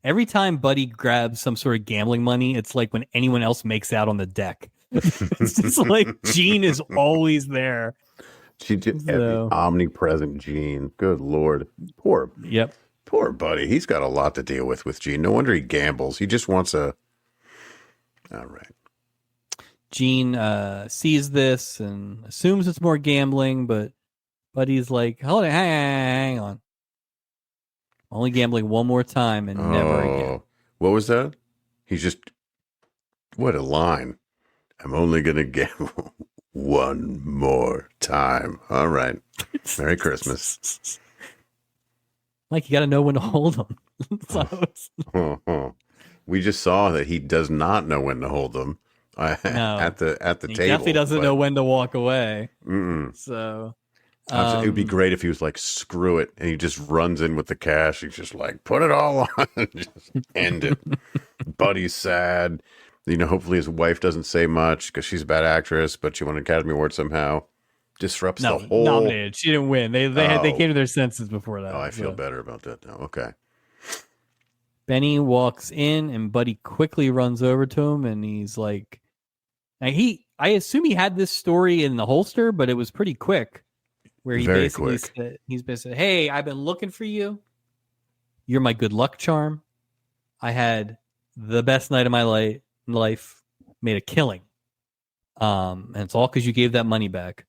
Every time Buddy grabs some sort of gambling money, it's like when anyone else makes out on the deck. It's just like Jean is always there. She did every omnipresent Gene. Good Lord. Poor Buddy. He's got a lot to deal with Gene. No wonder he gambles. He just wants a... All right. Gene sees this and assumes it's more gambling, but Buddy's like, hold on, hang on. Only gambling one more time and never again. What was that? He's just... What a line. I'm only going to gamble one more time. All right. Merry Christmas. Mike, you got to know when to hold them. We just saw that he does not know when to hold them at the table. He definitely doesn't know when to walk away. Mm-mm. So it would be great if he was like, screw it, and he just runs in with the cash. He's just like, put it all on, just end it. Buddy's sad. You know, hopefully his wife doesn't say much because she's a bad actress, but she won an Academy Award somehow. Disrupts the whole... nominated. She didn't win. They came to their senses before that. Oh, I feel better about that now. Okay. Benny walks in and Buddy quickly runs over to him and he's like... I assume he had this story in the holster, but it was pretty quick. Where he basically said, hey, I've been looking for you. You're my good luck charm. I had the best night of my life, made a killing. And it's all because you gave that money back.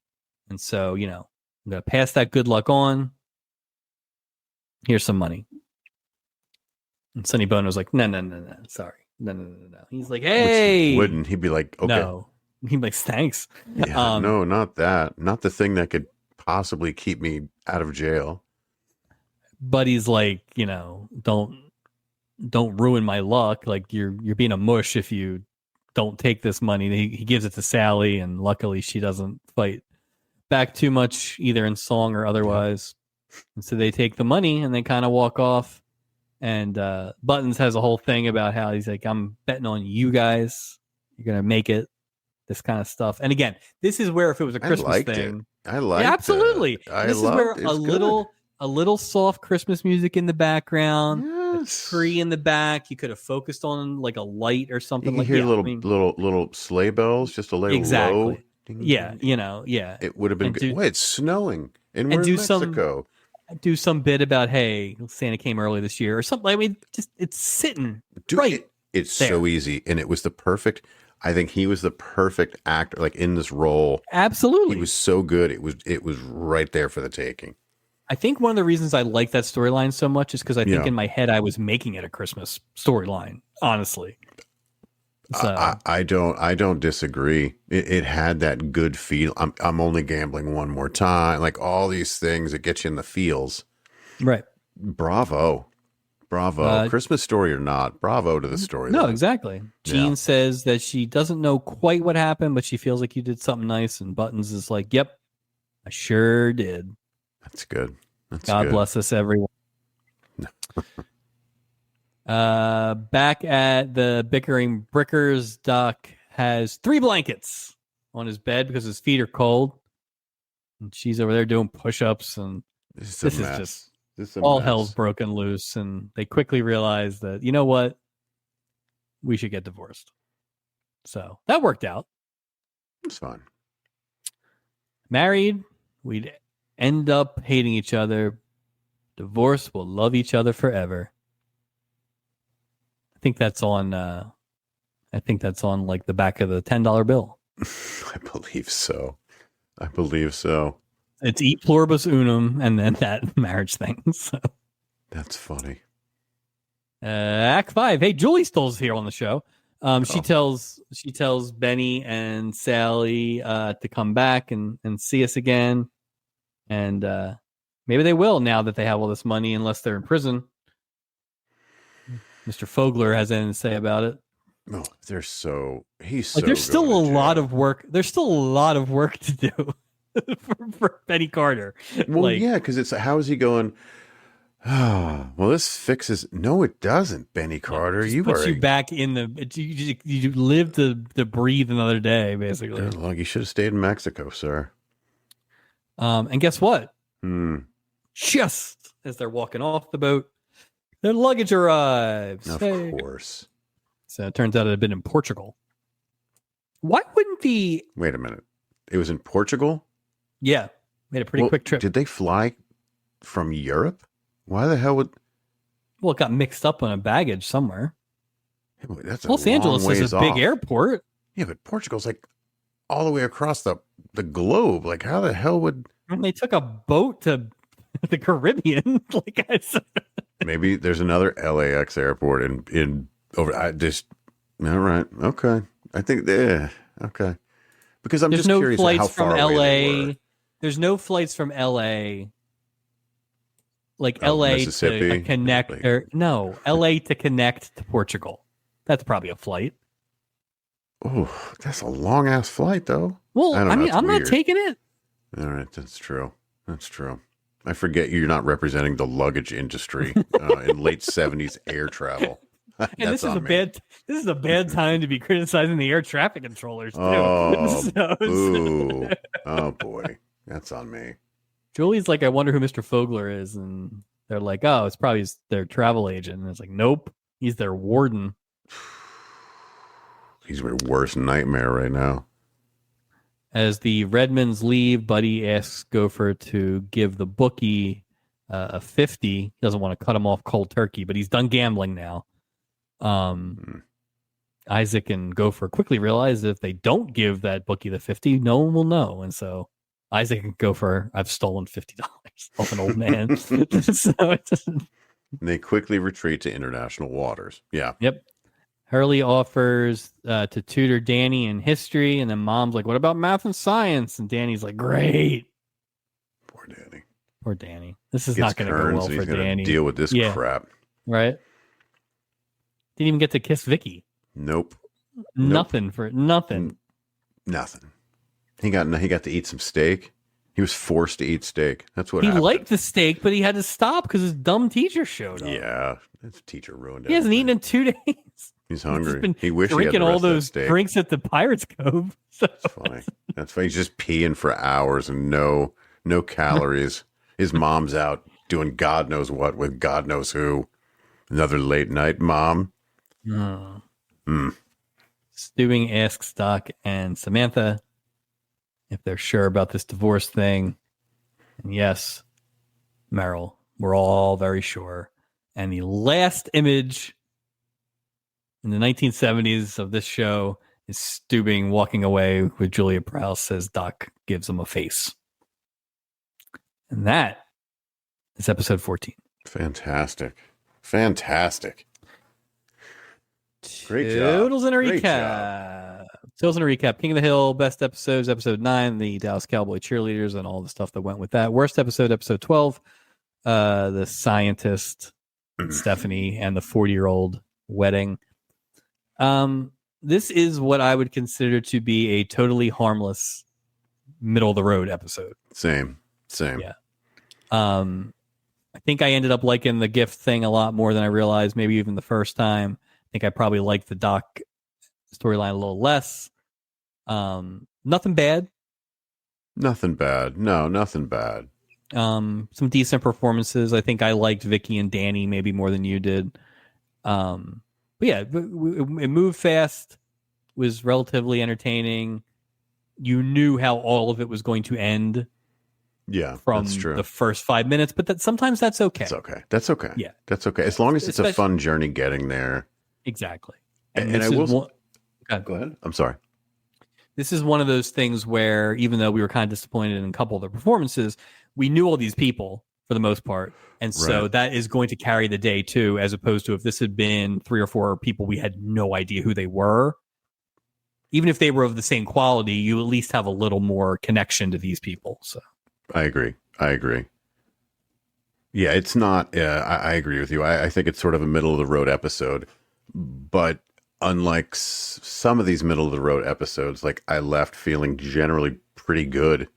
And so, you know, I'm going to pass that good luck on. Here's some money. And Sonny Bono was like, no, sorry. No. He's like, hey. Wouldn't he be like, okay. No. He'd be like, thanks. Yeah, no, not that. Not the thing that could possibly keep me out of jail. Buddy's like, you know, don't ruin my luck. Like you're being a mush if you don't take this money. He gives it to Sally, and luckily she doesn't fight back too much either in song or otherwise. Yeah. And so they take the money and they kind of walk off. And Buttons has a whole thing about how he's like, I'm betting on you guys. You're gonna make it. This kind of stuff. And again, this is where if it was a Christmas thing, I like absolutely. This is where a little soft Christmas music in the background, a tree in the back. You could have focused on like a light or something. You hear little sleigh bells, just a little low. Yeah, you know, yeah. It would have been good. Wait, it's snowing, and we're in Mexico. Do some bit about, hey, Santa came early this year or something. I mean, just it's sitting right. It's so easy, and it was the perfect. I think he was the perfect actor, like in this role. Absolutely, he was so good. It was right there for the taking. I think one of the reasons I like that storyline so much is because I think in my head I was making it a Christmas storyline. Honestly, so. I don't disagree. It had that good feel. I'm only gambling one more time. Like all these things that get you in the feels. Right. Bravo. Christmas story or not, bravo to the story. No, exactly. Jean says that she doesn't know quite what happened, but she feels like you did something nice. And Buttons is like, yep, I sure did. That's good. God bless us, everyone. Back at the bickering Brickers, Doc has 3 blankets on his bed because his feet are cold. And she's over there doing push-ups. And this is just... all hell's broken loose, and they quickly realize that, you know what? We should get divorced. So that worked out. It's fine. Married, we'd end up hating each other. Divorced, we'll love each other forever. I think that's on like the back of the $10 bill. I believe so. It's e pluribus unum, and then that marriage thing. So. That's funny. Act 5. Hey, Julie Stoll's here on the show. She tells Benny and Sally to come back and see us again, and maybe they will now that they have all this money, unless they're in prison. Mr. Fogler has anything to say about it. Oh, he's so there's still going a to lot jail. of work. There's still a lot of work to do for Benny Carter. Well, yeah, because it's how is he going? Oh, well, this fixes. No, it doesn't, Benny Carter. Just puts you back in the. You live to breathe another day, basically. Good luck. You should have stayed in Mexico, sir. And guess what? Just as they're walking off the boat, their luggage arrives. Of course. So it turns out it had been in Portugal. Why wouldn't the... Wait a minute. It was in Portugal? Yeah. Made a pretty quick trip. Did they fly from Europe? Why the hell would... Well, it got mixed up on a baggage somewhere. Yeah, that's Los Angeles is a big airport. Yeah, but Portugal's like all the way across the globe. Like, how the hell would... And they took a boat to the Caribbean. Like I said. Maybe there's another LAX airport in over. I just all right, okay. I think okay. Because I'm just curious how far away they were. There's no flights from LA. Like LA to connect LA to connect to Portugal. That's probably a flight. Oh, that's a long ass flight though. Well, I mean, I'm not taking it. All right, that's true. That's true. I forget you're not representing the luggage industry in late 70s air travel. And this is a bad time to be criticizing the air traffic controllers too. Boo. Oh boy, that's on me. Julie's like, I wonder who Mr. Fogler is, and they're like, oh, it's probably their travel agent. And it's like, nope, he's their warden. He's my worst nightmare right now. As the Redmonds leave, Buddy asks Gopher to give the bookie a 50. He doesn't want to cut him off cold turkey, but he's done gambling now. Isaac and Gopher quickly realize that if they don't give that bookie the 50, no one will know. And so Isaac and Gopher, I've stolen $50 off an old man. They quickly retreat to international waters. Yeah. Yep. Hurley offers to tutor Danny in history, and then Mom's like, what about math and science? And Danny's like, great. Poor Danny. This is not going to go well for Danny. Deal with this crap. Right? Didn't even get to kiss Vicky. Nope. Nothing for nothing. Nothing. He got to eat some steak. He was forced to eat steak. That's what happened. He liked the steak, but he had to stop because his dumb teacher showed up. Yeah, his teacher ruined it. He hasn't eaten in 2 days. He's hungry. He wished drinking he had all those drinks at the Pirates Cove. So. That's funny. That's funny. He's just peeing for hours and no calories. His mom's out doing God knows what with God knows who. Another late night mom. Stewing asks Doc and Samantha if they're sure about this divorce thing. And yes, Merrill, we're all very sure. And the last image in the 1970s of this show is Stubing walking away with Julia Prowse as Doc gives him a face. And that is episode 14. Fantastic. Great job. Totals in a recap. Totals in a recap. King of the Hill, best episodes, episode 9, the Dallas Cowboy cheerleaders and all the stuff that went with that. Worst episode, episode 12, the scientist, Stephanie, and the 40-year-old wedding. This is what I would consider to be a totally harmless, middle of the road episode. Same. Yeah. I think I ended up liking the gift thing a lot more than I realized, maybe even the first time. I think I probably liked the Doc storyline a little less. Nothing bad. Nothing bad. No, nothing bad. Some decent performances. I think I liked Vicky and Danny maybe more than you did. But yeah, it moved fast, was relatively entertaining. You knew how all of it was going to end. Yeah, from that's true. The first 5 minutes, but sometimes that's okay. That's okay. Yeah, that's okay. As long as it's a fun journey getting there. Exactly. And I will. Go ahead. I'm sorry. This is one of those things where, even though we were kind of disappointed in a couple of the performances, we knew all these people. for the most part. And so Right. that is going to carry the day too, as opposed to if this had been 3 or 4 people we had no idea who they were. Even if they were of the same quality, you at least have a little more connection to these people. So I agree. Yeah, it's not. I agree with you. I think it's sort of a middle of the road episode, but unlike some of these middle of the road episodes, like I left feeling generally pretty good.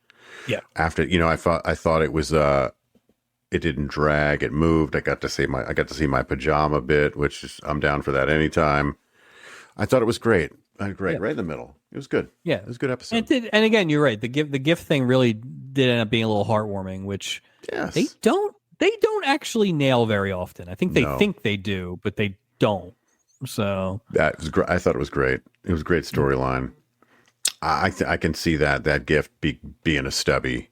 yeah, After I thought it was it didn't drag, it moved. I got to see my pajama bit, which is, I'm down for that anytime. I thought it was great. Great, yeah. right in the middle. It was good. Yeah, It was a good episode. and it did. And again, you're right. The gift thing really did end up being a little heartwarming, which Yes. they don't actually nail very often. I think they No. think they do, but they don't. So That was great. I thought it was great. It was a great storyline. I can see that gift being a stubby.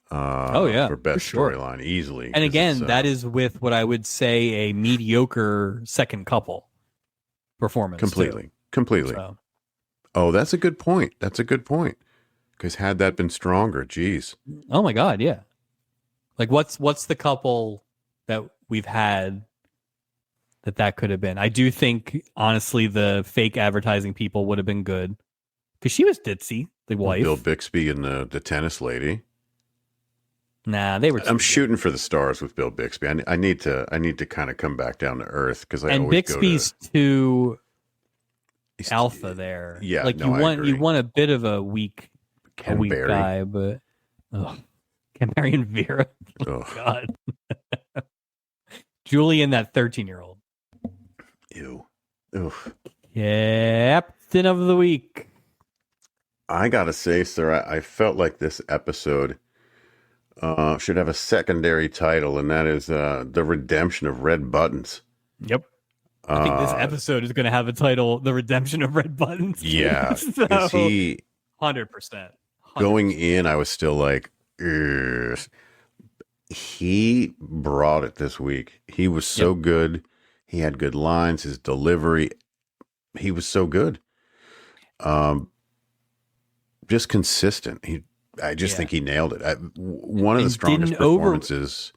For best sure. storyline easily. And again, that is with what I would say a mediocre second couple performance. completely. So, Oh, that's a good point. Because had that been stronger, geez. oh my God, yeah. Like what's the couple that we've had that could have been? I do think honestly the fake advertising people would have been good because she was ditzy, the wife. Bill Bixby and the tennis lady. Nah, they were. I'm shooting for the stars with Bill Bixby. I need to kind of come back down to earth because I and always Bixby's go to too alpha there. Yeah, like no, you want a bit of a weak Ken Berry. guy, but Ken Berry and Vera. Oh, Ugh. God. Julie and that 13-year-old. Ew. Oof. Captain of the week. I gotta say, sir, I felt like this episode should have a secondary title, and that is the redemption of Red Buttons. Yep. I think this episode is going to have a title, "The Redemption of Red Buttons." Yeah, so, 100%. Going in, I was still like, ugh. He brought it this week. He was so good. He had good lines. His delivery, he was so good. Just consistent. I just think he nailed it. One of the strongest performances.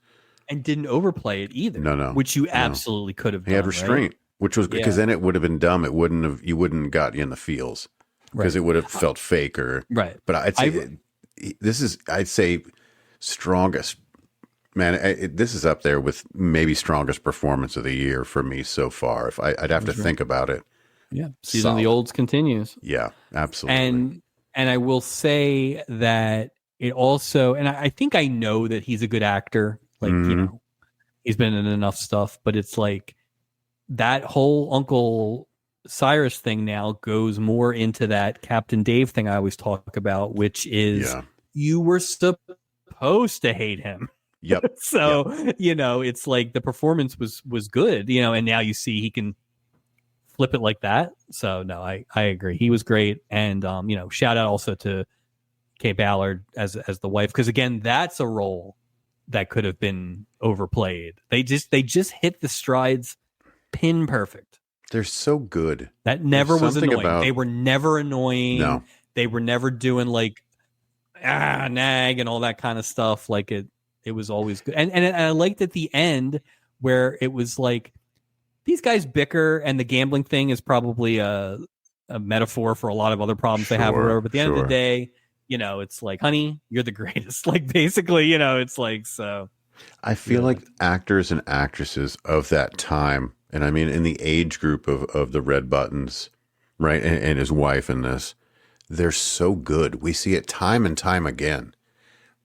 And didn't overplay it either. No. Which you absolutely could have done. He had restraint, right? which was because then it would have been dumb. You wouldn't got you in the feels because it would have felt fake or right. But I'd say strongest. Man, this is up there with maybe strongest performance of the year for me so far. If I'd have to think about it. Yeah, season of the olds continues. Yeah, absolutely. And I will say that it also, and I think I know that he's a good actor. Like, he's been in enough stuff, but it's like that whole Uncle Cyrus thing now goes more into that Captain Dave thing I always talk about, which is you were supposed to hate him. Yep. So, it's like the performance was good, and now you see he can flip it like that. So no, I agree. He was great. And shout out also to Kay Ballard as the wife, because again, that's a role that could have been overplayed. They just hit the strides pin perfect. They're so good. That never was annoying. They were never annoying. No. They were never doing like nag and all that kind of stuff. Like it was always good. And I liked at the end where it was like these guys bicker, and the gambling thing is probably a metaphor for a lot of other problems they have or whatever. But at the end of the day, it's like, honey, you're the greatest. Like basically, it's like, so. I feel like actors and actresses of that time, and I mean in the age group of the Red Buttons, right, and his wife in this, they're so good. We see it time and time again.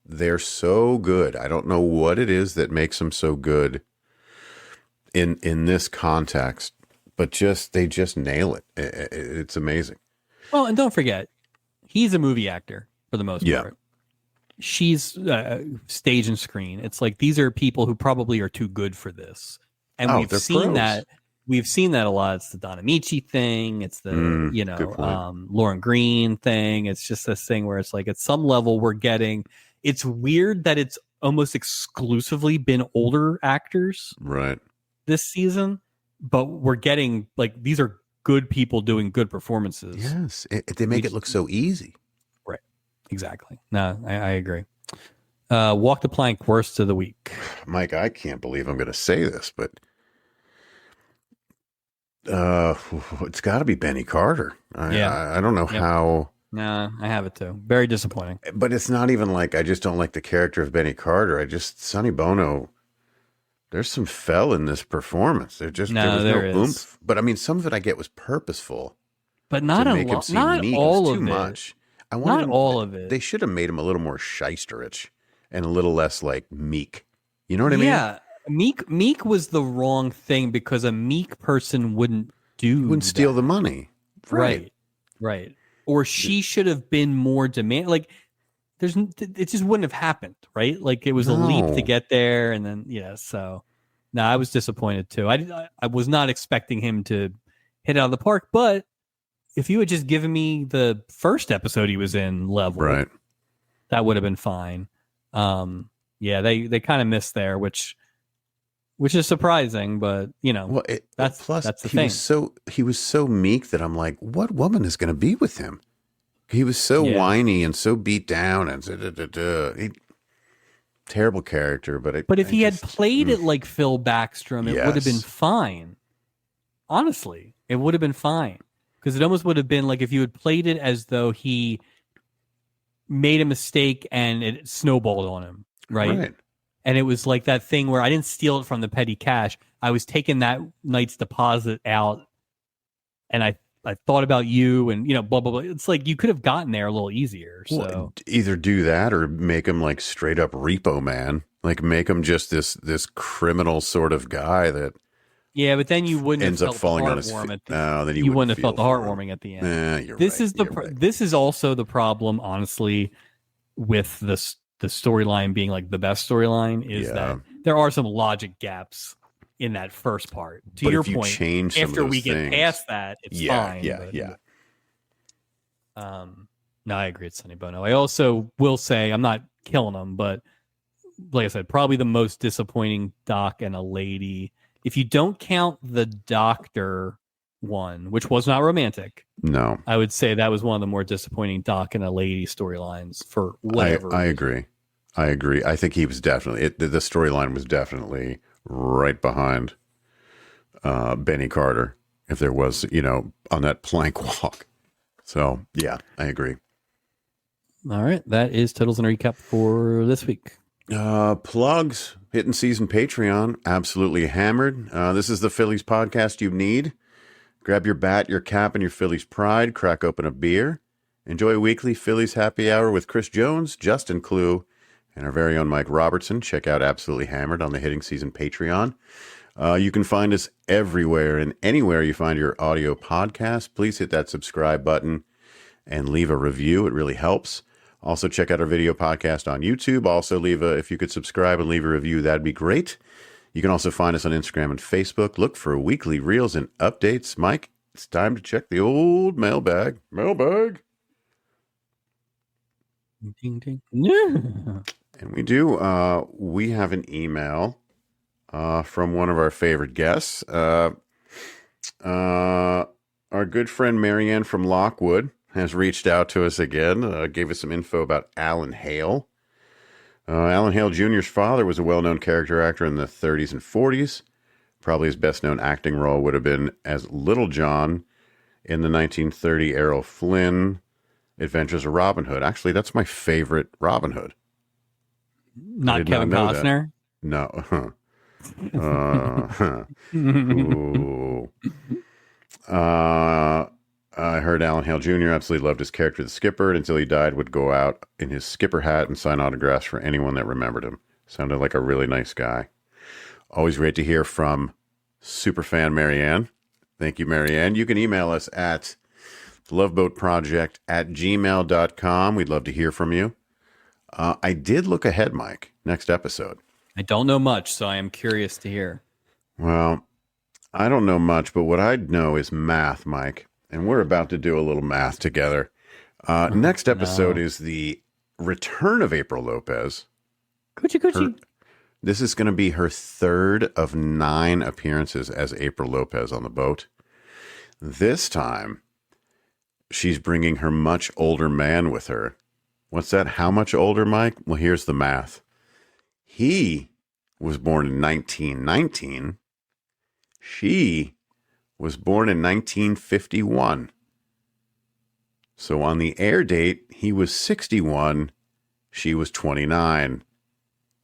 They're so good. I don't know what it is that makes them so good in this context, but they just nail it. It's amazing. Well, and don't forget, he's a movie actor for the most part. She's stage and screen. It's like these are people who probably are too good for this, and we've seen pros. that. We've seen that a lot. It's the Don Amici thing. It's the Lauren Green thing. It's just this thing where it's like at some level we're getting. It's weird that it's almost exclusively been older actors, right, this season, but we're getting like these are good people doing good performances. Yes, they make it look so easy. Right. Exactly. No, I agree. Walk the plank, worst of the week. Mike, I can't believe I'm going to say this, but it's got to be Benny Carter. I don't know how. Nah, I have it too. Very disappointing. But it's not even like I just don't like the character of Benny Carter. Sonny Bono, there's some fell in this performance. There was no oomph. But I mean, some of it I get was purposeful. But not a lot. Not meek. all of it. Much. Not all of it. They should have made him a little more shysterich and a little less like meek. You know what I mean? Yeah. Meek was the wrong thing because a meek person wouldn't steal the money. Right. Or she should have been more demand. Like it just wouldn't have happened. Right. Like it was a leap to get there. And then, so no, I was disappointed too. I was not expecting him to hit out of the park, but if you had just given me the first episode he was in level, right, that would have been fine. They kind of missed there, which is surprising, but that's the thing. He was so meek that I'm like, what woman is going to be with him? He was so whiny and so beat down and terrible character. But if he had played it like Phil Backstrom, it would have been fine. Honestly, it would have been fine. Because it almost would have been like if you had played it as though he made a mistake and it snowballed on him, right? And it was like that thing where I didn't steal it from the petty cash. I was taking that night's deposit out, and I thought about you, and blah blah blah. It's like you could have gotten there a little easier. So either do that or make him like straight up repo man, like make him just this criminal sort of guy that. Yeah, but then you wouldn't ends have up falling on his feet. Then you wouldn't have felt the heartwarming at the end. This is also the problem, honestly, with the storyline being like the best storyline is that there are some logic gaps in that first part. To your point, after we get past that, it's fine. No, I agree with Sonny Bono. I also will say I'm not killing him, but like I said, probably the most disappointing doc and a lady. If you don't count the doctor one, which was not romantic, no, I would say that was one of the more disappointing doc and a lady storylines for whatever. I agree. I think he was definitely the storyline was definitely right behind Benny Carter. If there was, on that plank walk. So yeah, I agree. All right, that is Totals and Recap for this week. Plugs, Hitting Season Patreon, absolutely hammered. This is the Phillies podcast you need. Grab your bat, your cap, and your Phillies pride. Crack open a beer. Enjoy weekly Phillies happy hour with Chris Jones, Justin Clue, and our very own Mike Robertson. Check out Absolutely Hammered on the Hitting Season Patreon. You can find us everywhere and anywhere you find your audio podcast. Please hit that subscribe button and leave a review. It really helps. Also, check out our video podcast on YouTube. Also, if you could subscribe and leave a review, that'd be great. You can also find us on Instagram and Facebook. Look for weekly reels and updates. Mike, it's time to check the old mailbag. Mailbag. Ding, ding. Yeah. And we do. We have an email from one of our favorite guests. Our good friend Marianne from Lockwood has reached out to us again, gave us some info about Alan Hale. Alan Hale Jr.'s father was a well-known character actor in the 30s and 40s. Probably his best-known acting role would have been as Little John in the 1930 Errol Flynn Adventures of Robin Hood. Actually, that's my favorite Robin Hood. Not Kevin Costner? No. Ooh. I heard Alan Hale Jr. absolutely loved his character, the Skipper, and until he died would go out in his skipper hat and sign autographs for anyone that remembered him. Sounded like a really nice guy. Always great to hear from superfan Marianne. Thank you, Marianne. You can email us at loveboatproject@gmail.com. We'd love to hear from you. I did look ahead, Mike, next episode. I don't know much, so I am curious to hear. Well, I don't know much, but what I know is math, Mike. And we're about to do a little math together. Next episode is the return of April Lopez. Coochie. This is going to be her third of 9 appearances as April Lopez on the boat. This time, she's bringing her much older man with her, What's that? How much older, Mike? Well, here's the math. He was born in 1919. She was born in 1951. So on the air date, he was 61. She was 29.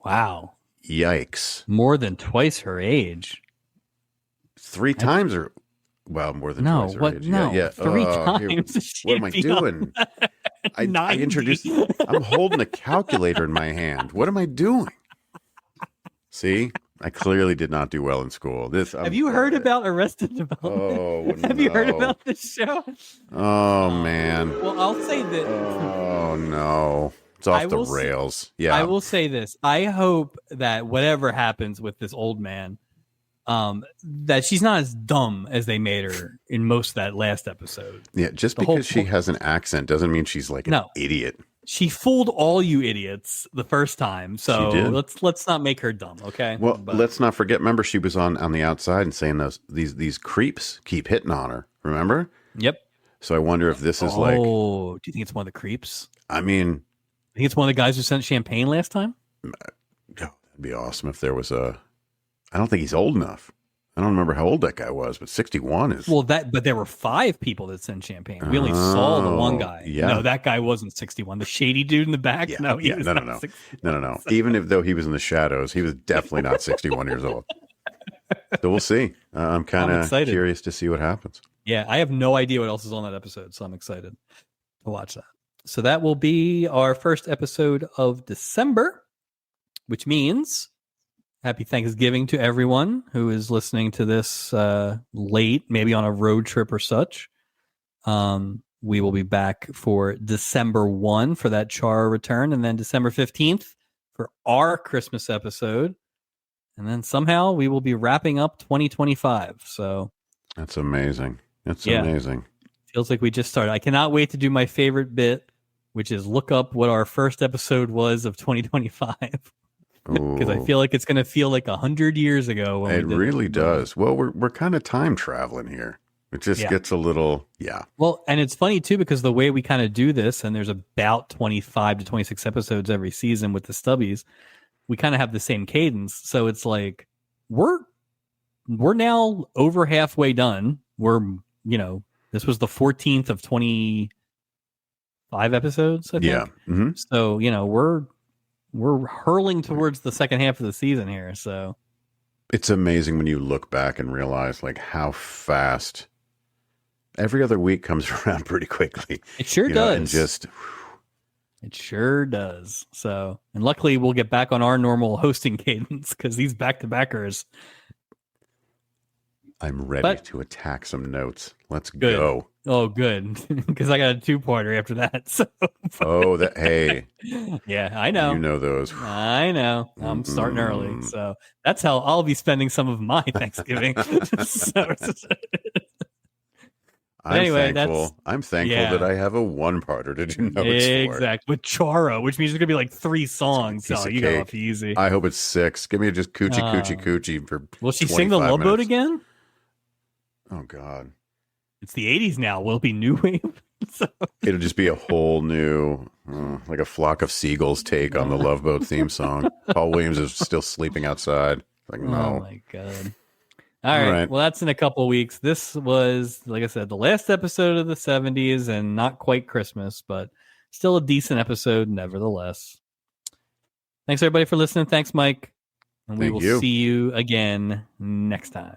Wow. Yikes. More than twice her age. Three times her... Well, more than No, twice her what? age. No, Yeah. three Here- times. what am I doing? I 90. introduced... I'm holding a calculator in my hand. What am I doing? See? I clearly did not do well in school. Have you heard about Arrested Development? Oh, Have you heard about this show? Oh, man. Well, I'll say that. Oh, no. It's off the rails. Yeah. I will say this. I hope that whatever happens with this old man, that she's not as dumb as they made her in most of that last episode. Yeah, just because she has an accent doesn't mean she's like an idiot. She fooled all you idiots the first time, so let's not make her dumb, okay? Well, let's not forget. Remember, she was on the outside and saying these creeps keep hitting on her. Remember? Yep. So I wonder if this is like. Oh, do you think it's one of the creeps? I mean, I think it's one of the guys who sent champagne last time. That'd be awesome if there was a. I don't think he's old enough. I don't remember how old that guy was, but 61 is... Well, but there were 5 people that sent champagne. We only saw the one guy. Yeah. No, that guy wasn't 61. The shady dude in the back? Yeah. No, he was not No. 61. No. Even though he was in the shadows, he was definitely not 61 years old. So we'll see. I'm kind of curious to see what happens. Yeah, I have no idea what else is on that episode, so I'm excited to watch that. So that will be our first episode of December, which means... Happy Thanksgiving to everyone who is listening to this late, maybe on a road trip or such. We will be back for December 1 for that Chara return, and then December 15th for our Christmas episode. And then somehow we will be wrapping up 2025. So that's amazing. That's amazing. Feels like we just started. I cannot wait to do my favorite bit, which is look up what our first episode was of 2025. Because I feel like it's going to feel like 100 years ago. It really does. Well, we're kind of time traveling here. It just gets a little, Well, and it's funny too, because the way we kind of do this, and there's about 25 to 26 episodes every season with the stubbies, we kind of have the same cadence. So it's like, we're now over halfway done. This was the 14th of 25 episodes, I think. Yeah. Mm-hmm. So, we're hurling towards the second half of the season here. So it's amazing when you look back and realize like how fast every other week comes around pretty quickly. It sure does. And just it sure does. So, and luckily we'll get back on our normal hosting cadence because these back-to-backers. I'm ready to attack some notes. Let's go. Oh, good. Because I got a 2-parter after that. So. Hey. Yeah, I know. You know those. I know. I'm starting early. So that's how I'll be spending some of my Thanksgiving. I'm thankful that I have a 1-parter to do notes for. Exactly. With Chara, which means there's going to be like 3 songs. So you got off easy. I hope it's 6. Give me just coochie for Will she sing the Love Boat again? Oh, God. It's the 80s now. Will it be new wave? It'll just be a whole new, like a flock of seagulls take on the Love Boat theme song. Paul Williams is still sleeping outside. Like, no. Oh, my God. All right. Well, that's in a couple of weeks. This was, like I said, the last episode of the 70s and not quite Christmas, but still a decent episode nevertheless. Thanks, everybody, for listening. Thanks, Mike. And we will see you again next time.